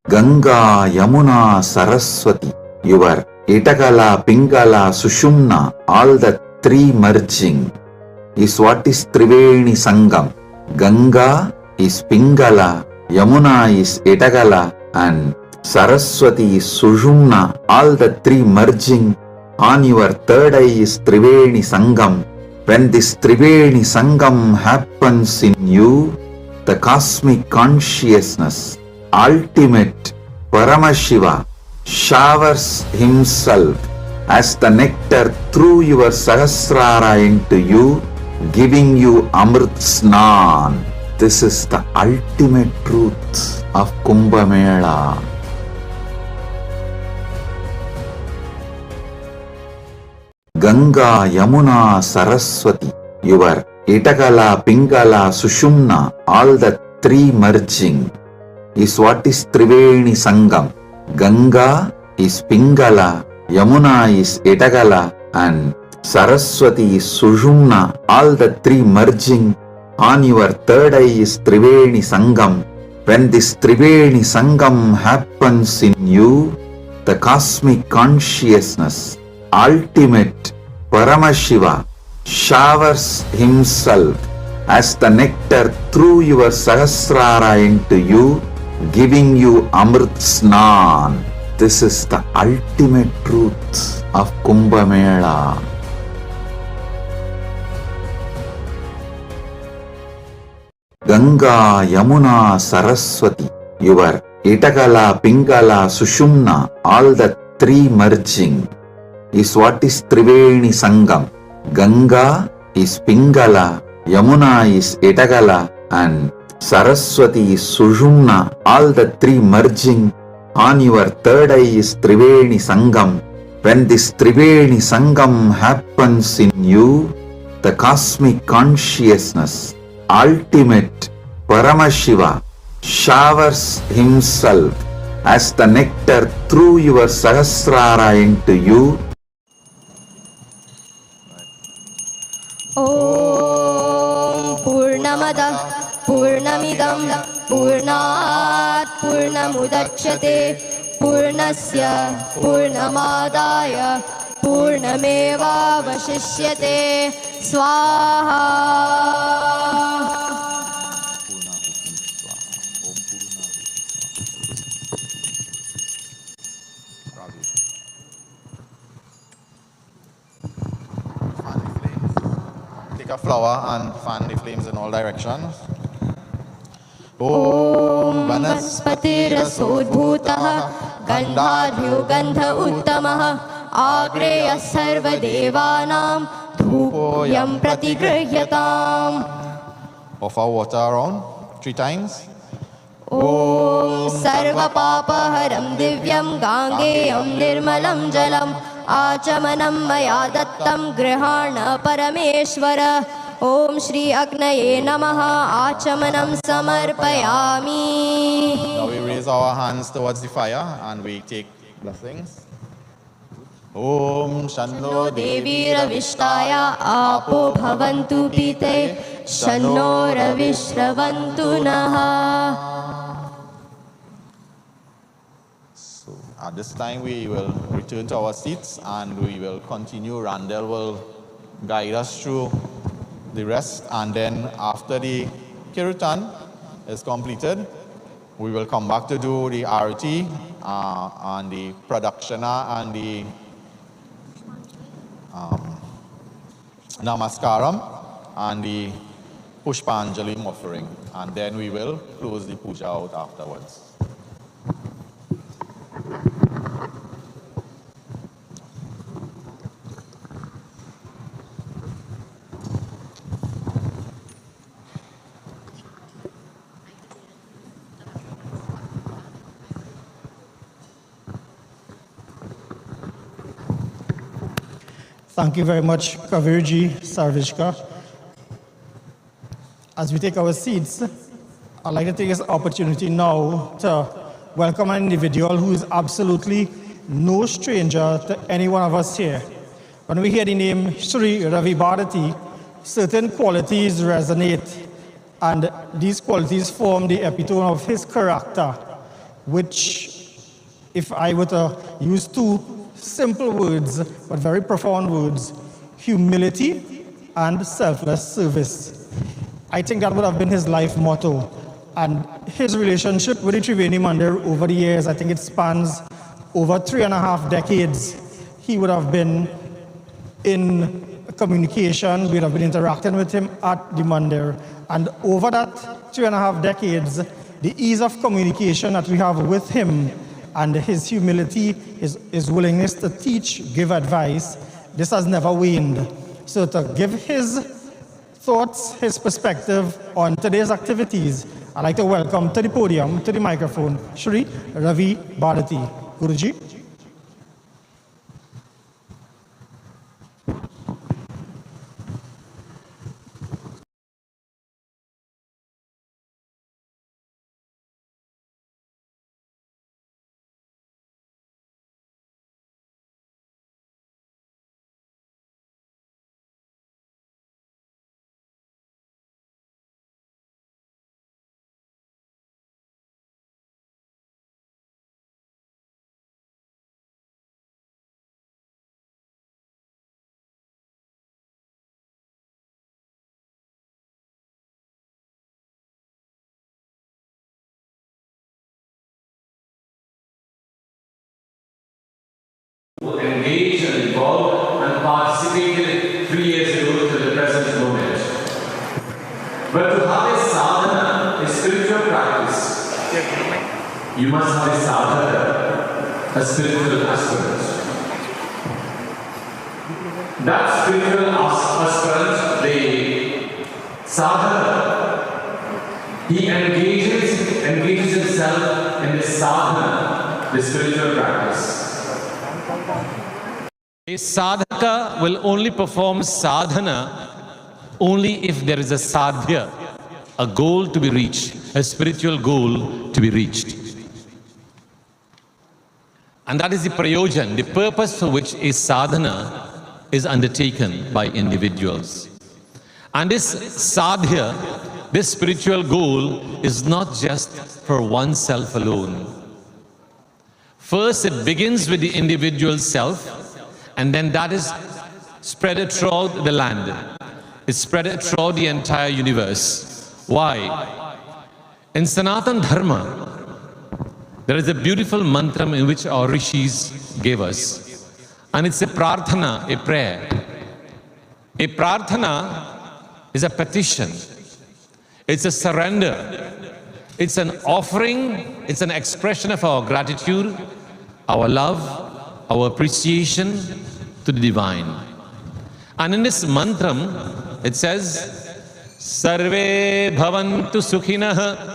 Ganga, Yamuna, Saraswati, your Etagala, Pingala, Sushumna, all the three merging is what is Triveni Sangam. Ganga is Pingala, Yamuna is Etagala, and Saraswati is Sushumna, all the three merging. On your third eye is Triveni Sangam. When this Triveni Sangam happens in you, the cosmic consciousness, ultimate Paramashiva, showers himself as the nectar through your Sahasrara into you, giving you Amrit Snan. This is the ultimate truth of Kumbh Mela. Ganga, Yamuna, Saraswati, your Etagala, Pingala, Sushumna, all the three merging is what is Triveni Sangam. Ganga is Pingala, Yamuna is Etagala, and Saraswati is Sushumna, all the three merging. On your third eye is Triveni Sangam. When this Triveni Sangam happens in you, the cosmic consciousness, ultimate Paramashiva, showers himself as the nectar through your Sahasrara into you, giving you Amrit Snan. This is the ultimate truth of Kumbh Mela. Ganga, Yamuna, Saraswati, your Etagala, Pingala, Sushumna, all the three merging is what is Triveni Sangam. Ganga is Pingala, Yamuna is Etagala, and Saraswati, Sushumna, all the three merging on your third eye is Triveni Sangam. When this Triveni Sangam happens in you, the cosmic consciousness, ultimate Paramashiva, showers himself as the nectar through your Sahasrara into you. ॐ पूर्णमदः पूर्णमिदं पूर्णात् पूर्णमुदच्यते पूर्णस्य पूर्णमादाय पूर्णमेवावशिष्यते स्वाहा Take a flower and fan the flames in all directions. ॐ वनस्पतिरसोद्भूतः गन्धाढ्यो गन्ध उत्तमः आग्रेयः सर्वदेवानां धूपोऽयं प्रतिगृह्यताम्. Offer water around 3 times. ॐ सर्वपापहरं दिव्यं गाङ्गेयं निर्मलं जलम् आचमनं मया दत्तं गृहाण परमेश्वर. ॐ श्री अग्नये नमः आचमनं समर्पयामि. Now we raise our hands towards the fire and we take blessings. Om Shanno देवीरविष्टाय आपो भवन्तु पीते शन्नो रविश्रवन्तु नः. At this time we will return to our seats and we will continue. Randall will guide us through the rest, and then after the kirtan is completed, we will come back to do the arati and the pradakshina and the namaskaram and the pushpanjali offering, and then we will close the puja out afterwards. Thank you very much, Kavirji, Sarvishka. As we take our seats, I'd like to take this opportunity now to welcome an individual who is absolutely no stranger to any one of us here. When we hear the name Sri Ravi Bharati, certain qualities resonate, and these qualities form the epitome of his character, which, if I were to use two simple words, but very profound words, humility and selfless service. I think that would have been his life motto. And his relationship with the Triveni Mandir over the years, I think it spans over 3.5 decades. He would have been in communication, we would have been interacting with him at the Mandir. And over that 3.5 decades, the ease of communication that we have with him and his humility, his willingness to teach, give advice, this has never waned. So to give his thoughts, his perspective on today's activities, I'd like to welcome to the podium, to the microphone, Sri Ravi Bharati. Guruji. Engaged and involved and participated 3 years ago to the present moment. But to have a sadhana, a spiritual practice, you must have a sadhana, a spiritual aspirant. That spiritual aspirant, the sadhana, He engages himself in the sadhana, the spiritual practice. A sadhaka will only perform sadhana only if there is a sadhya, a goal to be reached, a spiritual goal to be reached. And that is the prayojan, the purpose for which a sadhana is undertaken by individuals. And this sadhya, this spiritual goal, is not just for oneself alone. First, it begins with the individual self, and then that is spread throughout the land. It's spread throughout the entire universe. Why? In Sanatana Dharma, there is a beautiful mantra in which our rishis gave us. And it's a prarthana, a prayer. A prarthana is a petition. It's a surrender. It's an offering. It's an expression of our gratitude, our love, our appreciation to the divine. And in this mantra, it says, Sarve bhavantu sukhinah.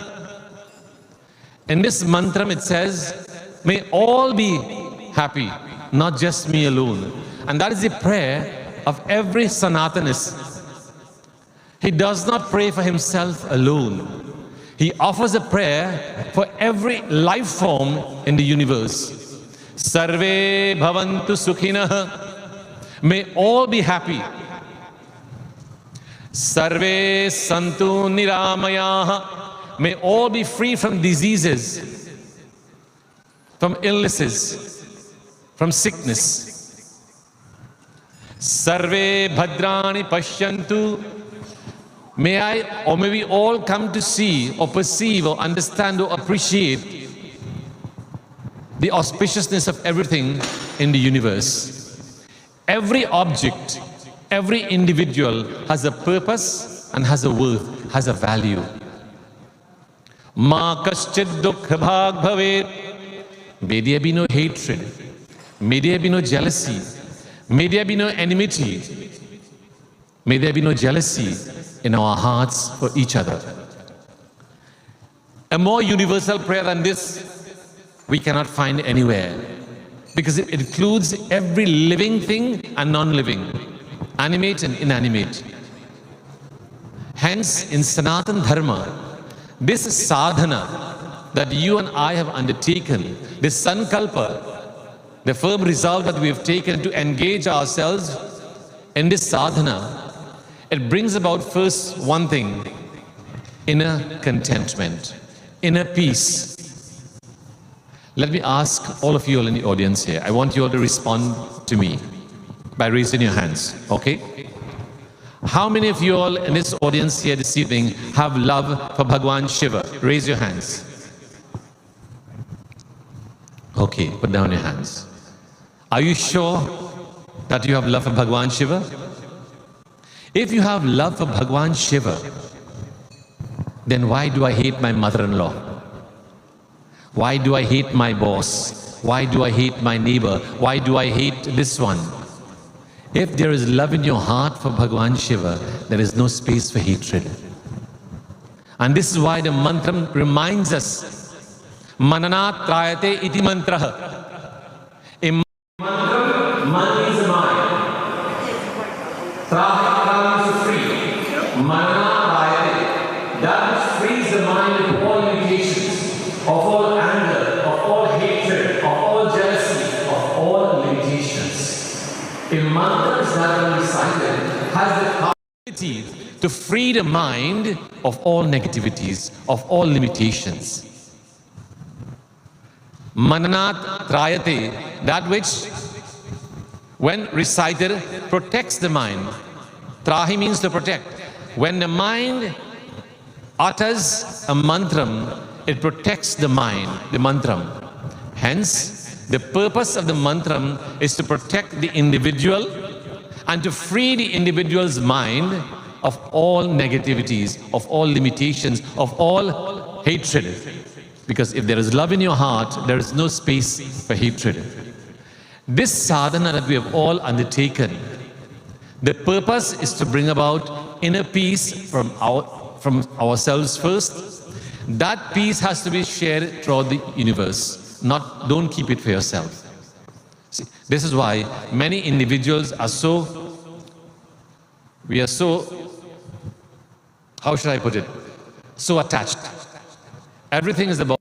In this mantra, it says, may all be happy, not just me alone. And that is the prayer of every Sanatanist. He does not pray for himself alone. He offers a prayer for every life form in the universe. Sarve bhavantu sukhinah. May all be happy. Sarve santu niramayaha. May all be free from diseases, from illnesses, from sickness. Sarve bhadrani pashyantu. May we all come to see or perceive or understand or appreciate the auspiciousness of everything in the universe. Every object, every individual has a purpose and has a worth, has a value. Ma kaschid dukha bhag bhavet. May there be no hatred. May there be no jealousy. May there be no enmity. May there be no jealousy in our hearts for each other. A more universal prayer than this we cannot find anywhere, because it includes every living thing and non-living, animate and inanimate. Hence, in Sanatana Dharma, this sadhana that you and I have undertaken, this sankalpa, the firm resolve that we have taken to engage ourselves in this sadhana, it brings about first one thing: inner contentment, inner peace. Let me ask all of you all in the audience here, I want you all to respond to me by raising your hands, okay? How many of you all in this audience here this evening have love for Bhagwan Shiva? Raise your hands. Okay, put down your hands. Are you sure that you have love for Bhagwan Shiva? If you have love for Bhagwan Shiva, then why do I hate my mother-in-law? Why do I hate my boss? Why do I hate my neighbor? Why do I hate this one? If there is love in your heart for Bhagwan Shiva, there is no space for hatred. And this is why the mantra reminds us, Mananat trayate iti mantraha. A mantra, man is a mind. Traha is free. Mananat trayate. That which frees the mind of all limitations, of all anger, of all hatred, of all jealousy, of all limitations. A mantra is that recited has the capacity to free the mind of all negativities, of all limitations. Mananat trayate, that which, when recited, protects the mind. Trahi means to protect. When the mind utters a mantra, it protects the mind, the mantra. Hence, the purpose of the mantra is to protect the individual and to free the individual's mind of all negativities, of all limitations, of all hatred. Because if there is love in your heart, there is no space for hatred. This sadhana that we have all undertaken, the purpose is to bring about inner peace from ourselves first, That peace has to be shared throughout the universe. Don't keep it for yourself. See, this is why many individuals are how should I put it? So attached. Everything is about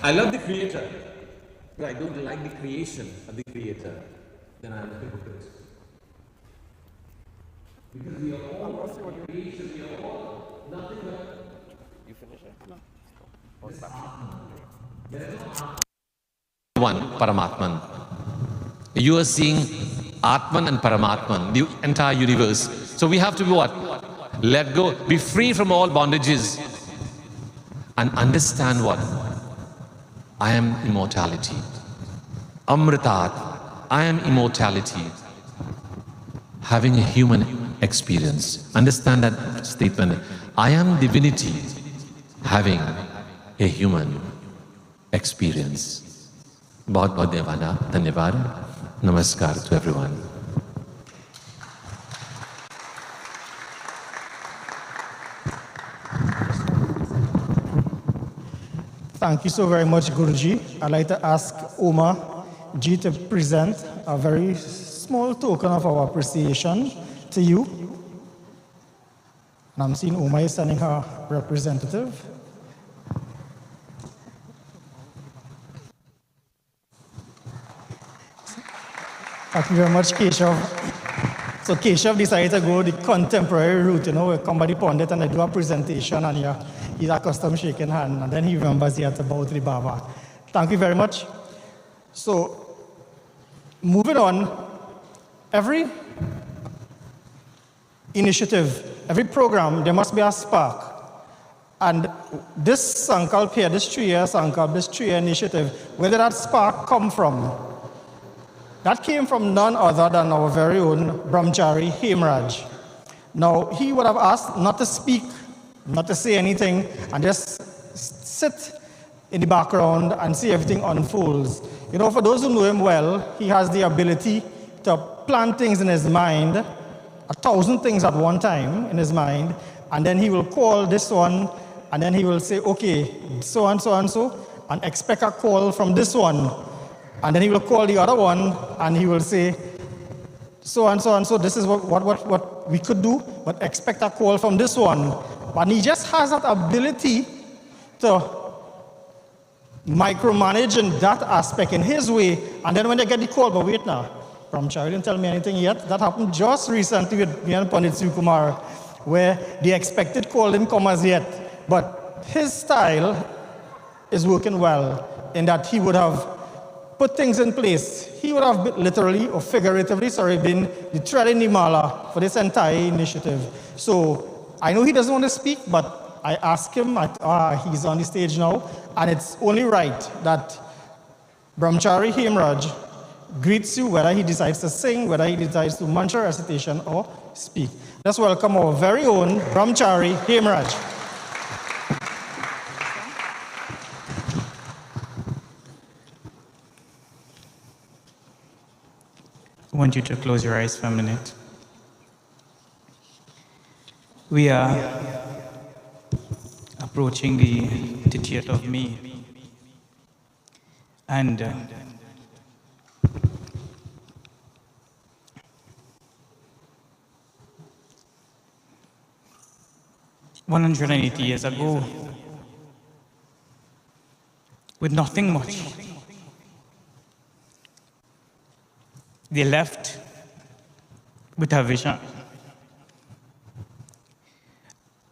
I love the Creator, but I don't like the creation of the Creator. Then I'm a hypocrite. Because we are all creation, we are all nothing but. You finish it? No. One, Paramatman. You are seeing Atman and Paramatman, the entire universe. So we have to be what? Let go, be free from all bondages, and understand what? I am immortality. Amritat, I am immortality. Having a human experience. Understand that statement. I am divinity, having a human experience. Bahut bahut dhanyavad. Namaskar to everyone. Thank you so very much, Guruji. I'd like to ask Oma Ji to present a very small token of our appreciation to you. And I'm seeing Oma is sending her representative. Thank you very much, Keshav. So Keshav decided to go the contemporary route, where somebody pundit and they do a presentation and he's accustomed shaking hand, and then he remembers he had to bow to the Baba. Thank you very much. So, moving on, every initiative, every program, there must be a spark. And this Sankalp here, this 3-year Sankalp, this 3-year initiative, where did that spark come from? That came from none other than our very own Brahmachari Hemraj. Now, he would have asked not to speak, not to say anything, and just sit in the background and see everything unfolds. For those who know him well, he has the ability to plant things in his mind, 1,000 things at one time in his mind, and then he will call this one, and then he will say, okay, so and so and so, and expect a call from this one. And then he will call the other one, and he will say, so and so and so, this is what we could do, but expect a call from this one. And he just has that ability to micromanage in that aspect in his way. And then when they get the call, but wait now, Brahmachari didn't tell me anything yet. That happened just recently with me and Pandit Sukumar, where the expected call didn't come as yet. But his style is working well in that he would have put things in place. He would have literally or figuratively, been the thread in the mala for this entire initiative. So I know he doesn't want to speak, but I asked him, he's on the stage now, and it's only right that Brahmachari Hemraj greets you, whether he decides to sing, whether he decides to mantra recitation or speak. Let's welcome our very own Brahmachari Hemraj. I want you to close your eyes for a minute. We are approaching the Tithiyat of May. And 180 years ago, with nothing much, they left with a vision.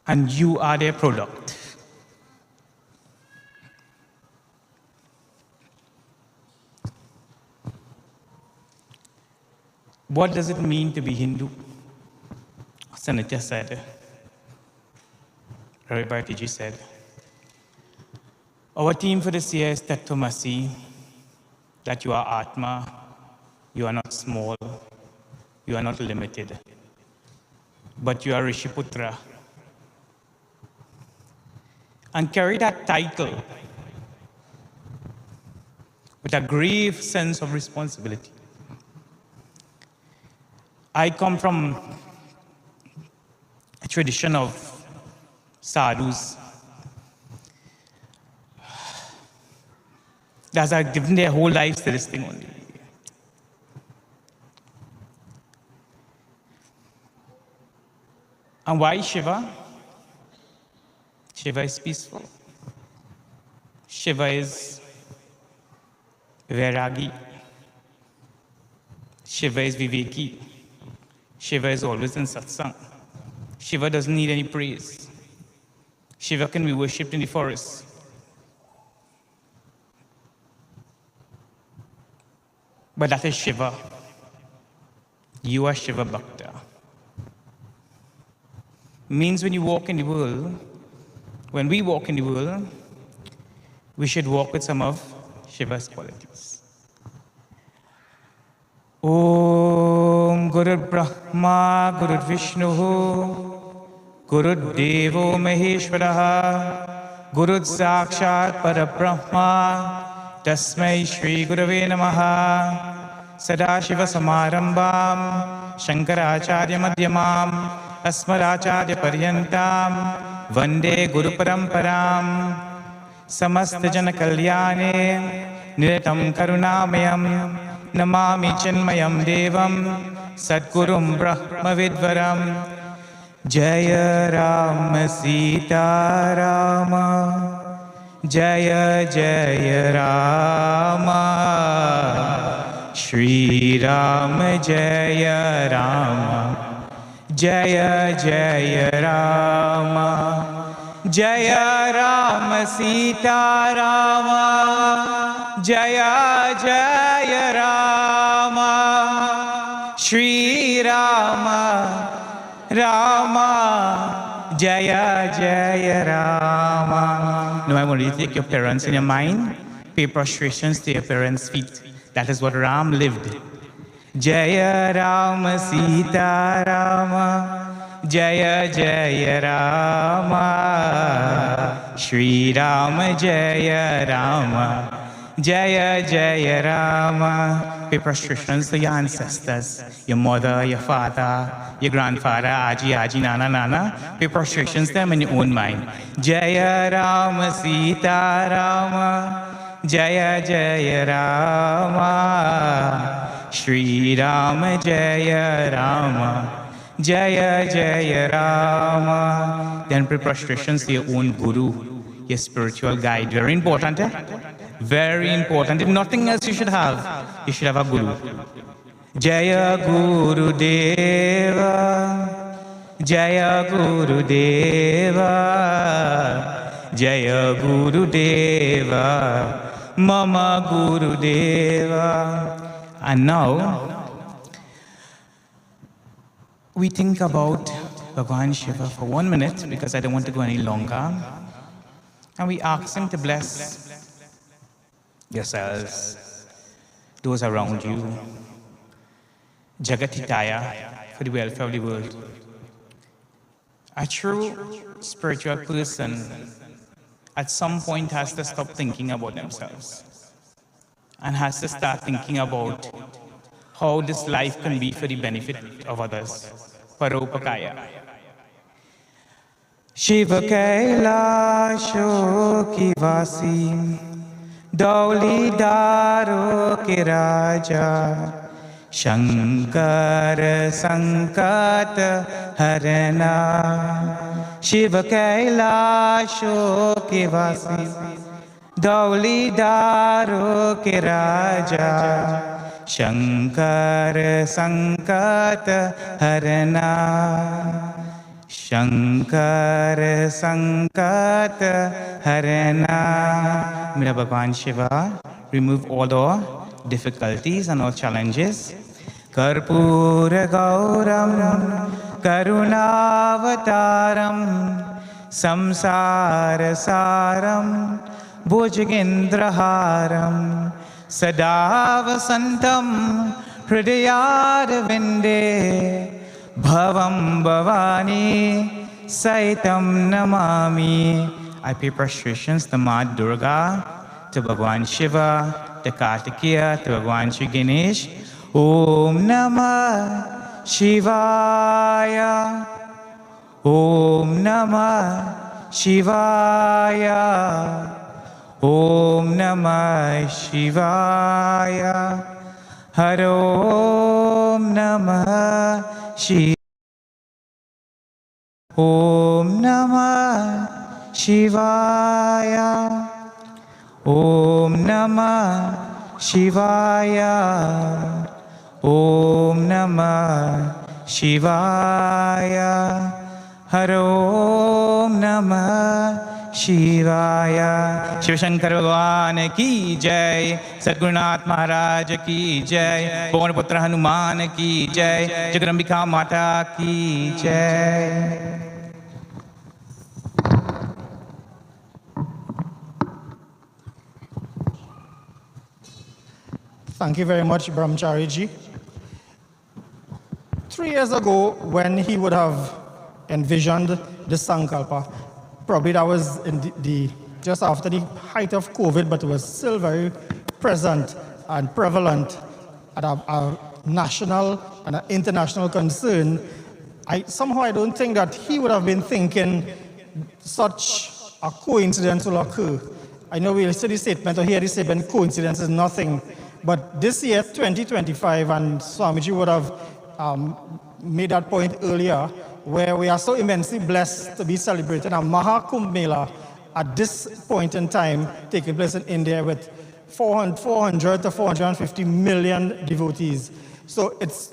And you are their product. What does it mean to be Hindu? Sanitya said, Ravi Bharati said, our theme for this year is Tattvamasi, that you are Atma, you are not small, you are not limited, but you are Rishiputra. And carry that title with a grave sense of responsibility. I come from a tradition of sadhus that have given their whole lives to this thing only. And why Shiva? Shiva is peaceful. Shiva is Vairagi. Shiva is Viveki. Shiva is always in satsang. Shiva doesn't need any praise. Shiva can be worshipped in the forest. But that is Shiva. You are Shiva Bhakta. Means when you walk in the world, when we walk in the world, we should walk with some of Shiva's qualities. Om Guru Brahma Guru Vishnu Guru Devo Maheshwaraha Guru Sakshat Parabrahma Tasmai Shri Gurave Namaha Sadashiva Samarambam Shankaracharya Madhyamam Asmaracharya Paryantam Vande Guru Paramparam Samasta Jana Kalyane Niratam Karunamayam Namami Chinmayam Devam Satgurum Brahma Vidvaram Jaya Rama Sita Rama Jaya Jaya Rama Shri Rama Jaya Rama Jaya Jaya Rama Jaya Rama Sita Rama Jaya Jaya Rama Shri Rama Rama Jaya Jaya Rama. Now I want you to take your parents in your mind, pay prostrations to your parents' feet. That is what Ram lived. Jaya Rama Sita Rama Jaya Jaya Rama Shri Rama Jaya Rama Jaya Jaya Rama. Pay prostrations to your ancestors, your mother, your father, your grandfather, Aji, Nana, Nana. Pay prostrations to them in your own mind. Jaya Rama Sita Rama Jaya Jaya Rama Shri Rama Jaya Rama Jaya Jaya Rama. Then pay prostrations to your own guru, your spiritual guide. Very important, eh? Very important. If nothing else you should have a guru. Jaya Guru Deva Jaya Guru Deva Jaya Guru Deva Mama Guru Deva. And now we think about Bhagwan Shiva for 1 minute, because I don't want to go any longer. And we ask him to bless yourselves, those around you, Jagatitaya, for the welfare of the world. A true spiritual person at some point has to stop thinking about themselves and has to start thinking about how this life can be for the benefit of others. Paropakaya. Shiva Kailasho ki Vasi, Dauli Daro ke Raja, Shankar Sankat Harana. Shiva Kailasho ke Vasi, Dauli Daro ke Raja, Shankar Sankat Harana. Shankar Sankat Harana. May Bhagwan Shiva remove all our difficulties and all challenges. Karpura Gauram Karunavataram Samsara Saram Bhujagendraharam Sada Vasantam Hridayarvinde Bhavam Bhavani Saitam Namami. I pay prostrations to Ma Durga, to Bhagwan Shiva, to Kartikeya, to Bhagwan Shri Ganesh. Om Namah Shivaya. Om Namah Shivaya. Om Namah Shivaya. Har Om Namah Shivaya. Om Namah Shivaya. Om Namah Shivaya. Om Namah Shivaya. Har Om Namah Shivaya. Shiv Shankar Bhagwan ki jai, Sadgurunath Maharaj ki jai, Pawan Putra Hanuman ki jai, Jagadambika Mata ki jai. Thank you very much, Brahmachari ji. 3 years ago, when he would have envisioned the Sankalpa, probably that was in just after the height of COVID, but it was still very present and prevalent at a national and an international concern. I don't think that he would have been thinking such a coincidence will occur. I know we'll see the statement or hear the statement, coincidence is nothing. But this year, 2025, and Swamiji would have made that point earlier, where we are so immensely blessed to be celebrating a Maha Kumbh Mela at this point in time, taking place in India with 400 to 450 million devotees. So it's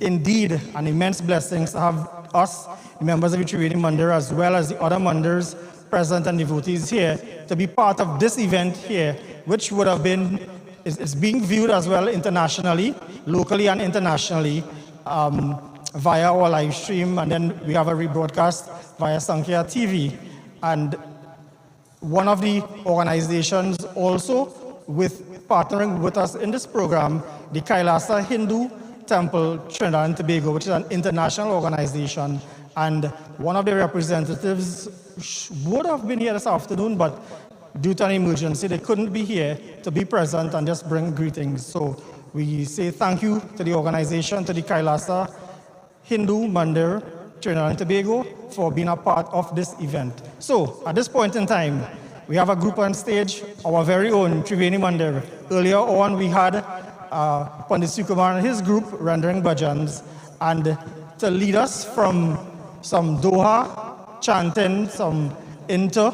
indeed an immense blessing to have us, members of the Triveni Mandir, as well as the other Mandirs present and devotees here, to be part of this event here, which would have been, is being viewed as well internationally, locally and internationally, via our live stream, and then we have a rebroadcast via Sankhya TV. And one of the organizations also partnering with us in this program, the Kailasa Hindu Temple, Trinidad and Tobago, which is an international organization. And one of the representatives would have been here this afternoon, but due to an emergency, they couldn't be here to be present and just bring greetings. So we say thank you to the organization, to the Kailasa Hindu Mandir, Trinidad and Tobago, for being a part of this event. So at this point in time, we have a group on stage, our very own Triveni Mandir. Earlier on, we had Pandit Sukumar and his group rendering bhajans, and to lead us from some Doha chanting, some inter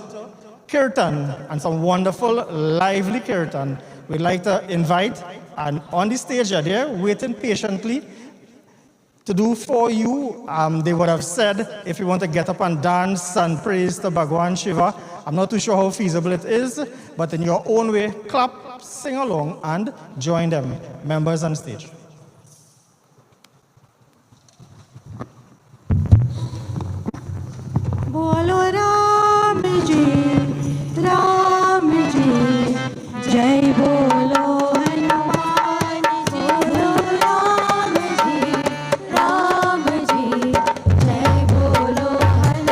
kirtan, and some wonderful, lively kirtan, we'd like to invite, and on the stage there, waiting patiently to do for you. They would have said, if you want to get up and dance and praise to Bhagwan Shiva, I'm not too sure how feasible it is, but in your own way, clap, sing along, and join them. Members on stage. Bolo Ram Ji, Jai Bolo Hanuman Ji, Bolo Ram Ji, Jai Bolo Hanuman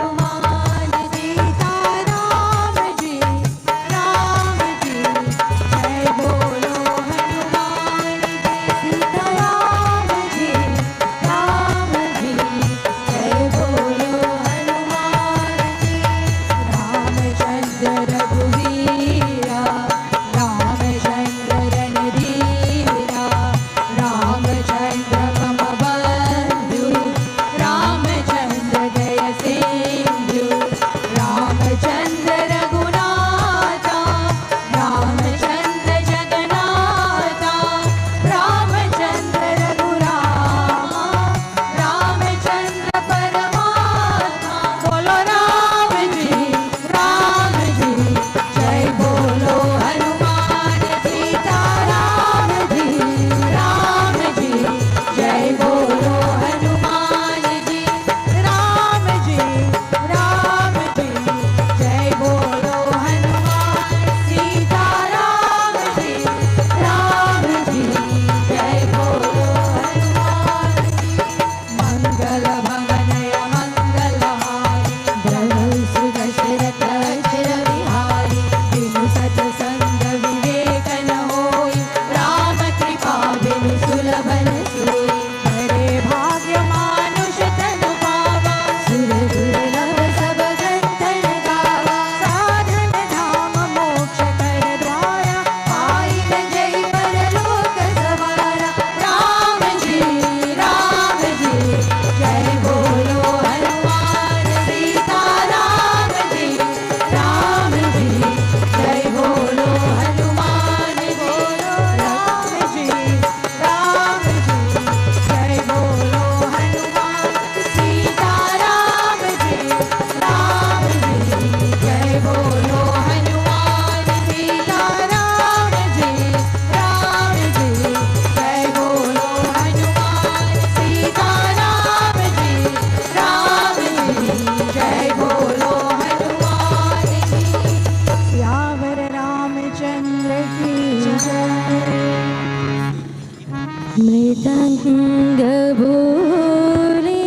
बोले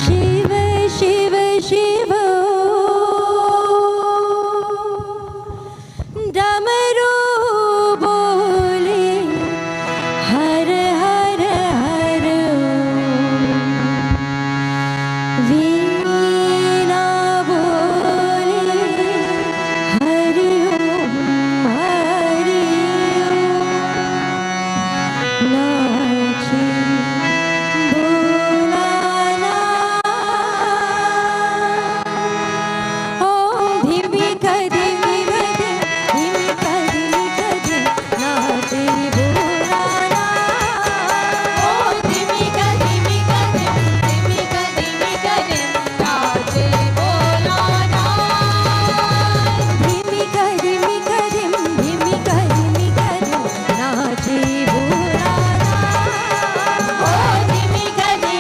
शिव शिव शिव डमरू बोले हर हर हर वीणा बोले हरि ओम हरि ओम नाचे बोलाना ओम धीमी कदी नाचे बोलाना ओम धीमी कदी नाचे बोलाना धीमी कदी नाचे बोलाना ओ धीमी कदी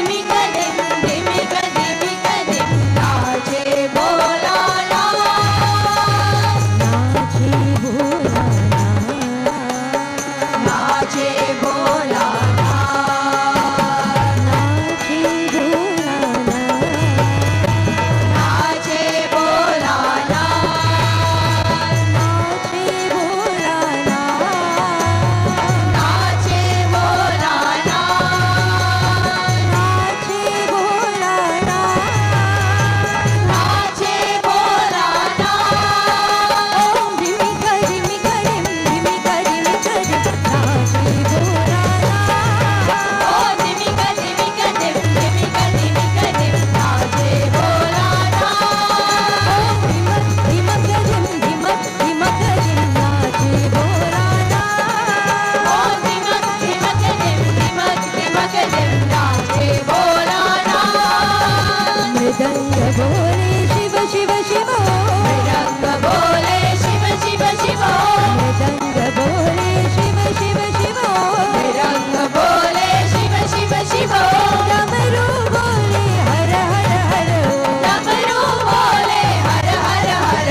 नाचे बोलाना नाचे बोलाना नाचे बोलाना नाचे बोलाना नाचे बोलाना नाचे बोलाना नाचे बोलाना ओम धीमी कदी नाचे बोलाना ओ धीमी कदी नाचे बोलाना ओम धीमा कदी नाचे बोलाना ओ धीमा कदी नाचे बोलाना मृदंग बोले शिव शिव शिव मृदंग बोले शिव शिव शिव मृदंग बोले शिव शिव शिव मृदंग बोले शिव शिव शिव डमरू बोले हर हर हर डमरू बोले हर हर हर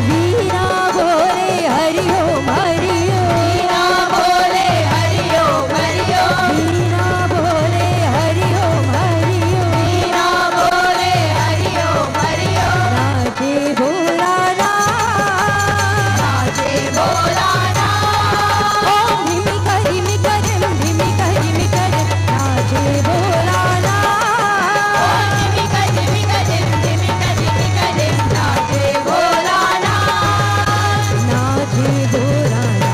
वीणा बोले हरि ओम हरि ओम वीणा बोले हरि ओम हरि ओम वीणा बोले हरि ओम हरि ओम वीणा बोले हरि ओम हरि ओम नाचे बोलाना नाचे बोलाना ओम धीमी कदी नाचे बोलाना ओम धीमी कदी नाचे बोलाना नाचे बोलाना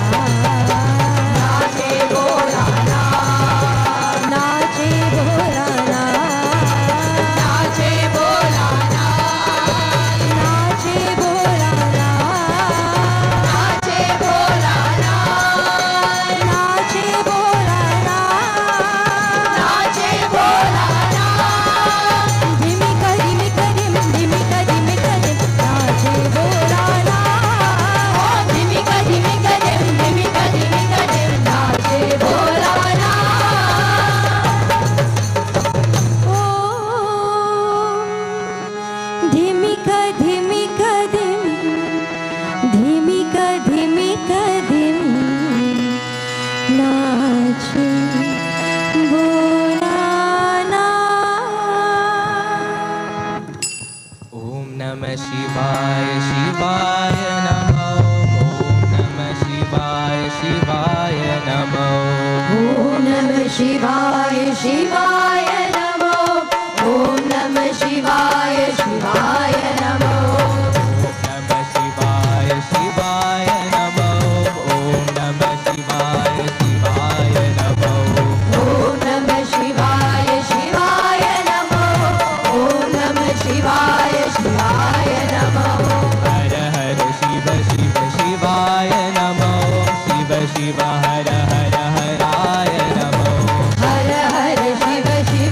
नाचे बोलाना नाचे बोलाना नाचे बोलाना नाचे बोलाना नाचे बोलाना नाचे बोलाना नाचे बोलाना धीमी कदी नाचे बोलाना ओ धीमी कदी नाचे बोलाना ओ धीमी कदी नाचे बोलाना ओम नमः शिवाय शिवाय नमो ओम नमः शिवाय शिवाय नमो ओम नमः शिवाय शिवाय नमो ओम नमः शिवाय शिवाय नमो ओम नमः शिवाय शिवाय नमो ओम नमः शिवाय शिवाय नमो ओम नमः शिवाय शिवाय नमो ओम नमः शिवाय शिवाय नमो हर हर शिव शिव शिवाय नमो शिव शिव हर हर हराय नमो हर हर शिव शिव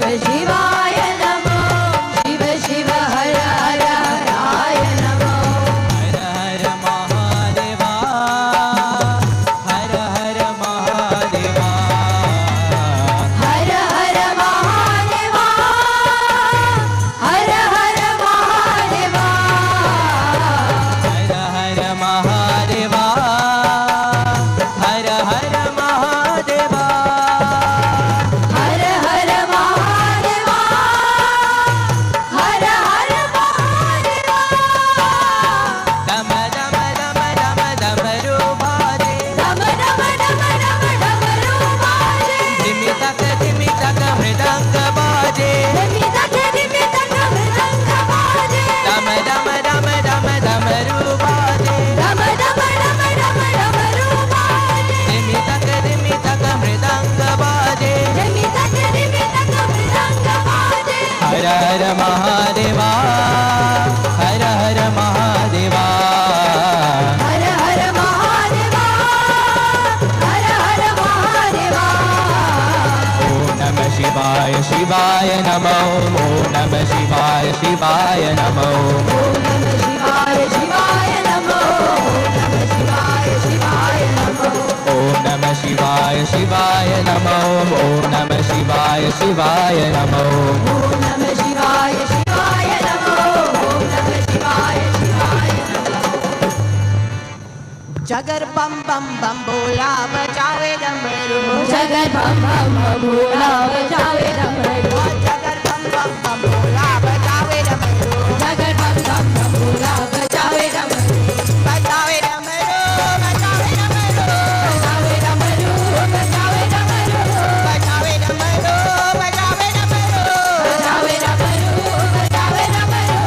नमो ओम नमः शिवाय शिवाय नमो ओम नमः शिवाय शिवाय नमो ओम नमः शिवाय शिवाय नमो ओम नमः शिवाय शिवाय नमो ओम नमः शिवाय शिवाय नमो ओम नमः शिवाय शिवाय नमो जगर बम बम बम बोला बजावे डमरू जगर बम बम भोला बजावे डमरू जगर बम बम बम बोला बजावे डमरू जगर बम बम भोला बजावे डमरू बजावे डमरू बजावे डमरू बजावे डमरू बजावे डमरू बजावे डमरू बजावे डमरू बजावे डमरू बजावे डमरू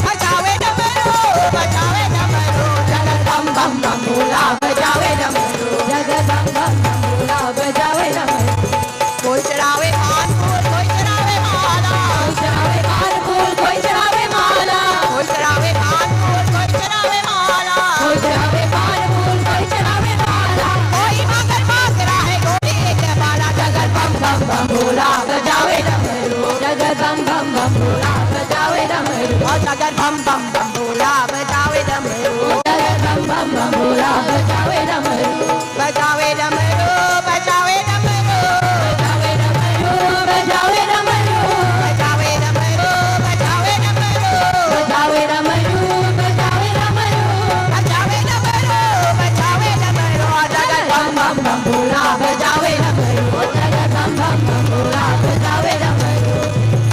बजावे डमरू बजावे डमरू जगर बम बम भोला बजावे डमरू जगर बम बम भोला बजावे डमरू कोई चढ़ावे पान फूल कोई चढ़ावे माला कोई चढ़ावे पान फूल कोई चढ़ावे माला कोई चढ़ावे पान फूल कोई चढ़ावे माला कोई चढ़ावे पान फूल कोई चढ़ावे माला कोई मगर मांग रहा है गोरी के बाला जगर बम बम भोला बजावे डमरू जगर बम बम भोला बजावे डमरू और जगर बम बम बम बोला बजावे डमरू जगर बम बम भोला बजावे डमरू बजावे डमरू बजावे डमरू बजावे डमरू बजावे डमरू बजावे डमरू बजावे डमरू बजावे डमरू बजावे डमरू बजावे डमरू बजावे डमरू और जगर बम बम भोला बजावे डमरू जगर बम बम भोला बजावे डमरू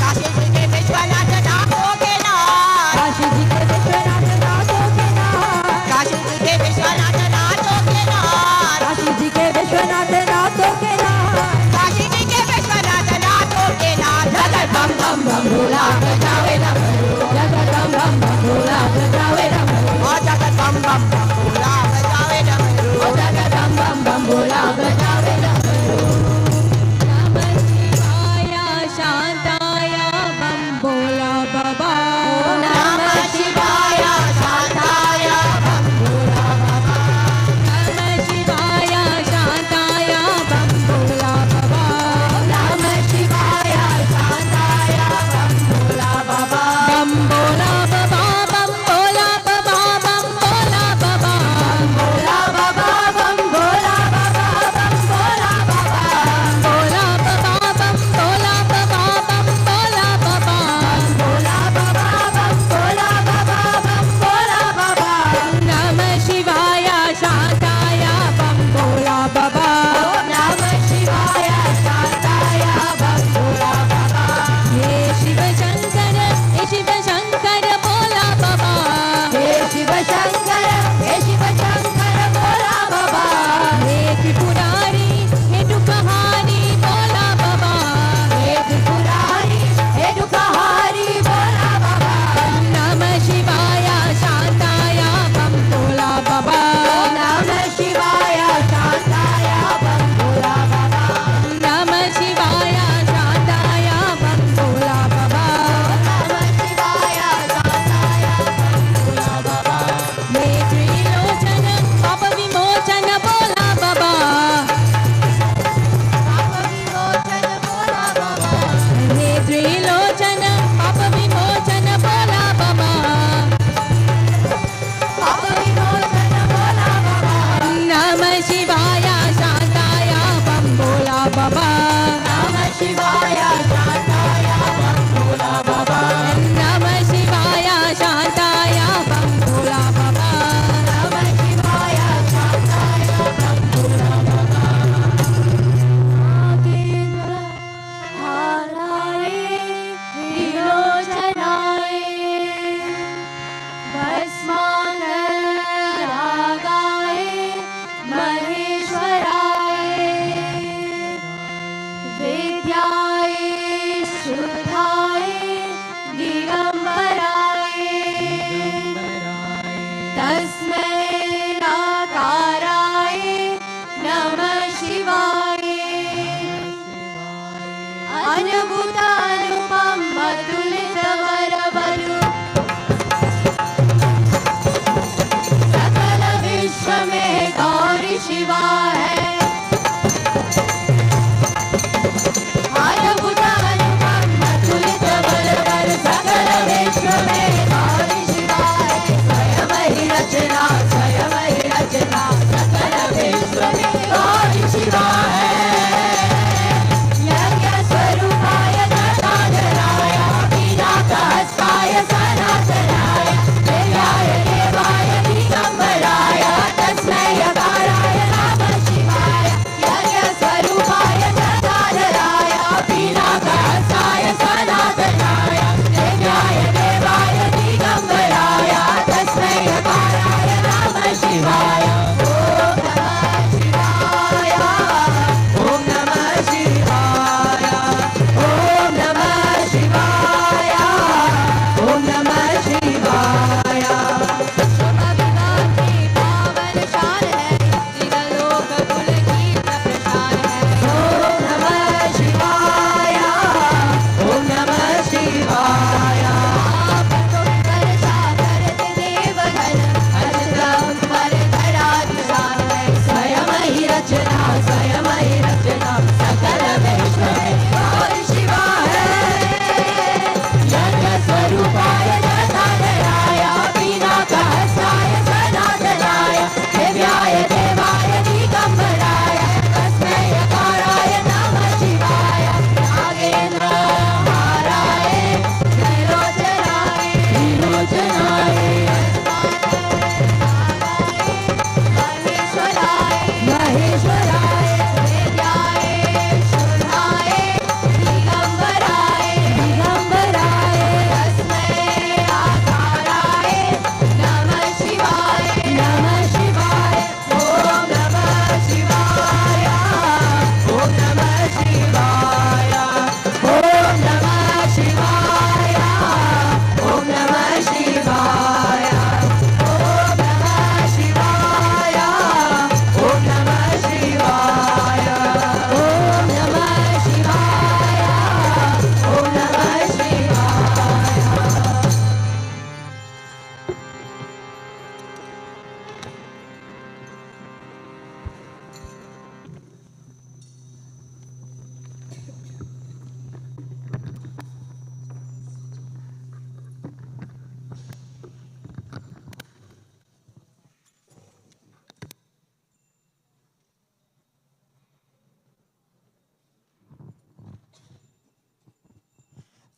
काशी जी के विश्वनाथ डाको के नाथ Kashi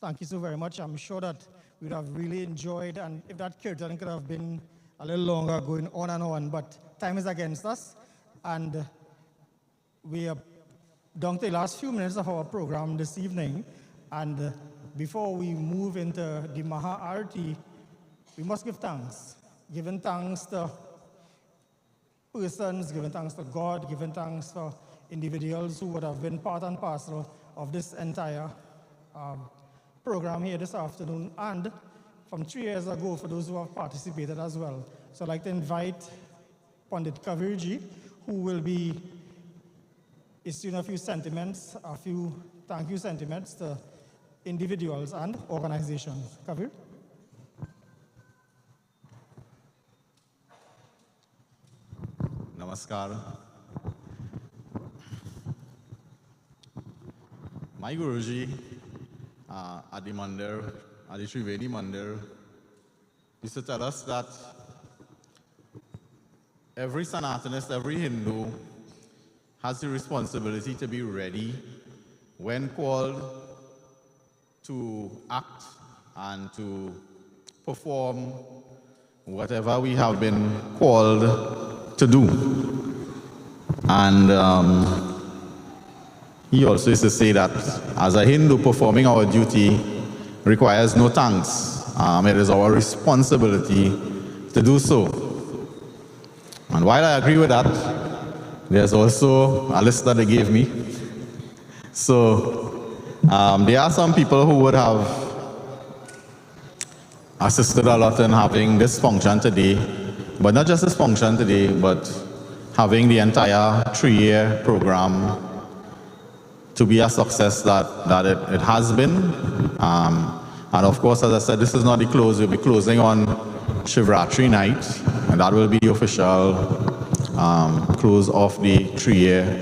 Thank you so very much. I'm sure that we'd have really enjoyed, and if that curtain could have been a little longer, going on and on, but time is against us, and we are down to the last few minutes of our program this evening, and before we move into the Maha Arati, we must give thanks. Giving thanks to persons, giving thanks to God, giving thanks for individuals who would have been part and parcel of this entire program here this afternoon, and from 3 years ago for those who have participated as well. So I'd like to invite Pandit Kavirji, who will be issuing a few sentiments, a few thank you sentiments to individuals and organizations. Kavir? Namaskar. My Guruji at the Mandir, at the Triveni Mandir, used to tell us that every Sanatanist, every Hindu has the responsibility to be ready when called to act and to perform whatever we have been called to do. And he also used to say that as a Hindu, performing our duty requires no thanks. It is our responsibility to do so. And while I agree with that, there's also a list that they gave me. So there are some people who would have assisted a lot in having this function today, but not just this function today, but having the entire 3-year program to be a success that it has been. And of course, as I said, this is not the close. We'll be closing on Shivratri night, and that will be the official close of the 3-year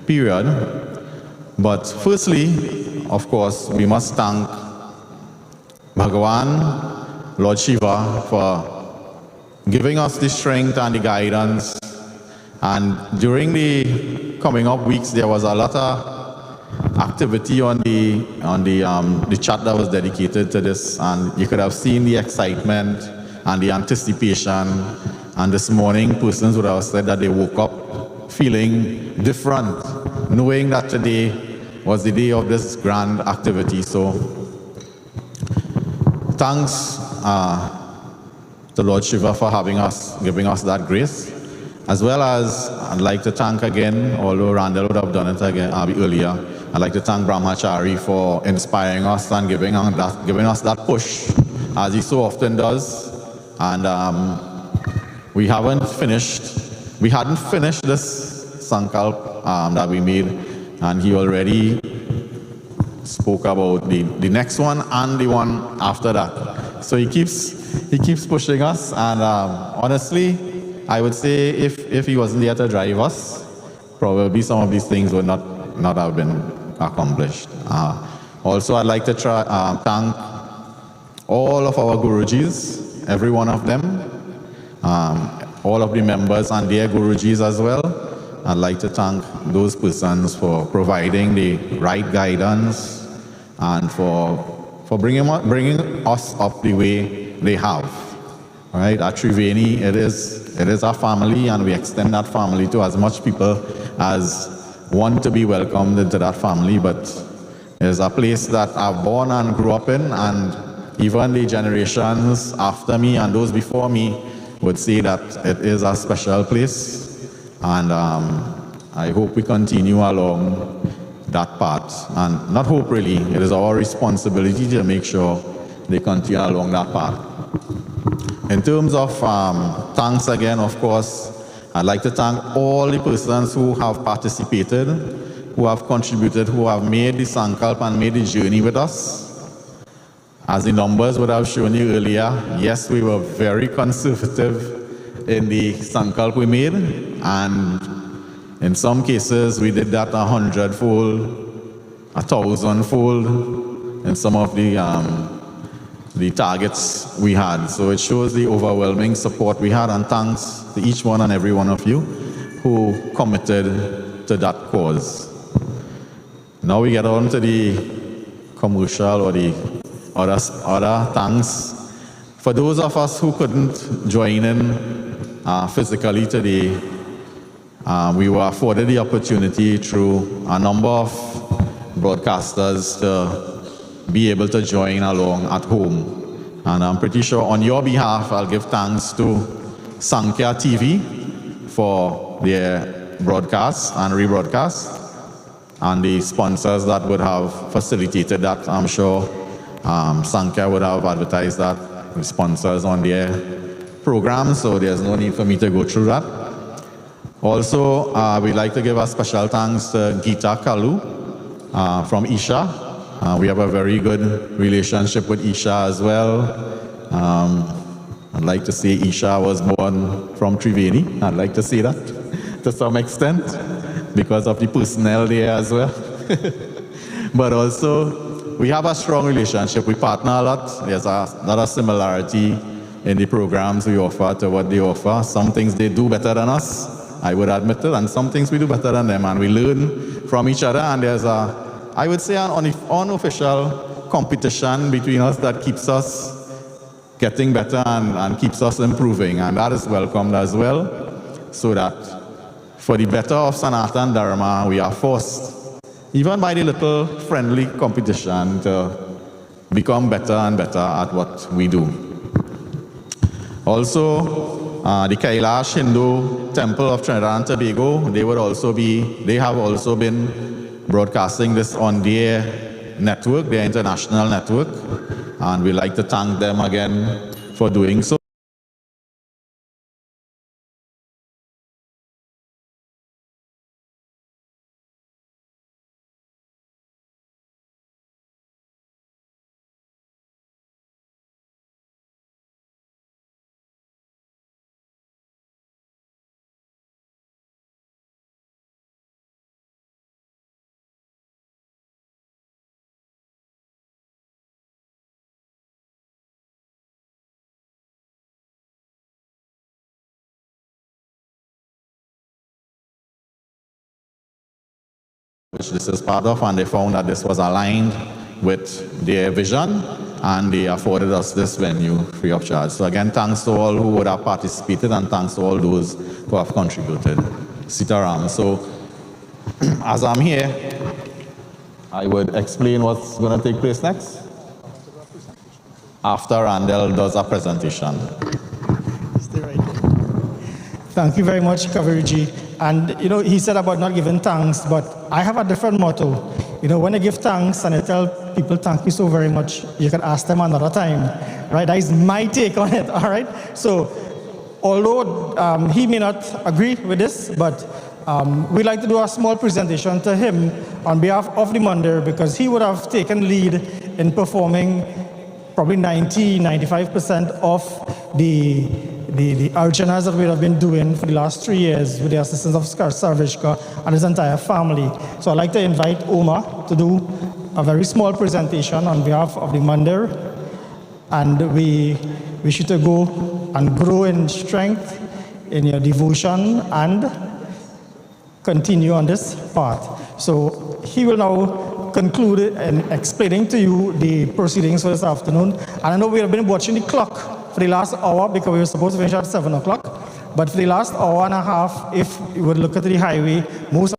period. But firstly, of course, we must thank Bhagavan, Lord Shiva, for giving us the strength and the guidance. And during the coming up weeks, there was a lot of activity on the chat that was dedicated to this, and you could have seen the excitement and the anticipation. And this morning, persons would have said that they woke up feeling different, knowing that today was the day of this grand activity. So thanks to Lord Shiva for giving us that grace, as well as I'd like to thank again, although Randall would have done it again earlier, I'd like to thank Brahmachari for inspiring us and giving us that push, as he so often does. And we hadn't finished this Sankalp that we made, and he already spoke about the next one and the one after that. So he keeps pushing us, and honestly, I would say if he wasn't there to drive us, probably some of these things would not have been accomplished. Also, I'd like to thank all of our Gurujis, every one of them, all of the members and their Gurujis as well. I'd like to thank those persons for providing the right guidance and for bringing us up the way they have. All right, at Triveni, it is our family, and we extend that family to as much people as want to be welcomed into that family. But it is a place that I've born and grew up in, and even the generations after me and those before me would say that it is a special place. And I hope we continue along that path. And not hope, really, it is our responsibility to make sure they continue along that path. In terms of thanks again, of course, I'd like to thank all the persons who have participated, who have contributed, who have made the Sankalp and made the journey with us. As the numbers would have shown you earlier, yes, we were very conservative in the Sankalp we made, and in some cases we did that 100-fold, 1,000-fold in some of the targets we had. So it shows the overwhelming support we had, and thanks to each one and every one of you who committed to that cause. Now we get on to the commercial or the other thanks. For those of us who couldn't join in physically today, we were afforded the opportunity through a number of broadcasters to be able to join along at home. And I'm pretty sure on your behalf, I'll give thanks to Sankhya TV for their broadcast and rebroadcast, and the sponsors that would have facilitated that. I'm sure Sankhya would have advertised that, the sponsors on their program, so there's no need for me to go through that. Also, we'd like to give a special thanks to Geeta Kalu from Isha. We have a very good relationship with Isha as well. I'd like to say Isha was born from Triveni. I'd like to say that to some extent because of the personnel there as well. But also, we have a strong relationship. We partner a lot. There's a lot of similarity in the programs we offer to what they offer. Some things they do better than us, I would admit it, and some things we do better than them, and we learn from each other, and there's I would say an unofficial competition between us that keeps us getting better and keeps us improving, and that is welcomed as well, so that for the better of Sanatan Dharma, we are forced, even by the little friendly competition, to become better and better at what we do. Also, the Kailash Hindu Temple of Trinidad and Tobago, they have also been broadcasting this on their network, their international network, and we'd like to thank them again for doing so. Which this is part of, and they found that this was aligned with their vision, and they afforded us this venue free of charge. So again, thanks to all who would have participated, and thanks to all those who have contributed. Sitaram. So as I'm here, I would explain what's going to take place next after Randall does a presentation. Stay right there. Thank you very much, Kavirji. And, he said about not giving thanks, but I have a different motto. When I give thanks and I tell people thank you so very much, you can ask them another time, right? That is my take on it, all right? So, although he may not agree with this, but we'd like to do a small presentation to him on behalf of the Mandir, because he would have taken lead in performing probably 95% of the archanas that we have been doing for the last 3 years with the assistance of Sarvishka and his entire family. So I'd like to invite Oma to do a very small presentation on behalf of the Mandir, and we wish you to go and grow in strength in your devotion and continue on this path. So he will now conclude in explaining to you the proceedings for this afternoon. And I know we have been watching the clock for the last hour because we were supposed to finish at 7 o'clock. But for the last hour and a half, if you would look at the highway, most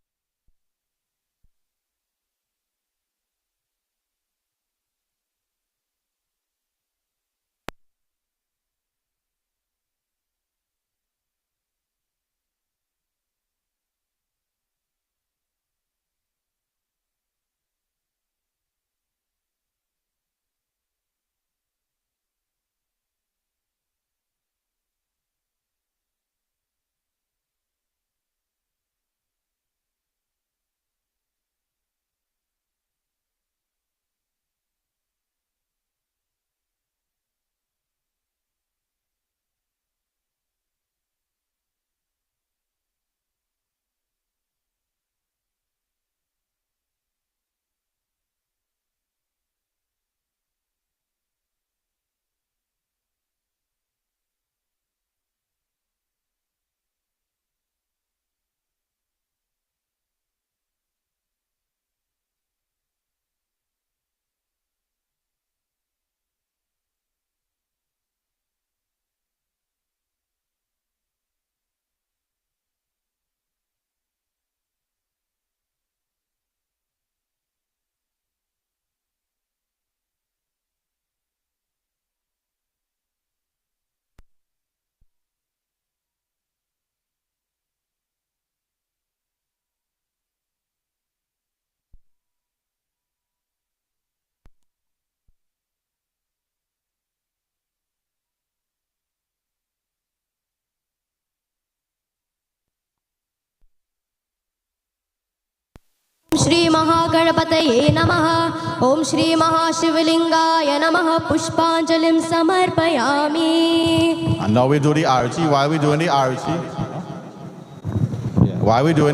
Shri महागणपतये नमः ओम श्री महाशिवलिंगाय नमः पुष्पांजलिं समर्पयामि. And now we do the arati. While we're doing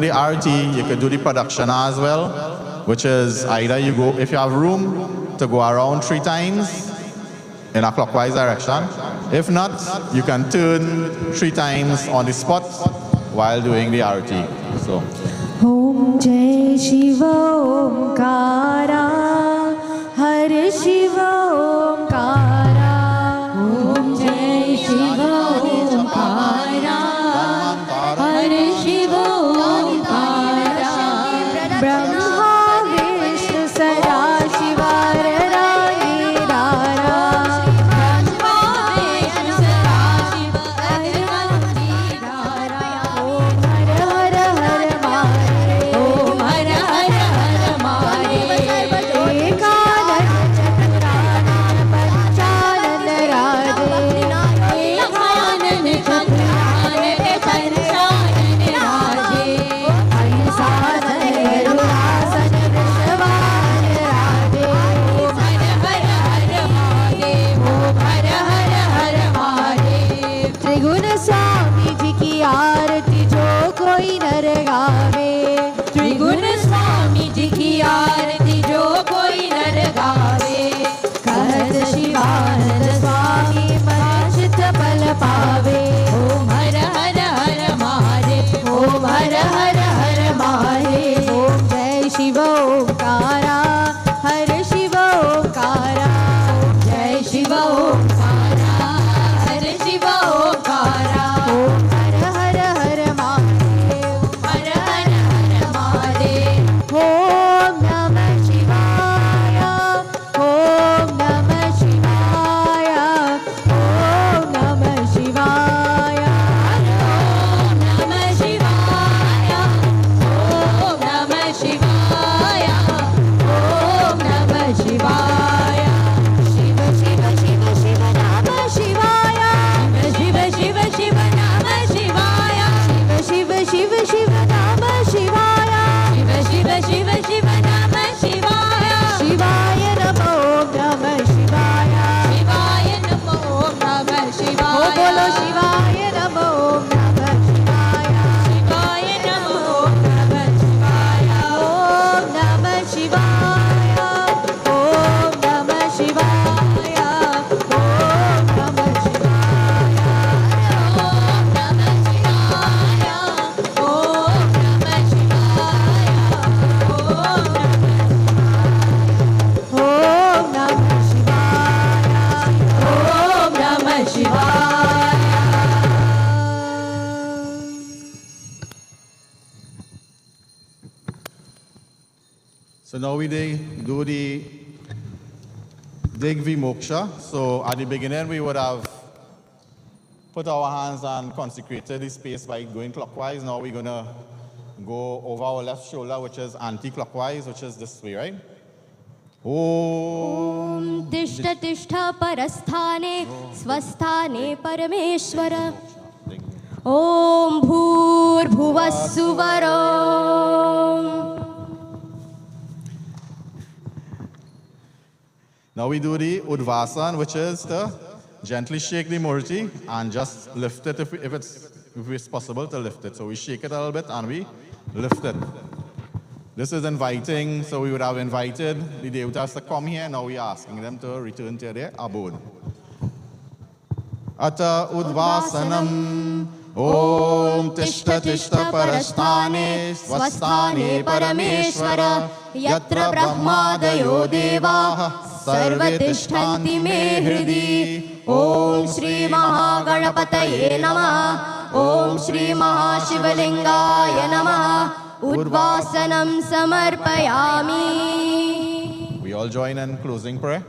the arati, you could do the pradakshana as well, which is either you go, if you have room, to go around 3 times in a clockwise direction. If not, you can turn 3 times on the spot while doing the arati. So. Om Jai Shiva Omkara Har Shiva Omkara Om Jai Shiva Omkara Har Shiva Omkara Brahma Vishnu Sada Shiva Rani Rara Brahma Vishnu Sada Shiva Rani Rara Om Har Har Har Om Har Har Har Mare Ekanand Chaturana Panchanan Radhe Ekanand Chaturana Panchanan Radhe Ahisasan Garudasan Vrishavan Radhe Om Har Har Har Mahadev Om Har Har Har Mahadev त्रिगुण स्वामी जी की आरती जो कोई नर गावे त्रिगुण स्वामी जी की आरती जो कोई नर गावे कहत शिवानंद स्वामी मनचित फल पावे ओम हर हर हर महादेव ओम हर हर हर महादेव ओम जय शिव ओंकारा हर शिव ओंकारा ओम जय शिव ओंकारा हर शिव ओंकारा ओम हर हर हर महादेव हर हर हर महादेव ओम नमः शिवाय ओम नमः शिवाय ओम नमः शिवाय ओम नमः शिवाय ओम नमः शिवाय ओम नमः शिवाय शिव शिव शिव शिव नमः शिवाय शिव शिव शिव नमः शिवाय शिव शिव शिव नमः शिवाय शिव शिव शिव नमः शिवाय शिवाय नमो नमः शिवाय शिवाय नमो नमः शिवाय ओ बोलो शिवाय नमो नमः शिवाय शिवाय नमो नमः शिवाय ओम नमः शिवाय ओम नमः शिवाय ओम नमः शिवाय ओम नमः शिवाय ओम नमः शिवाय ओम नमः शिवाय ओम नमः शिवाय. So now we do the Dig Vimoksha. So at the beginning we would have put our hands and consecrated the space by going clockwise. Now we're going to go over our left shoulder, which is anti-clockwise, which is this way, right? Om तिष्ठ तिष्ठ परस्थाने स्वस्थाने परमेश्वर ओम भूर्भुवः सुवरो. Now we do the Udvasan, which is to gently shake the murti and just lift it if it's possible to lift it. So we shake it a little bit and we lift it. This is inviting, so we would have invited the devatas to come here. Now we are asking them to return to their abode. Ata Udvasanam Om Tishta Tishta Parasthane Swasthane Parameshwara Yatra Brahmadayo Devaha Sarva Tishtanti Me Hridi Om Shri Mahagणपतये Namaha Om Shri Mahashivlingaya Namaha Udvasanam Samarpayami. We all join in closing prayer.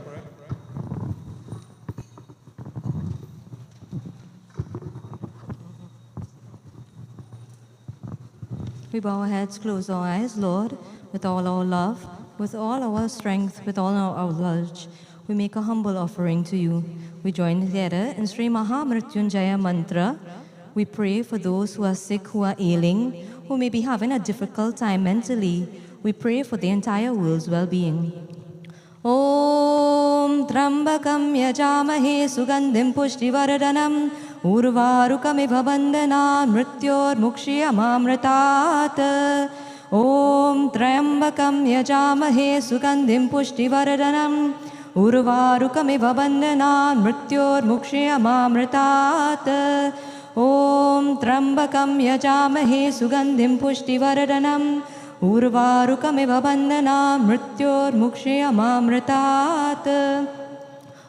We bow our heads, close our eyes, Lord, with all our love, with all our strength, with all our knowledge. We make a humble offering to you. We join together in Sri Maha Mrityunjaua Mantra. We pray for those who are sick, who are ailing, who may be having a difficult time mentally, we pray for the entire world's well-being. Om Trambakam Yajamahe Sugandhim Pushtivaradhanam Urvarukamiva Bandhanat Mrityormukshiyamamritat. Om Trambakam Yajamahe Sugandhim Pushtivaradhanam Urvarukamiva Bandhanat Mrityormukshiyamamritat. Om Trambakam Yajamahe Sugandhim Pushtivaradhanam Urvarukamiva Bandhanat Mrityormukshiyamamritat.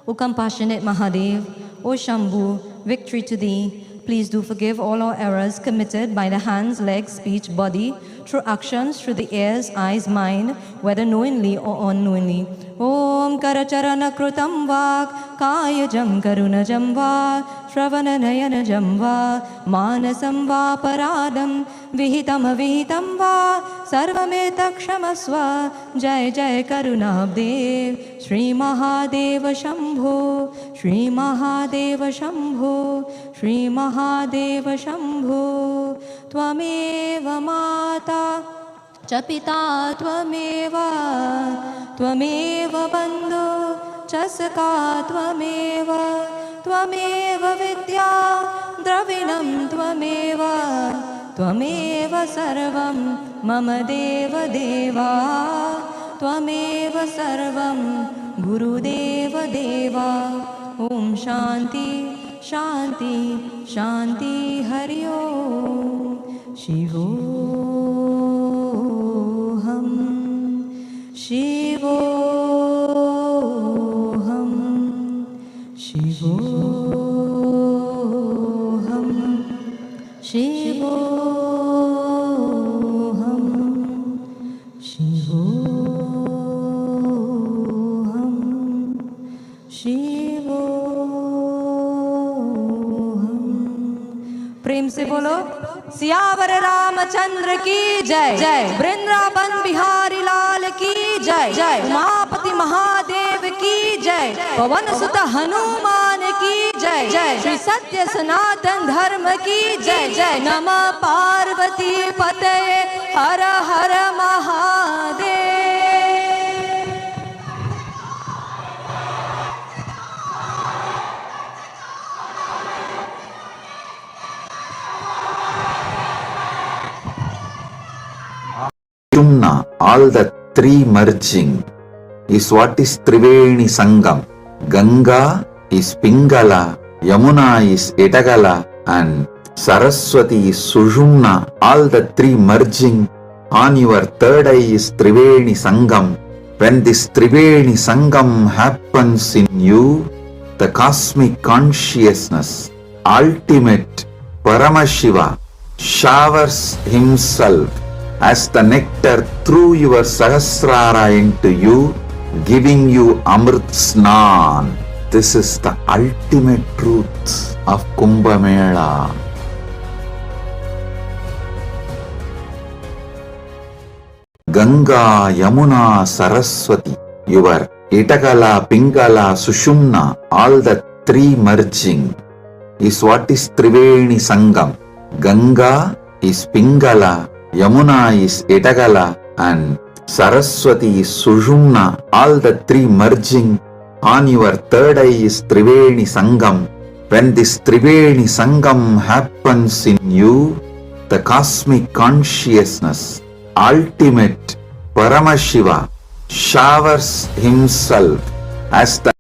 O compassionate Mahadev, O Shambhu, victory to thee. Please do forgive all our errors committed by the hands, legs, speech, body, through actions, through the ears, eyes, mind, whether knowingly or unknowingly. Om Karacharana Krutam Vak, Kayajam Karunajam Va, Shravananayana Va, Manasam Va Paradam, Vihitam Avihitam Va, Sarvameta Kshamaswa, Jai Jai Karunabdev, Shri Mahadeva Shambho, Shri Mahadeva Shambho, Shri Mahadeva Shambho. Tvameva Mata, Cha Pita Tvameva, Tvameva Bandhu, Cha Sakha Tvameva, Tvameva Vidya, Dravinam Tvameva, Tvameva Sarvam, Mama Deva Deva, Tvameva Sarvam, Guru Deva Deva. Om Shanti, Shanti, Shanti, Hari Om. Shivoham, Shivoham, Shivoham, Shivoham, Shivoham, Shivoham. प्रेम से बोलो सियावर रामचंद्र की जय जय, वृंदावन बिहारी लाल की जय जय, उमापति महादेव की जय, पवन सुत हनुमान की जय जय, श्री सत्य सनातन धर्म की जय जय। नमः पार्वती पते हर हर Mahadev. Sushumna, all the three merging, is what is Triveni Sangam. Ganga is Pingala, Yamuna is Etagala, and Saraswati is Sushumna, all the three merging. On your third eye is Triveni Sangam. When this Triveni Sangam happens in you, the cosmic consciousness, ultimate Paramashiva, showers himself as the nectar through your Sahasrara into you, giving you Amrit Snan. This is the ultimate truth of Kumbh Mela. Ganga, Yamuna, Saraswati, your Etagala, Pingala, Sushumna, all the three merging, is what is Triveni Sangam. Ganga is Pingala, Yamuna is Etagala, and Saraswati is Sushumna, all the three merging. On your third eye is Triveni Sangam. When this Triveni Sangam happens in you, the cosmic consciousness, ultimate Paramashiva, showers himself as the